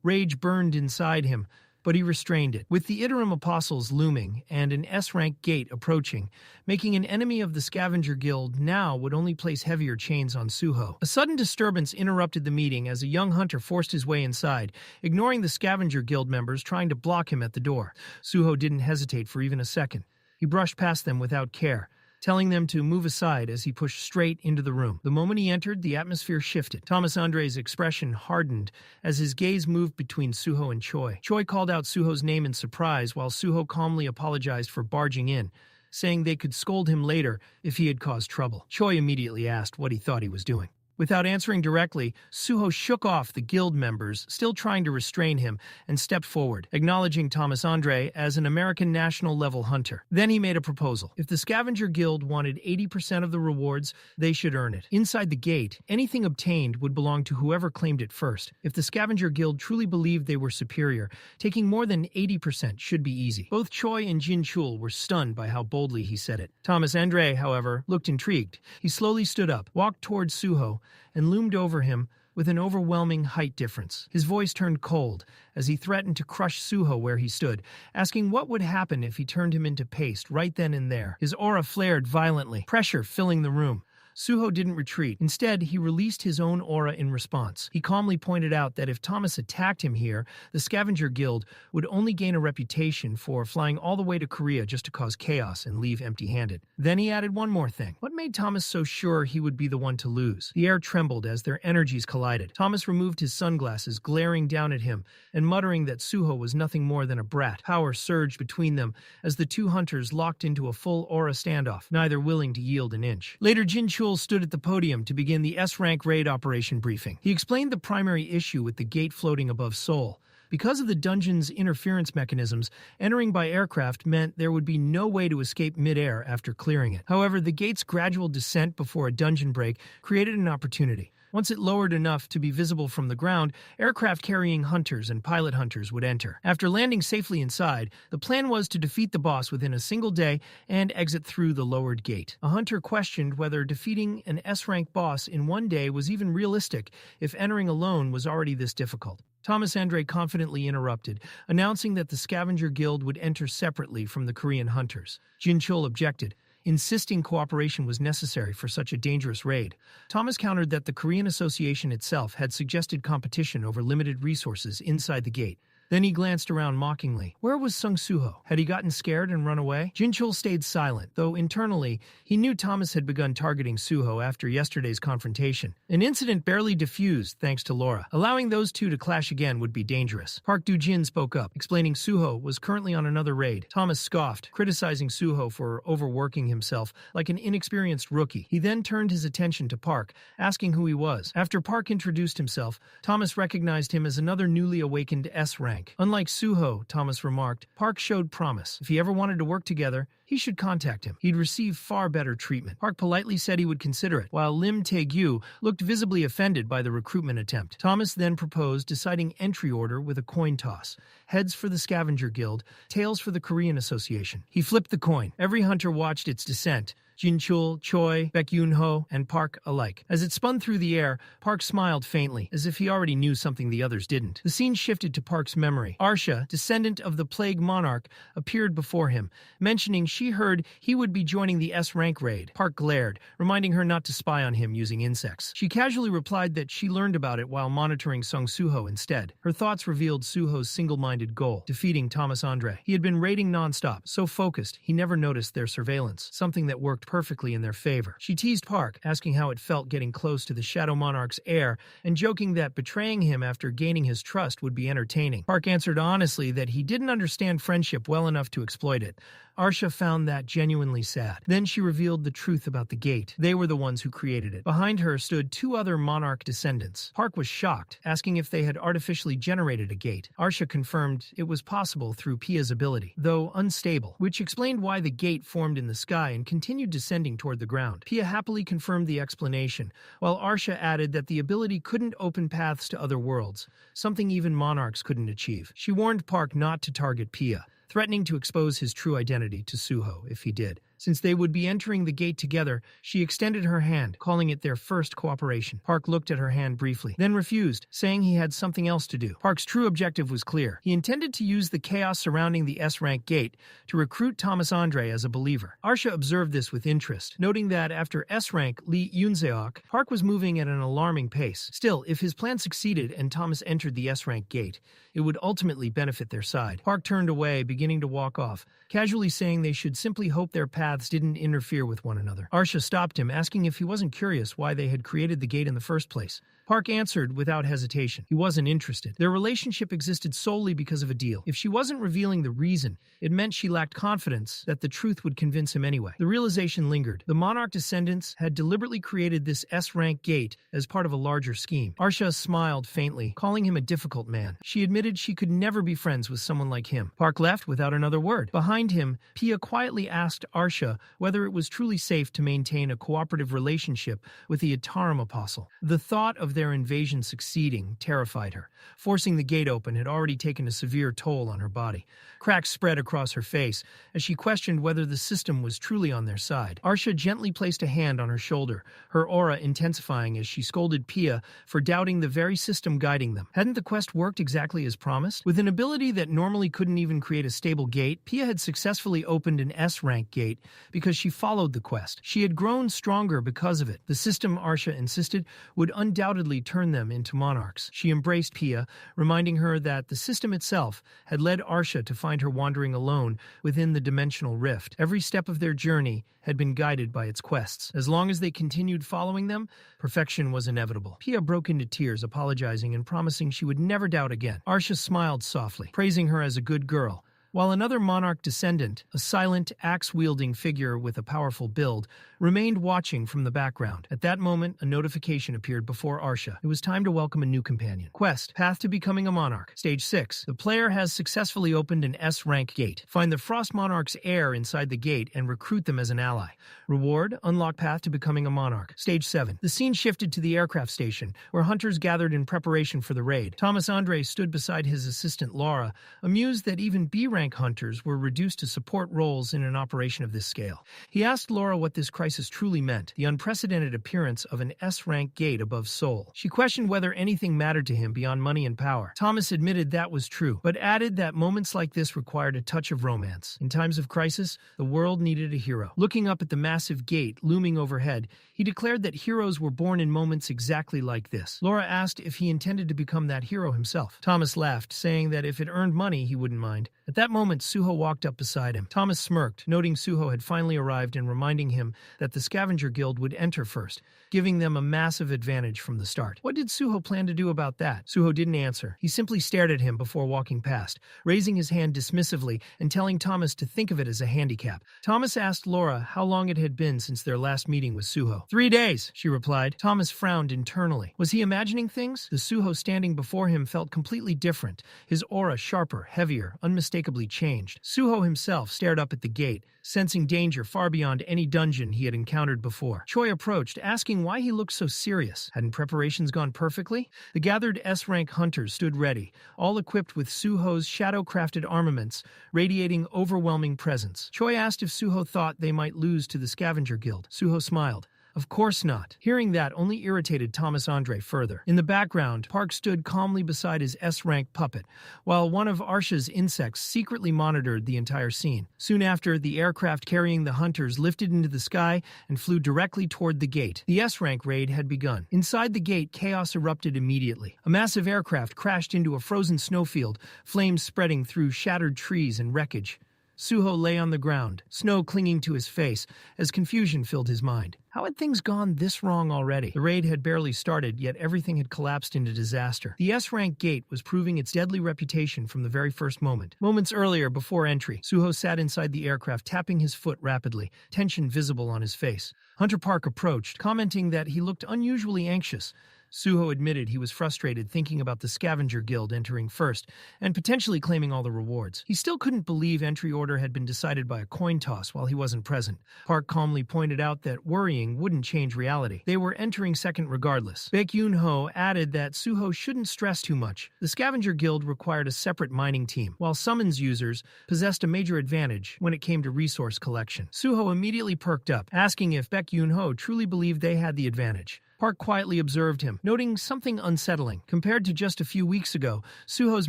[SPEAKER 1] Rage burned inside him, but he restrained it. With the Itarim apostles looming and an S-rank gate approaching, making an enemy of the Scavenger Guild now would only place heavier chains on Suho. A sudden disturbance interrupted the meeting as a young hunter forced his way inside, ignoring the Scavenger Guild members trying to block him at the door. Suho didn't hesitate for even a second. He brushed past them without care, telling them to move aside as he pushed straight into the room. The moment he entered, the atmosphere shifted. Thomas Andre's expression hardened as his gaze moved between Suho and Choi. Choi called out Suho's name in surprise, while Suho calmly apologized for barging in, saying they could scold him later if he had caused trouble. Choi immediately asked what he thought he was doing. Without answering directly, Suho shook off the guild members, still trying to restrain him, and stepped forward, acknowledging Thomas Andre as an American national-level hunter. Then he made a proposal. If the Scavenger Guild wanted 80% of the rewards, they should earn it. Inside the gate, anything obtained would belong to whoever claimed it first. If the Scavenger Guild truly believed they were superior, taking more than 80% should be easy. Both Choi and Jin Chul were stunned by how boldly he said it. Thomas Andre, however, looked intrigued. He slowly stood up, walked towards Suho, and loomed over him with an overwhelming height difference. His voice turned cold as he threatened to crush Suho where he stood, asking what would happen if he turned him into paste right then and there. His aura flared violently, pressure filling the room. Suho didn't retreat. Instead, he released his own aura in response. He calmly pointed out that if Thomas attacked him here, the Scavenger Guild would only gain a reputation for flying all the way to Korea just to cause chaos and leave empty-handed. Then he added one more thing. What made Thomas so sure he would be the one to lose? The air trembled as their energies collided. Thomas removed his sunglasses, glaring down at him, and muttering that Suho was nothing more than a brat. Power surged between them as the two hunters locked into a full aura standoff, neither willing to yield an inch. Later, Jin Chul stood at the podium to begin the S-rank raid operation briefing. He explained the primary issue with the gate floating above Seoul. Because of the dungeon's interference mechanisms, entering by aircraft meant there would be no way to escape mid-air after clearing it. However, the gate's gradual descent before a dungeon break created an opportunity. Once it lowered enough to be visible from the ground, aircraft carrying hunters and pilot hunters would enter. After landing safely inside, the plan was to defeat the boss within a single day and exit through the lowered gate. A hunter questioned whether defeating an S-rank boss in one day was even realistic if entering alone was already this difficult. Thomas Andre confidently interrupted, announcing that the Scavenger Guild would enter separately from the Korean hunters. Jin Chul objected, insisting cooperation was necessary for such a dangerous raid. Thomas countered that the Korean Association itself had suggested competition over limited resources inside the gate. Then he glanced around mockingly. Where was Sung Suho? Had he gotten scared and run away? Jin Chul stayed silent, though internally, he knew Thomas had begun targeting Suho after yesterday's confrontation. An incident barely diffused thanks to Laura. Allowing those two to clash again would be dangerous. Park Do-jin spoke up, explaining Suho was currently on another raid. Thomas scoffed, criticizing Suho for overworking himself like an inexperienced rookie. He then turned his attention to Park, asking who he was. After Park introduced himself, Thomas recognized him as another newly awakened S-rank. Unlike Suho, Thomas remarked, Park showed promise. If he ever wanted to work together, he should contact him. He'd receive far better treatment. Park politely said he would consider it, while Lim Tae-gyu looked visibly offended by the recruitment attempt. Thomas then proposed deciding entry order with a coin toss. Heads for the Scavenger Guild, tails for the Korean Association. He flipped the coin. Every hunter watched its descent. Jin Chul, Choi, Baek Yoon-ho, and Park alike. As it spun through the air, Park smiled faintly, as if he already knew something the others didn't. The scene shifted to Park's memory. Arsha, descendant of the plague monarch, appeared before him, mentioning she heard he would be joining the S-rank raid. Park glared, reminding her not to spy on him using insects. She casually replied that she learned about it while monitoring Sung Suho instead. Her thoughts revealed Suho's single-minded goal, defeating Thomas Andre. He had been raiding non-stop, so focused he never noticed their surveillance, something that worked perfectly in their favor. She teased Park, asking how it felt getting close to the Shadow Monarch's heir, and joking that betraying him after gaining his trust would be entertaining. Park answered honestly that he didn't understand friendship well enough to exploit it. Arsha found that genuinely sad. Then she revealed the truth about the gate. They were the ones who created it. Behind her stood two other Monarch descendants. Park was shocked, asking if they had artificially generated a gate. Arsha confirmed it was possible through Pia's ability, though unstable, which explained why the gate formed in the sky and continued descending toward the ground. Pia happily confirmed the explanation, while Arsha added that the ability couldn't open paths to other worlds, something even monarchs couldn't achieve. She warned Park not to target Pia, threatening to expose his true identity to Suho if he did. Since they would be entering the gate together, she extended her hand, calling it their first cooperation. Park looked at her hand briefly, then refused, saying he had something else to do. Park's true objective was clear. He intended to use the chaos surrounding the S-rank gate to recruit Thomas Andre as a believer. Arsha observed this with interest, noting that after S-rank Lee Yoon-seok, Park was moving at an alarming pace. Still, if his plan succeeded and Thomas entered the S-rank gate, it would ultimately benefit their side. Park turned away, beginning to walk off, casually saying they should simply hope their paths paths didn't interfere with one another. Arsha stopped him, asking if he wasn't curious why they had created the gate in the first place. Park answered without hesitation. He wasn't interested. Their relationship existed solely because of a deal. If she wasn't revealing the reason, it meant she lacked confidence that the truth would convince him anyway. The realization lingered. The Monarch descendants had deliberately created this S-rank gate as part of a larger scheme. Arsha smiled faintly, calling him a difficult man. She admitted she could never be friends with someone like him. Park left without another word. Behind him, Pia quietly asked Arsha whether it was truly safe to maintain a cooperative relationship with the Itarim apostle. The thought of their invasion succeeding terrified her. Forcing the gate open had already taken a severe toll on her body. Cracks spread across her face as she questioned whether the system was truly on their side. Arsha gently placed a hand on her shoulder, her aura intensifying as she scolded Pia for doubting the very system guiding them. Hadn't the quest worked exactly as promised? With an ability that normally couldn't even create a stable gate, Pia had successfully opened an S-rank gate because she followed the quest. She had grown stronger because of it. The system, Arsha insisted, would undoubtedly turn them into monarchs. She embraced Pia, reminding her that the system itself had led Arsha to find her wandering alone within the dimensional rift. Every step of their journey had been guided by its quests. As long as they continued following them, perfection was inevitable. Pia broke into tears, apologizing and promising she would never doubt again. Arsha smiled softly, praising her as a good girl, while another Monarch descendant, a silent, axe-wielding figure with a powerful build, remained watching from the background. At that moment, a notification appeared before Arsha. It was time to welcome a new companion. Quest: Path to Becoming a Monarch. Stage 6. The player has successfully opened an S-rank gate. Find the Frost Monarch's heir inside the gate and recruit them as an ally. Reward: Unlock Path to Becoming a Monarch. Stage 7. The scene shifted to the aircraft station, where hunters gathered in preparation for the raid. Thomas Andre stood beside his assistant Laura, amused that even B-rank hunters were reduced to support roles in an operation of this scale. He asked Laura what this crisis truly meant, the unprecedented appearance of an S-rank gate above Seoul. She questioned whether anything mattered to him beyond money and power. Thomas admitted that was true, but added that moments like this required a touch of romance. In times of crisis, the world needed a hero. Looking up at the massive gate looming overhead, he declared that heroes were born in moments exactly like this. Laura asked if he intended to become that hero himself. Thomas laughed, saying that if it earned money, he wouldn't mind. At that moment, Suho walked up beside him. Thomas smirked, noting Suho had finally arrived and reminding him that the Scavenger Guild would enter first, giving them a massive advantage from the start. What did Suho plan to do about that? Suho didn't answer. He simply stared at him before walking past, raising his hand dismissively and telling Thomas to think of it as a handicap. Thomas asked Laura how long it had been since their last meeting with Suho. 3 days, she replied. Thomas frowned internally. Was he imagining things? The Suho standing before him felt completely different, his aura sharper, heavier, unmistakably changed. Suho himself stared up at the gate, sensing danger far beyond any dungeon he had encountered before. Choi approached, asking why he looked so serious. Hadn't preparations gone perfectly? The gathered S-rank hunters stood ready, all equipped with Suho's shadow-crafted armaments, radiating overwhelming presence. Choi asked if Suho thought they might lose to the Scavenger Guild. Suho smiled. Of course not. Hearing that only irritated Thomas Andre further. In the background, Park stood calmly beside his S-rank puppet, while one of Arsha's insects secretly monitored the entire scene. Soon after, the aircraft carrying the hunters lifted into the sky and flew directly toward the gate. The S-rank raid had begun. Inside the gate, chaos erupted immediately. A massive aircraft crashed into a frozen snowfield, flames spreading through shattered trees and wreckage. Suho lay on the ground, snow clinging to his face, as confusion filled his mind. How had things gone this wrong already? The raid had barely started, yet everything had collapsed into disaster. The S-rank gate was proving its deadly reputation from the very first moment. Moments earlier, before entry, Suho sat inside the aircraft, tapping his foot rapidly, tension visible on his face. Hunter Park approached, commenting that he looked unusually anxious. Suho admitted he was frustrated thinking about the Scavenger Guild entering first and potentially claiming all the rewards. He still couldn't believe entry order had been decided by a coin toss while he wasn't present. Park calmly pointed out that worrying wouldn't change reality. They were entering second regardless. Baek Yoon-ho added that Suho shouldn't stress too much. The Scavenger Guild required a separate mining team, while summons users possessed a major advantage when it came to resource collection. Suho immediately perked up, asking if Baek Yoon-ho truly believed they had the advantage. Park quietly observed him, noting something unsettling. Compared to just a few weeks ago, Suho's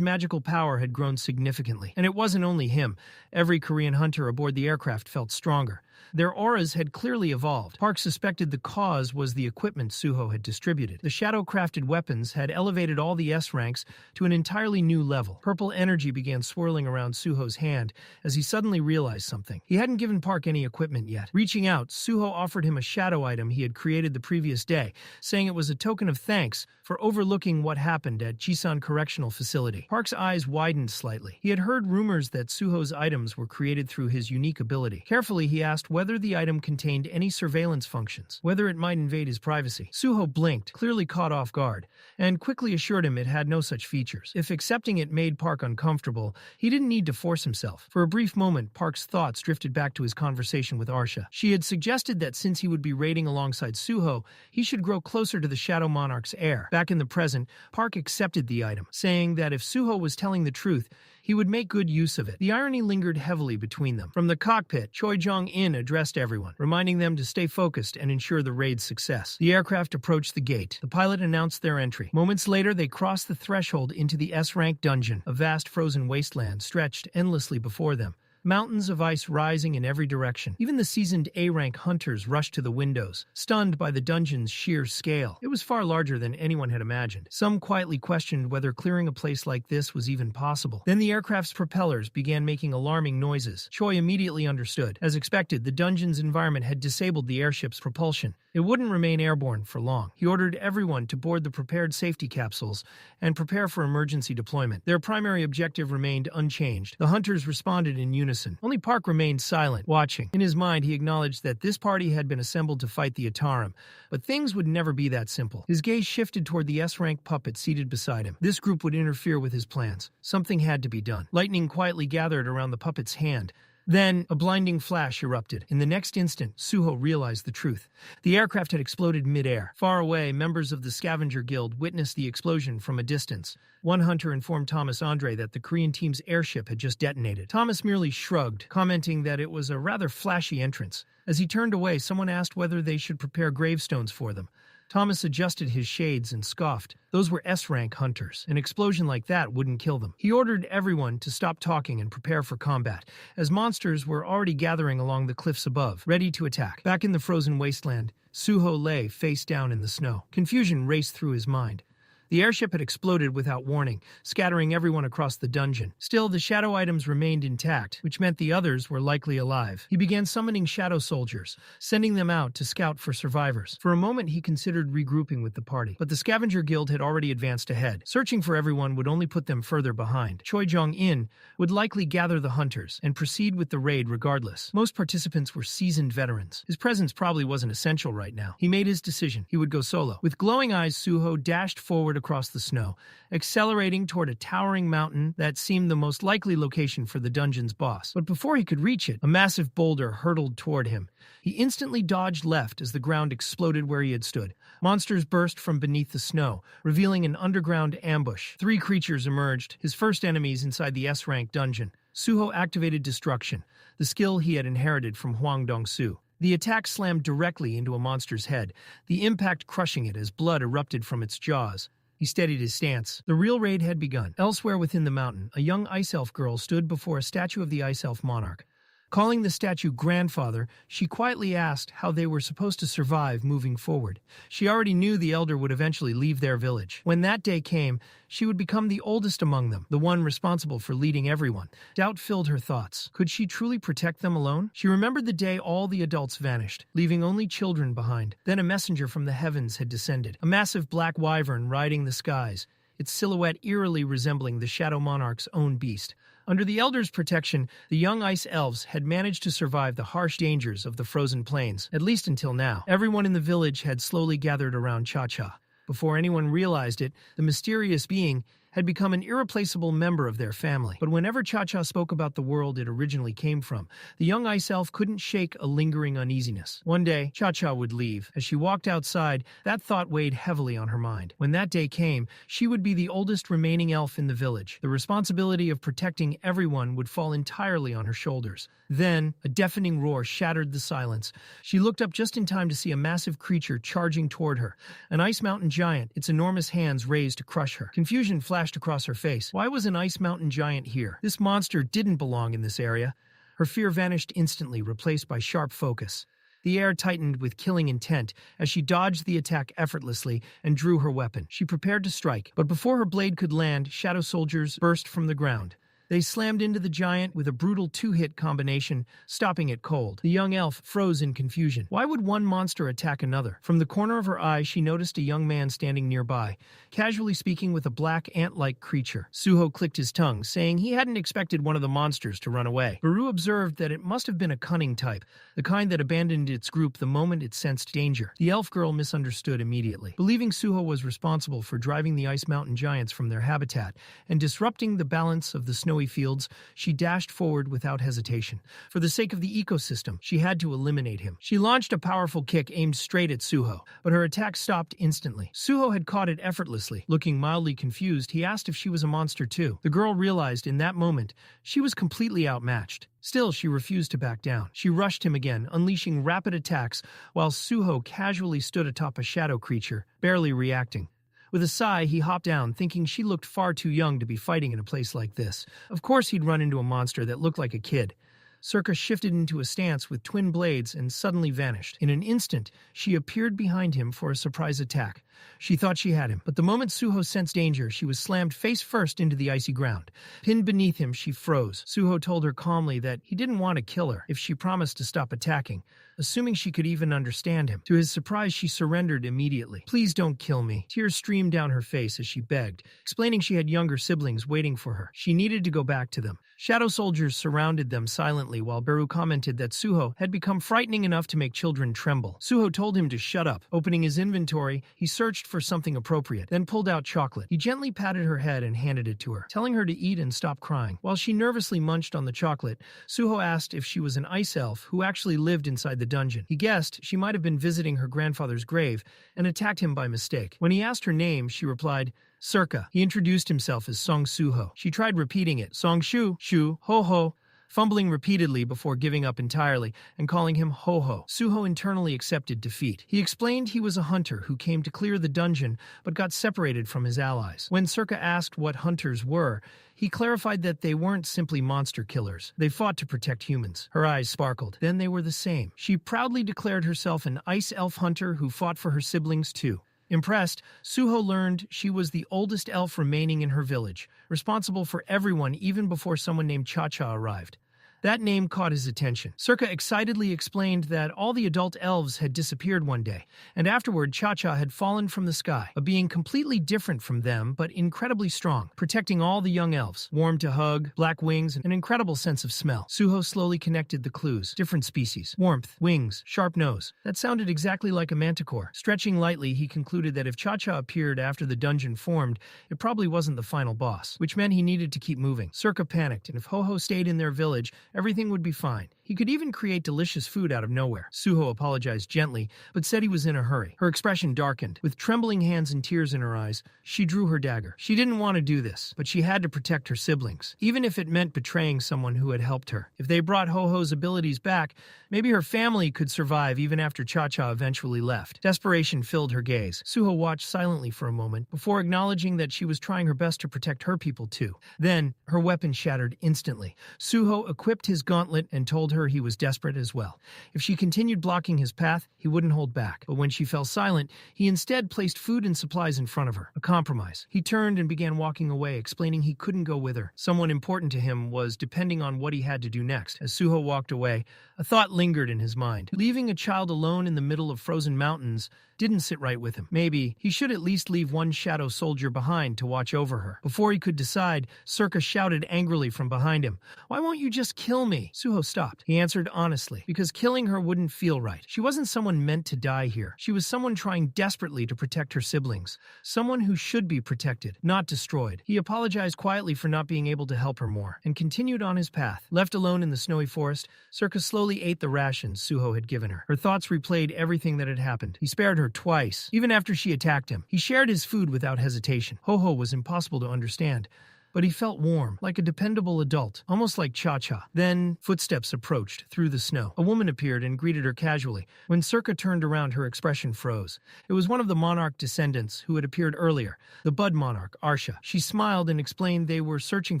[SPEAKER 1] magical power had grown significantly. And it wasn't only him. Every Korean hunter aboard the aircraft felt stronger. Their auras had clearly evolved. Park suspected the cause was the equipment Suho had distributed. The shadow-crafted weapons had elevated all the S ranks to an entirely new level. Purple energy began swirling around Suho's hand as he suddenly realized something. He hadn't given Park any equipment yet. Reaching out, Suho offered him a shadow item he had created the previous day, saying it was a token of thanks for overlooking what happened at Jisan Correctional Facility. Park's eyes widened slightly. He had heard rumors that Suho's items were created through his unique ability. Carefully, he asked whether the item contained any surveillance functions, whether it might invade his privacy. Suho blinked, clearly caught off guard, and quickly assured him it had no such features. If accepting it made Park uncomfortable, he didn't need to force himself. For a brief moment, Park's thoughts drifted back to his conversation with Arsha. She had suggested that since he would be raiding alongside Suho, he should grow closer to the Shadow Monarch's heir. Back in the present, Park accepted the item, saying that if Suho was telling the truth, he would make good use of it. The irony lingered heavily between them. From the cockpit, Choi Jong-in addressed everyone, reminding them to stay focused and ensure the raid's success. The aircraft approached the gate. The pilot announced their entry. Moments later, they crossed the threshold into the S-rank dungeon. A vast frozen wasteland stretched endlessly before them, mountains of ice rising in every direction. Even the seasoned A-rank hunters rushed to the windows, stunned by the dungeon's sheer scale. It was far larger than anyone had imagined. Some quietly questioned whether clearing a place like this was even possible. Then the aircraft's propellers began making alarming noises. Choi immediately understood. As expected, the dungeon's environment had disabled the airship's propulsion. It wouldn't remain airborne for long. He ordered everyone to board the prepared safety capsules and prepare for emergency deployment. Their primary objective remained unchanged. The hunters responded in unison. Only Park remained silent, watching. In his mind, he acknowledged that this party had been assembled to fight the Itarim, but things would never be that simple. His gaze shifted toward the S-rank puppet seated beside him. This group would interfere with his plans. Something had to be done. Lightning quietly gathered around the puppet's hand. Then, a blinding flash erupted. In the next instant, Suho realized the truth. The aircraft had exploded mid-air. Far away, members of the Scavenger Guild witnessed the explosion from a distance. One hunter informed Thomas Andre that the Korean team's airship had just detonated. Thomas merely shrugged, commenting that it was a rather flashy entrance. As he turned away, someone asked whether they should prepare gravestones for them. Thomas adjusted his shades and scoffed. Those were S-rank hunters. An explosion like that wouldn't kill them. He ordered everyone to stop talking and prepare for combat, as monsters were already gathering along the cliffs above, ready to attack. Back in the frozen wasteland, Suho lay face down in the snow. Confusion raced through his mind. The airship had exploded without warning, scattering everyone across the dungeon. Still, the shadow items remained intact, which meant the others were likely alive. He began summoning shadow soldiers, sending them out to scout for survivors. For a moment, he considered regrouping with the party, but the Scavenger Guild had already advanced ahead. Searching for everyone would only put them further behind. Choi Jong-in would likely gather the hunters and proceed with the raid regardless. Most participants were seasoned veterans. His presence probably wasn't essential right now. He made his decision. He would go solo. With glowing eyes, Suho dashed forward across the snow, accelerating toward a towering mountain that seemed the most likely location for the dungeon's boss. But before he could reach it, a massive boulder hurtled toward him. He instantly dodged left as the ground exploded where he had stood. Monsters burst from beneath the snow, revealing an underground ambush. 3 creatures emerged, his first enemies inside the S-rank dungeon. Suho activated Destruction, the skill he had inherited from Hwang Dong-soo. The attack slammed directly into a monster's head, the impact crushing it as blood erupted from its jaws. He steadied his stance. The real raid had begun. Elsewhere within the mountain, a young ice elf girl stood before a statue of the ice elf monarch. Calling the statue grandfather, she quietly asked how they were supposed to survive moving forward. She already knew the elder would eventually leave their village. When that day came, she would become the oldest among them, the one responsible for leading everyone. Doubt filled her thoughts. Could she truly protect them alone? She remembered the day all the adults vanished, leaving only children behind. Then a messenger from the heavens had descended, a massive black wyvern riding the skies, its silhouette eerily resembling the Shadow Monarch's own beast. Under the Elder's protection, the young ice elves had managed to survive the harsh dangers of the frozen plains, at least until now. Everyone in the village had slowly gathered around Cha-Cha. Before anyone realized it, the mysterious being had become an irreplaceable member of their family. But whenever Cha-Cha spoke about the world it originally came from, the young ice elf couldn't shake a lingering uneasiness. One day, Cha-Cha would leave. As she walked outside, that thought weighed heavily on her mind. When that day came, she would be the oldest remaining elf in the village. The responsibility of protecting everyone would fall entirely on her shoulders. Then, a deafening roar shattered the silence. She looked up just in time to see a massive creature charging toward her. An ice mountain giant, its enormous hands raised to crush her. Confusion flashed across her face. Why was an ice mountain giant here? This monster didn't belong in this area. Her fear vanished instantly, replaced by sharp focus. The air tightened with killing intent as she dodged the attack effortlessly and drew her weapon. She prepared to strike, but before her blade could land, shadow soldiers burst from the ground. They slammed into the giant with a brutal two-hit combination, stopping it cold. The young elf froze in confusion. Why would one monster attack another? From the corner of her eye, she noticed a young man standing nearby, casually speaking with a black ant-like creature. Suho clicked his tongue, saying he hadn't expected one of the monsters to run away. Baru observed that it must have been a cunning type, the kind that abandoned its group the moment it sensed danger. The elf girl misunderstood immediately. Believing Suho was responsible for driving the ice mountain giants from their habitat and disrupting the balance of the snowy fields, she dashed forward without hesitation. For the sake of the ecosystem, she had to eliminate him. She launched a powerful kick aimed straight at Suho, but her attack stopped instantly. Suho had caught it effortlessly. Looking mildly confused, he asked if she was a monster too. The girl realized in that moment she was completely outmatched. Still, she refused to back down. She rushed him again, unleashing rapid attacks, while Suho casually stood atop a shadow creature, barely reacting. With a sigh, he hopped down, thinking she looked far too young to be fighting in a place like this. Of course he'd run into a monster that looked like a kid. Circa shifted into a stance with twin blades and suddenly vanished. In an instant, she appeared behind him for a surprise attack. She thought she had him, but the moment Suho sensed danger, she was slammed face first into the icy ground. Pinned beneath him, she froze. Suho told her calmly that he didn't want to kill her if she promised to stop attacking, assuming she could even understand him. To his surprise, she surrendered immediately. "Please don't kill me." Tears streamed down her face as she begged, explaining she had younger siblings waiting for her. She needed to go back to them. Shadow soldiers surrounded them silently while Baru commented that Suho had become frightening enough to make children tremble. Suho told him to shut up. Opening his inventory, he searched for something appropriate, then pulled out chocolate. He gently patted her head and handed it to her, telling her to eat and stop crying. While she nervously munched on the chocolate, Suho asked if she was an ice elf who actually lived inside the dungeon. He guessed she might have been visiting her grandfather's grave and attacked him by mistake. When he asked her name, she replied, "Circa." He introduced himself as Song Suho. She tried repeating it, Song Shu, Shu, Ho Ho, fumbling repeatedly before giving up entirely and calling him Ho Ho. Suho internally accepted defeat. He explained he was a hunter who came to clear the dungeon but got separated from his allies. When Circa asked what hunters were, he clarified that they weren't simply monster killers. They fought to protect humans. Her eyes sparkled. Then they were the same. She proudly declared herself an ice elf hunter who fought for her siblings too. Impressed, Suho learned she was the oldest elf remaining in her village, responsible for everyone even before someone named Cha-Cha arrived. That name caught his attention. Circa excitedly explained that all the adult elves had disappeared one day, and afterward Cha-Cha had fallen from the sky, a being completely different from them but incredibly strong, protecting all the young elves. Warm to hug, black wings, and an incredible sense of smell. Suho slowly connected the clues. Different species. Warmth, wings, sharp nose. That sounded exactly like a manticore. Stretching lightly, he concluded that if Cha-Cha appeared after the dungeon formed, it probably wasn't the final boss, which meant he needed to keep moving. Circa panicked, and if Ho-Ho stayed in their village, everything would be fine. He could even create delicious food out of nowhere. Suho apologized gently, but said he was in a hurry. Her expression darkened. With trembling hands and tears in her eyes, she drew her dagger. She didn't want to do this, but she had to protect her siblings, even if it meant betraying someone who had helped her. If they brought Ho-Ho's abilities back, maybe her family could survive even after Cha-Cha eventually left. Desperation filled her gaze. Suho watched silently for a moment before acknowledging that she was trying her best to protect her people too. Then, her weapon shattered instantly. Suho equipped his gauntlet and told her he was desperate as well. If she continued blocking his path, he wouldn't hold back. But when she fell silent, he instead placed food and supplies in front of her. A compromise. He turned and began walking away, explaining he couldn't go with her. Someone important to him was depending on what he had to do next. As Suho walked away, a thought lingered in his mind. Leaving a child alone in the middle of frozen mountains didn't sit right with him. Maybe he should at least leave one shadow soldier behind to watch over her. Before he could decide, Circa shouted angrily from behind him, "Why won't you just kill me?" Suho stopped. He answered honestly, because killing her wouldn't feel right. She wasn't someone meant to die here. She was someone trying desperately to protect her siblings. Someone who should be protected, not destroyed. He apologized quietly for not being able to help her more, and continued on his path. Left alone in the snowy forest, Circa slowly ate the rations Suho had given her. Her thoughts replayed everything that had happened. He spared her twice, even after she attacked him. He shared his food without hesitation. Ho-Ho was impossible to understand, but he felt warm, like a dependable adult, almost like Cha-Cha. Then, footsteps approached through the snow. A woman appeared and greeted her casually. When Circa turned around, her expression froze. It was one of the Monarch descendants who had appeared earlier, the Bud Monarch, Arsha. She smiled and explained they were searching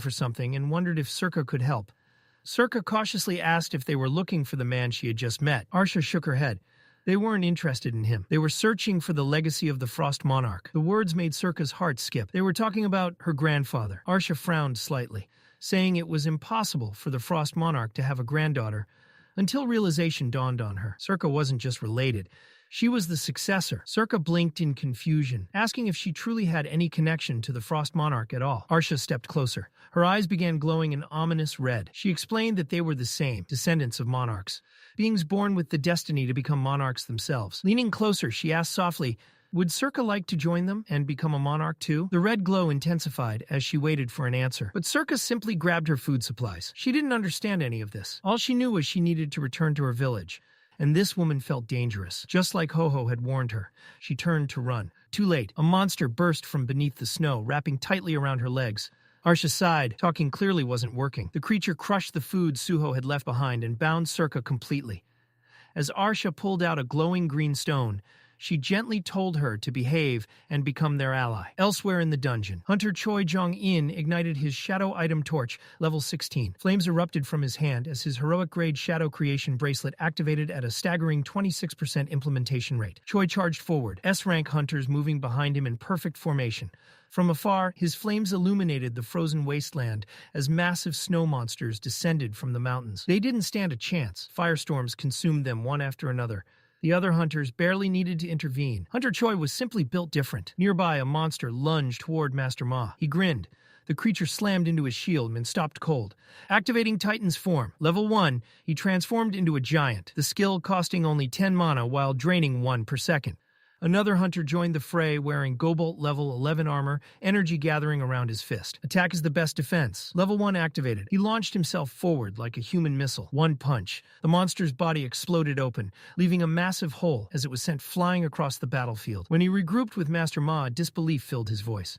[SPEAKER 1] for something and wondered if Circa could help. Circa cautiously asked if they were looking for the man she had just met. Arsha shook her head. They weren't interested in him. They were searching for the legacy of the Frost Monarch. The words made Circa's heart skip. They were talking about her grandfather. Arsha frowned slightly, saying it was impossible for the Frost Monarch to have a granddaughter, until realization dawned on her. Circa wasn't just related. She was the successor. Circa blinked in confusion, asking if she truly had any connection to the Frost Monarch at all. Arsha stepped closer. Her eyes began glowing an ominous red. She explained that they were the same, descendants of monarchs, beings born with the destiny to become monarchs themselves. Leaning closer, she asked softly, would Circa like to join them and become a monarch too? The red glow intensified as she waited for an answer. But Circa simply grabbed her food supplies. She didn't understand any of this. All she knew was she needed to return to her village. And this woman felt dangerous, just like Ho-Ho had warned her. She turned to run. Too late, a monster burst from beneath the snow, wrapping tightly around her legs. Arsha sighed. Talking clearly wasn't working. The creature crushed the food Suho had left behind and bound Circa completely. As Arsha pulled out a glowing green stone, she gently told her to behave and become their ally. Elsewhere in the dungeon, Hunter Choi Jong-in ignited his shadow item torch, level 16. Flames erupted from his hand as his heroic-grade shadow creation bracelet activated at a staggering 26% implementation rate. Choi charged forward, S-rank hunters moving behind him in perfect formation. From afar, his flames illuminated the frozen wasteland as massive snow monsters descended from the mountains. They didn't stand a chance. Firestorms consumed them one after another. The other hunters barely needed to intervene. Hunter Choi was simply built different. Nearby, a monster lunged toward Master Ma. He grinned. The creature slammed into his shield and stopped cold. Activating Titan's form, level 1, he transformed into a giant, the skill costing only 10 mana while draining 1 per second. Another hunter joined the fray wearing Gobolt level 11 armor, energy gathering around his fist. Attack is the best defense. Level 1 activated. He launched himself forward like a human missile. One punch. The monster's body exploded open, leaving a massive hole as it was sent flying across the battlefield. When he regrouped with Master Ma, disbelief filled his voice.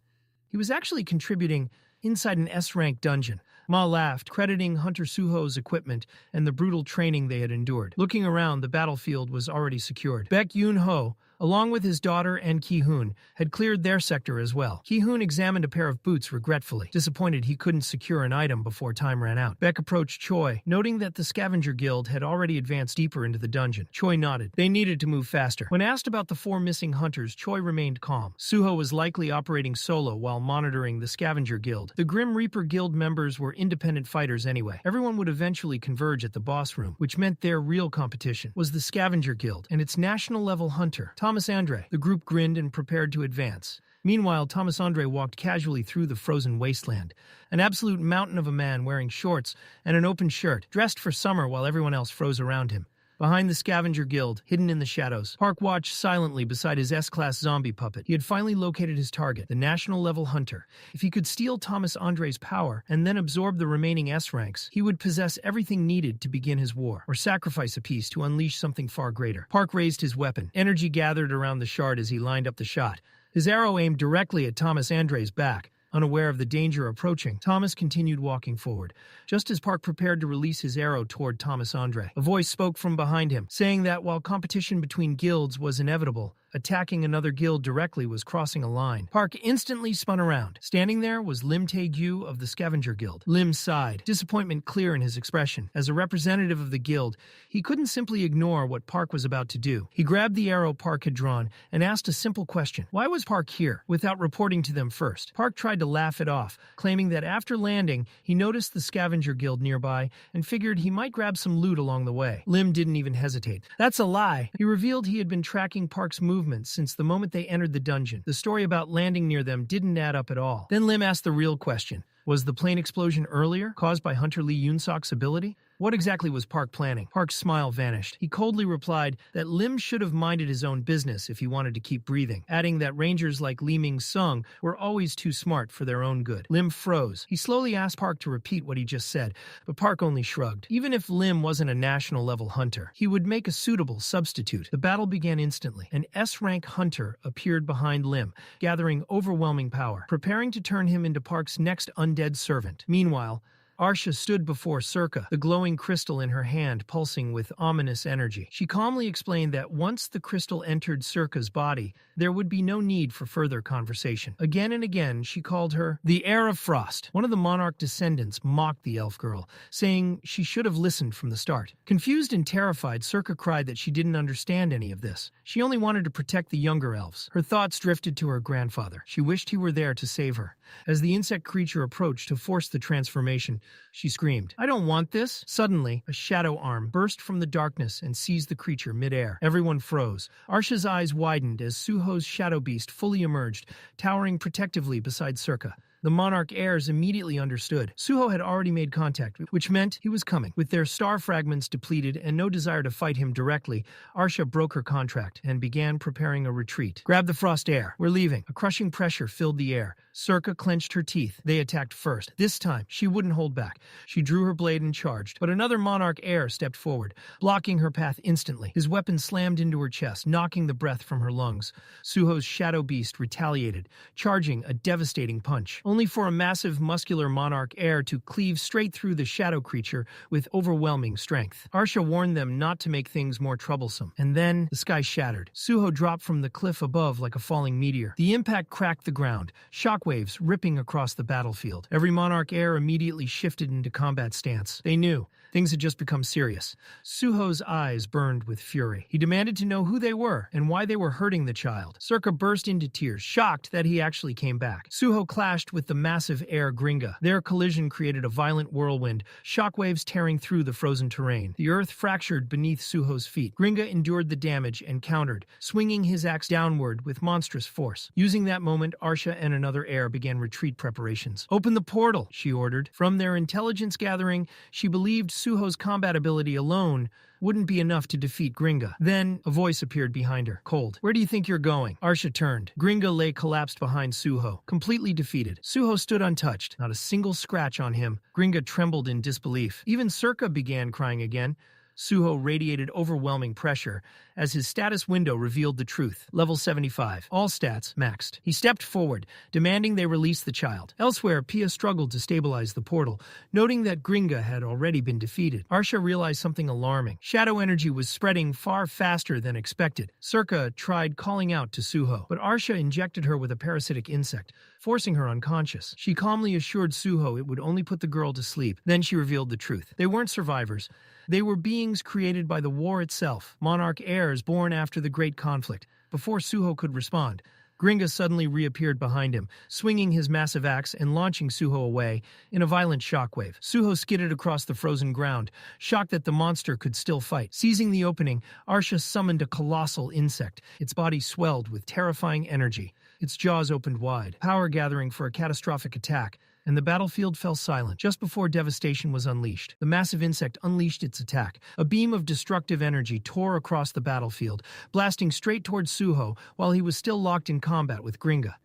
[SPEAKER 1] He was actually contributing inside an S-rank dungeon. Ma laughed, crediting Hunter Suho's equipment and the brutal training they had endured. Looking around, the battlefield was already secured. Baek Yoon-ho, along with his daughter and Ki-hoon, had cleared their sector as well. Ki-hoon examined a pair of boots regretfully, disappointed he couldn't secure an item before time ran out. Baek approached Choi, noting that the scavenger guild had already advanced deeper into the dungeon. Choi nodded. They needed to move faster. When asked about the 4 missing hunters, Choi remained calm. Suho was likely operating solo while monitoring the scavenger guild. The Grim Reaper guild members were independent fighters anyway. Everyone would eventually converge at the boss room, which meant their real competition was the scavenger guild and its national-level hunter, Thomas Andre. The group grinned and prepared to advance. Meanwhile, Thomas Andre walked casually through the frozen wasteland, an absolute mountain of a man wearing shorts and an open shirt, dressed for summer while everyone else froze around him. Behind the scavenger guild, hidden in the shadows, Park watched silently beside his S-class zombie puppet. He had finally located his target, the national-level hunter. If he could steal Thomas Andre's power and then absorb the remaining S-ranks, he would possess everything needed to begin his war, or sacrifice a piece to unleash something far greater. Park raised his weapon. Energy gathered around the shard as he lined up the shot. His arrow aimed directly at Thomas Andre's back. Unaware of the danger approaching, Thomas continued walking forward. Just as Park prepared to release his arrow toward Thomas Andre, a voice spoke from behind him, saying that while competition between guilds was inevitable, attacking another guild directly was crossing a line. Park instantly spun around. Standing there was Lim Tae-gyu of the Scavenger Guild. Lim sighed, disappointment clear in his expression. As a representative of the guild, he couldn't simply ignore what Park was about to do. He grabbed the arrow Park had drawn and asked a simple question. Why was Park here, without reporting to them first? Park tried to laugh it off, claiming that after landing, he noticed the Scavenger Guild nearby and figured he might grab some loot along the way. Lim didn't even hesitate. That's a lie. He revealed he had been tracking Park's movements since the moment they entered the dungeon. The story about landing near them didn't add up at all. Then Lim asked the real question. Was the plane explosion earlier, caused by Hunter Lee Yoon-sok's ability? What exactly was Park planning? Park's smile vanished. He coldly replied that Lim should have minded his own business if he wanted to keep breathing, adding that rangers like Lee Ming-sung were always too smart for their own good. Lim froze. He slowly asked Park to repeat what he just said, but Park only shrugged. Even if Lim wasn't a national-level hunter, he would make a suitable substitute. The battle began instantly. An S-rank hunter appeared behind Lim, gathering overwhelming power, preparing to turn him into Park's next undead servant. Meanwhile, Arsha stood before Circa, the glowing crystal in her hand pulsing with ominous energy. She calmly explained that once the crystal entered Circa's body, there would be no need for further conversation. Again and again, she called her the Heir of Frost. One of the Monarch descendants mocked the elf girl, saying she should have listened from the start. Confused and terrified, Circa cried that she didn't understand any of this. She only wanted to protect the younger elves. Her thoughts drifted to her grandfather. She wished he were there to save her. As the insect creature approached to force the transformation, she screamed, "I don't want this!" Suddenly, a shadow arm burst from the darkness and seized the creature midair. Everyone froze. Arsha's eyes widened as Suho's shadow beast fully emerged, towering protectively beside Circa. The Monarch heirs immediately understood. Suho had already made contact, which meant he was coming. With their star fragments depleted and no desire to fight him directly, Arsha broke her contract and began preparing a retreat. "Grab the Frost Heir. We're leaving." A crushing pressure filled the air. Circa clenched her teeth. They attacked first. This time, she wouldn't hold back. She drew her blade and charged, but another Monarch heir stepped forward, blocking her path instantly. His weapon slammed into her chest, knocking the breath from her lungs. Suho's shadow beast retaliated, charging a devastating punch, only for a massive muscular Monarch heir to cleave straight through the shadow creature with overwhelming strength. Arsha warned them not to make things more troublesome. And then, the sky shattered. Suho dropped from the cliff above like a falling meteor. The impact cracked the ground, shockwaves ripping across the battlefield. Every Monarch heir immediately shifted into combat stance. They knew things had just become serious. Suho's eyes burned with fury. He demanded to know who they were and why they were hurting the child. Circa burst into tears, shocked that he actually came back. Suho clashed with the massive heir Gringa. Their collision created a violent whirlwind, shockwaves tearing through the frozen terrain. The earth fractured beneath Suho's feet. Gringa endured the damage and countered, swinging his axe downward with monstrous force. Using that moment, Arsha and another heir began retreat preparations. "Open the portal," she ordered. From their intelligence gathering, she believed Suho's combat ability alone wouldn't be enough to defeat Gringa. Then, a voice appeared behind her. Cold. "Where do you think you're going?" Arsha turned. Gringa lay collapsed behind Suho, completely defeated. Suho stood untouched, not a single scratch on him. Gringa trembled in disbelief. Even Circa began crying again. Suho radiated overwhelming pressure as his status window revealed the truth. Level 75. All stats maxed. He stepped forward, demanding they release the child. Elsewhere, Pia struggled to stabilize the portal, noting that Gringa had already been defeated. Arsha realized something alarming. Shadow energy was spreading far faster than expected. Circa tried calling out to Suho, but Arsha injected her with a parasitic insect, forcing her unconscious. She calmly assured Suho it would only put the girl to sleep. Then she revealed the truth. They weren't survivors. They were beings created by the war itself, Monarch heirs born after the Great Conflict. Before Suho could respond, Gringa suddenly reappeared behind him, swinging his massive axe and launching Suho away in a violent shockwave. Suho skidded across the frozen ground, shocked that the monster could still fight. Seizing the opening, Arsha summoned a colossal insect. Its body swelled with terrifying energy. Its jaws opened wide, power gathering for a catastrophic attack, and the battlefield fell silent. Just before devastation was unleashed, the massive insect unleashed its attack. A beam of destructive energy tore across the battlefield, blasting straight towards Suho while he was still locked in combat with Gringa.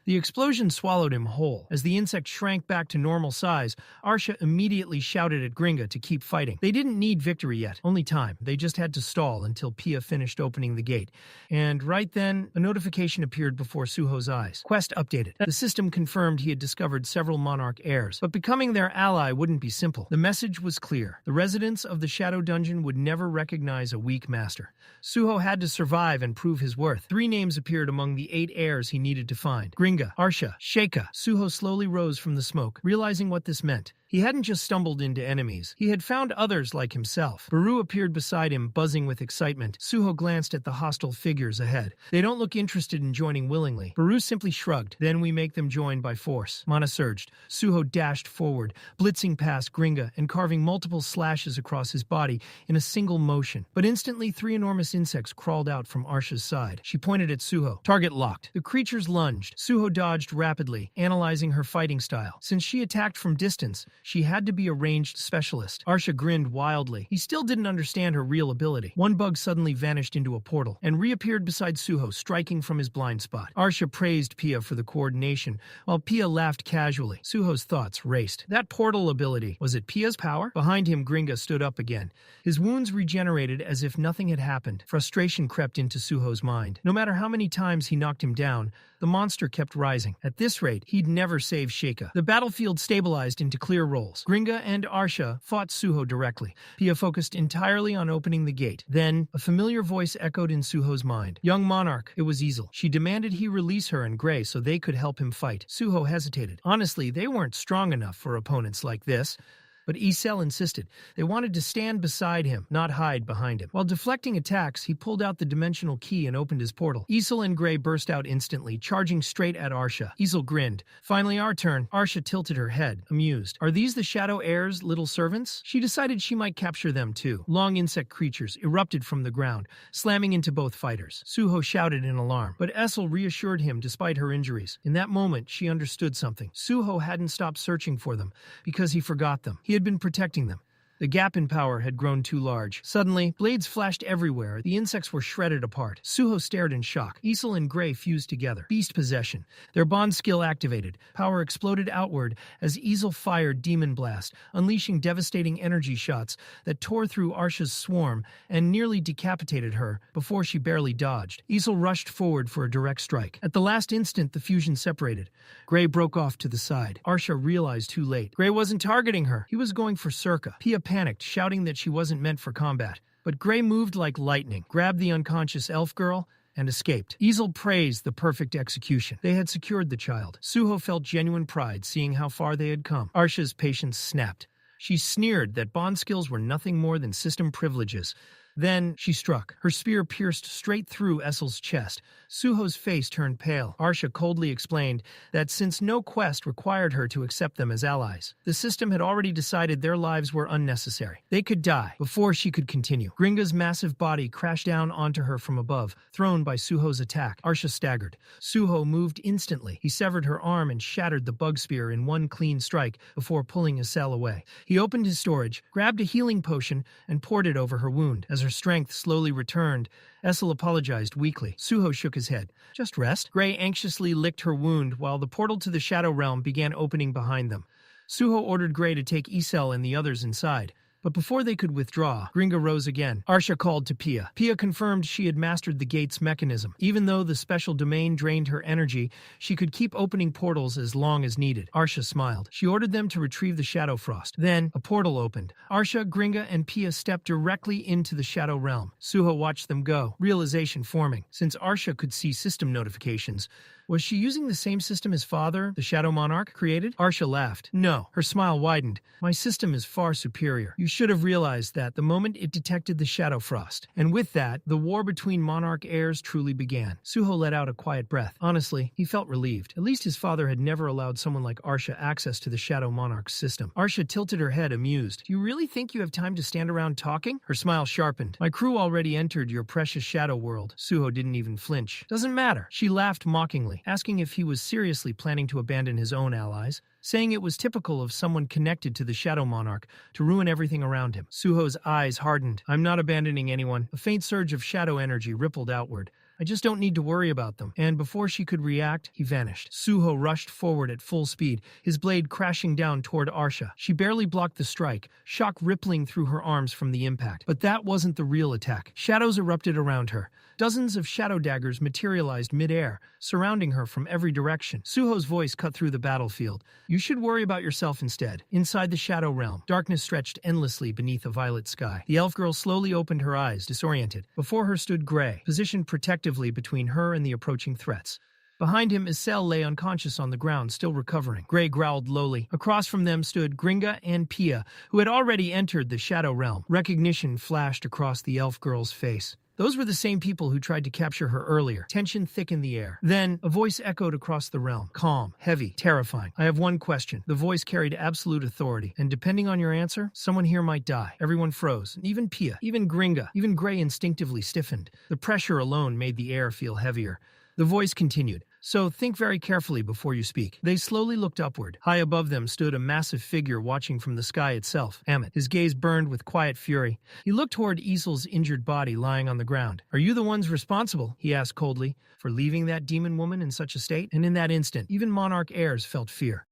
[SPEAKER 1] The explosion swallowed him whole. As the insect shrank back to normal size, Arsha immediately shouted at Gringa to keep fighting. They didn't need victory yet, only time. They just had to stall until Pia finished opening the gate. And right then, a notification appeared before Suho's eyes. Quest updated. The system confirmed he had discovered several Monarch heirs, but becoming their ally wouldn't be simple. The message was clear. The residents of the Shadow Dungeon would never recognize a weak master. Suho had to survive and prove his worth. 3 names appeared among the 8 heirs he needed to find. Gringa, Arsha, Sheikah. Suho slowly rose from the smoke, realizing what this meant. He hadn't just stumbled into enemies. He had found others like himself. Baru appeared beside him, buzzing with excitement. Suho glanced at the hostile figures ahead. They don't look interested in joining willingly. Baru simply shrugged. Then we make them join by force. Mana surged. Suho dashed forward, blitzing past Gringa and carving multiple slashes across his body in a single motion. But instantly, 3 enormous insects crawled out from Arsha's side. She pointed at Suho. Target locked. The creatures lunged. Suho dodged rapidly, analyzing her fighting style. Since she attacked from distance, she had to be a ranged specialist. Arsha grinned wildly. He still didn't understand her real ability. One bug suddenly vanished into a portal and reappeared beside Suho, striking from his blind spot. Arsha praised Pia for the coordination, while Pia laughed casually. Suho's thoughts raced. That portal ability, was it Pia's power? Behind him, Gringa stood up again. His wounds regenerated as if nothing had happened. Frustration crept into Suho's mind. No matter how many times he knocked him down, The monster kept rising. At this rate, he'd never save Sheikah. The battlefield stabilized into clear roles. Gringa and Arsha fought Suho directly. Pia focused entirely on opening the gate. Then, a familiar voice echoed in Suho's mind. Young Monarch, it was Easel. She demanded he release her and Gray so they could help him fight. Suho hesitated. Honestly, they weren't strong enough for opponents like this. But Isel insisted. They wanted to stand beside him, not hide behind him. While deflecting attacks, he pulled out the dimensional key and opened his portal. Isel and Gray burst out instantly, charging straight at Arsha. Isel grinned. Finally our turn. Arsha tilted her head, amused. Are these the Shadow Heir's little servants? She decided she might capture them too. Long insect creatures erupted from the ground, slamming into both fighters. Suho shouted in alarm, but Essel reassured him despite her injuries. In that moment, she understood something. Suho hadn't stopped searching for them, because he forgot them. He had been protecting them. The gap in power had grown too large. Suddenly, blades flashed everywhere. The insects were shredded apart. Suho stared in shock. Isel and Gray fused together. Beast possession. Their bond skill activated. Power exploded outward as Isel fired Demon Blast, unleashing devastating energy shots that tore through Arsha's swarm and nearly decapitated her before she barely dodged. Isel rushed forward for a direct strike. At the last instant, the fusion separated. Gray broke off to the side. Arsha realized too late. Gray wasn't targeting her. He was going for Circa. Pia panicked, shouting that she wasn't meant for combat. But Gray moved like lightning, grabbed the unconscious elf girl, and escaped. Isel praised the perfect execution. They had secured the child. Suho felt genuine pride seeing how far they had come. Arsha's patience snapped. She sneered that bond skills were nothing more than system privileges. Then she struck. Her spear pierced straight through Essel's chest. Suho's face turned pale. Arsha coldly explained that since no quest required her to accept them as allies, the system had already decided their lives were unnecessary. They could die before she could continue. Gringa's massive body crashed down onto her from above, thrown by Suho's attack. Arsha staggered. Suho moved instantly. He severed her arm and shattered the bug spear in one clean strike before pulling Essel away. He opened his storage, grabbed a healing potion, and poured it over her wound. As her strength slowly returned, Essel apologized weakly. Suho shook his head. Just rest. Gray anxiously licked her wound while the portal to the Shadow Realm began opening behind them. Suho ordered Gray to take Isel and the others inside. But before they could withdraw, Gringa rose again. Arsha called to Pia. Pia confirmed she had mastered the gate's mechanism. Even though the special domain drained her energy, she could keep opening portals as long as needed. Arsha smiled. She ordered them to retrieve the Shadow Frost. Then, a portal opened. Arsha, Gringa, and Pia stepped directly into the Shadow Realm. Suho watched them go, realization forming. Since Arsha could see system notifications, was she using the same system his father, the Shadow Monarch, created? Arsha laughed. No. Her smile widened. My system is far superior. You should have realized that the moment it detected the Shadow Frost. And with that, the war between Monarch heirs truly began. Suho let out a quiet breath. Honestly, he felt relieved. At least his father had never allowed someone like Arsha access to the Shadow Monarch's system. Arsha tilted her head, amused. Do you really think you have time to stand around talking? Her smile sharpened. My crew already entered your precious Shadow world. Suho didn't even flinch. Doesn't matter. She laughed mockingly, asking if he was seriously planning to abandon his own allies, saying it was typical of someone connected to the Shadow Monarch to ruin everything around him. Suho's eyes hardened. I'm not abandoning anyone. A faint surge of shadow energy rippled outward. I just don't need to worry about them. And before she could react, he vanished. Suho rushed forward at full speed, his blade crashing down toward Arsha. She barely blocked the strike, shock rippling through her arms from the impact. But that wasn't the real attack. Shadows erupted around her. Dozens of shadow daggers materialized mid-air, surrounding her from every direction. Suho's voice cut through the battlefield. You should worry about yourself instead. Inside the Shadow Realm, darkness stretched endlessly beneath a violet sky. The elf girl slowly opened her eyes, disoriented. Before her stood Gray, positioned protectively between her and the approaching threats. Behind him, Essel lay unconscious on the ground, still recovering. Gray growled lowly. Across from them stood Gringa and Pia, who had already entered the Shadow Realm. Recognition flashed across the elf girl's face. Those were the same people who tried to capture her earlier. Tension thick in the air. Then, a voice echoed across the realm. Calm, heavy, terrifying. I have one question. The voice carried absolute authority. And depending on your answer, someone here might die. Everyone froze. Even Pia. Even Gringa. Even Gray instinctively stiffened. The pressure alone made the air feel heavier. The voice continued. So think very carefully before you speak. They slowly looked upward. High above them stood a massive figure watching from the sky itself. Amit. His gaze burned with quiet fury. He looked toward Isel's injured body lying on the ground. Are you the ones responsible, he asked coldly, for leaving that demon woman in such a state? And in that instant, even Monarch heirs felt fear.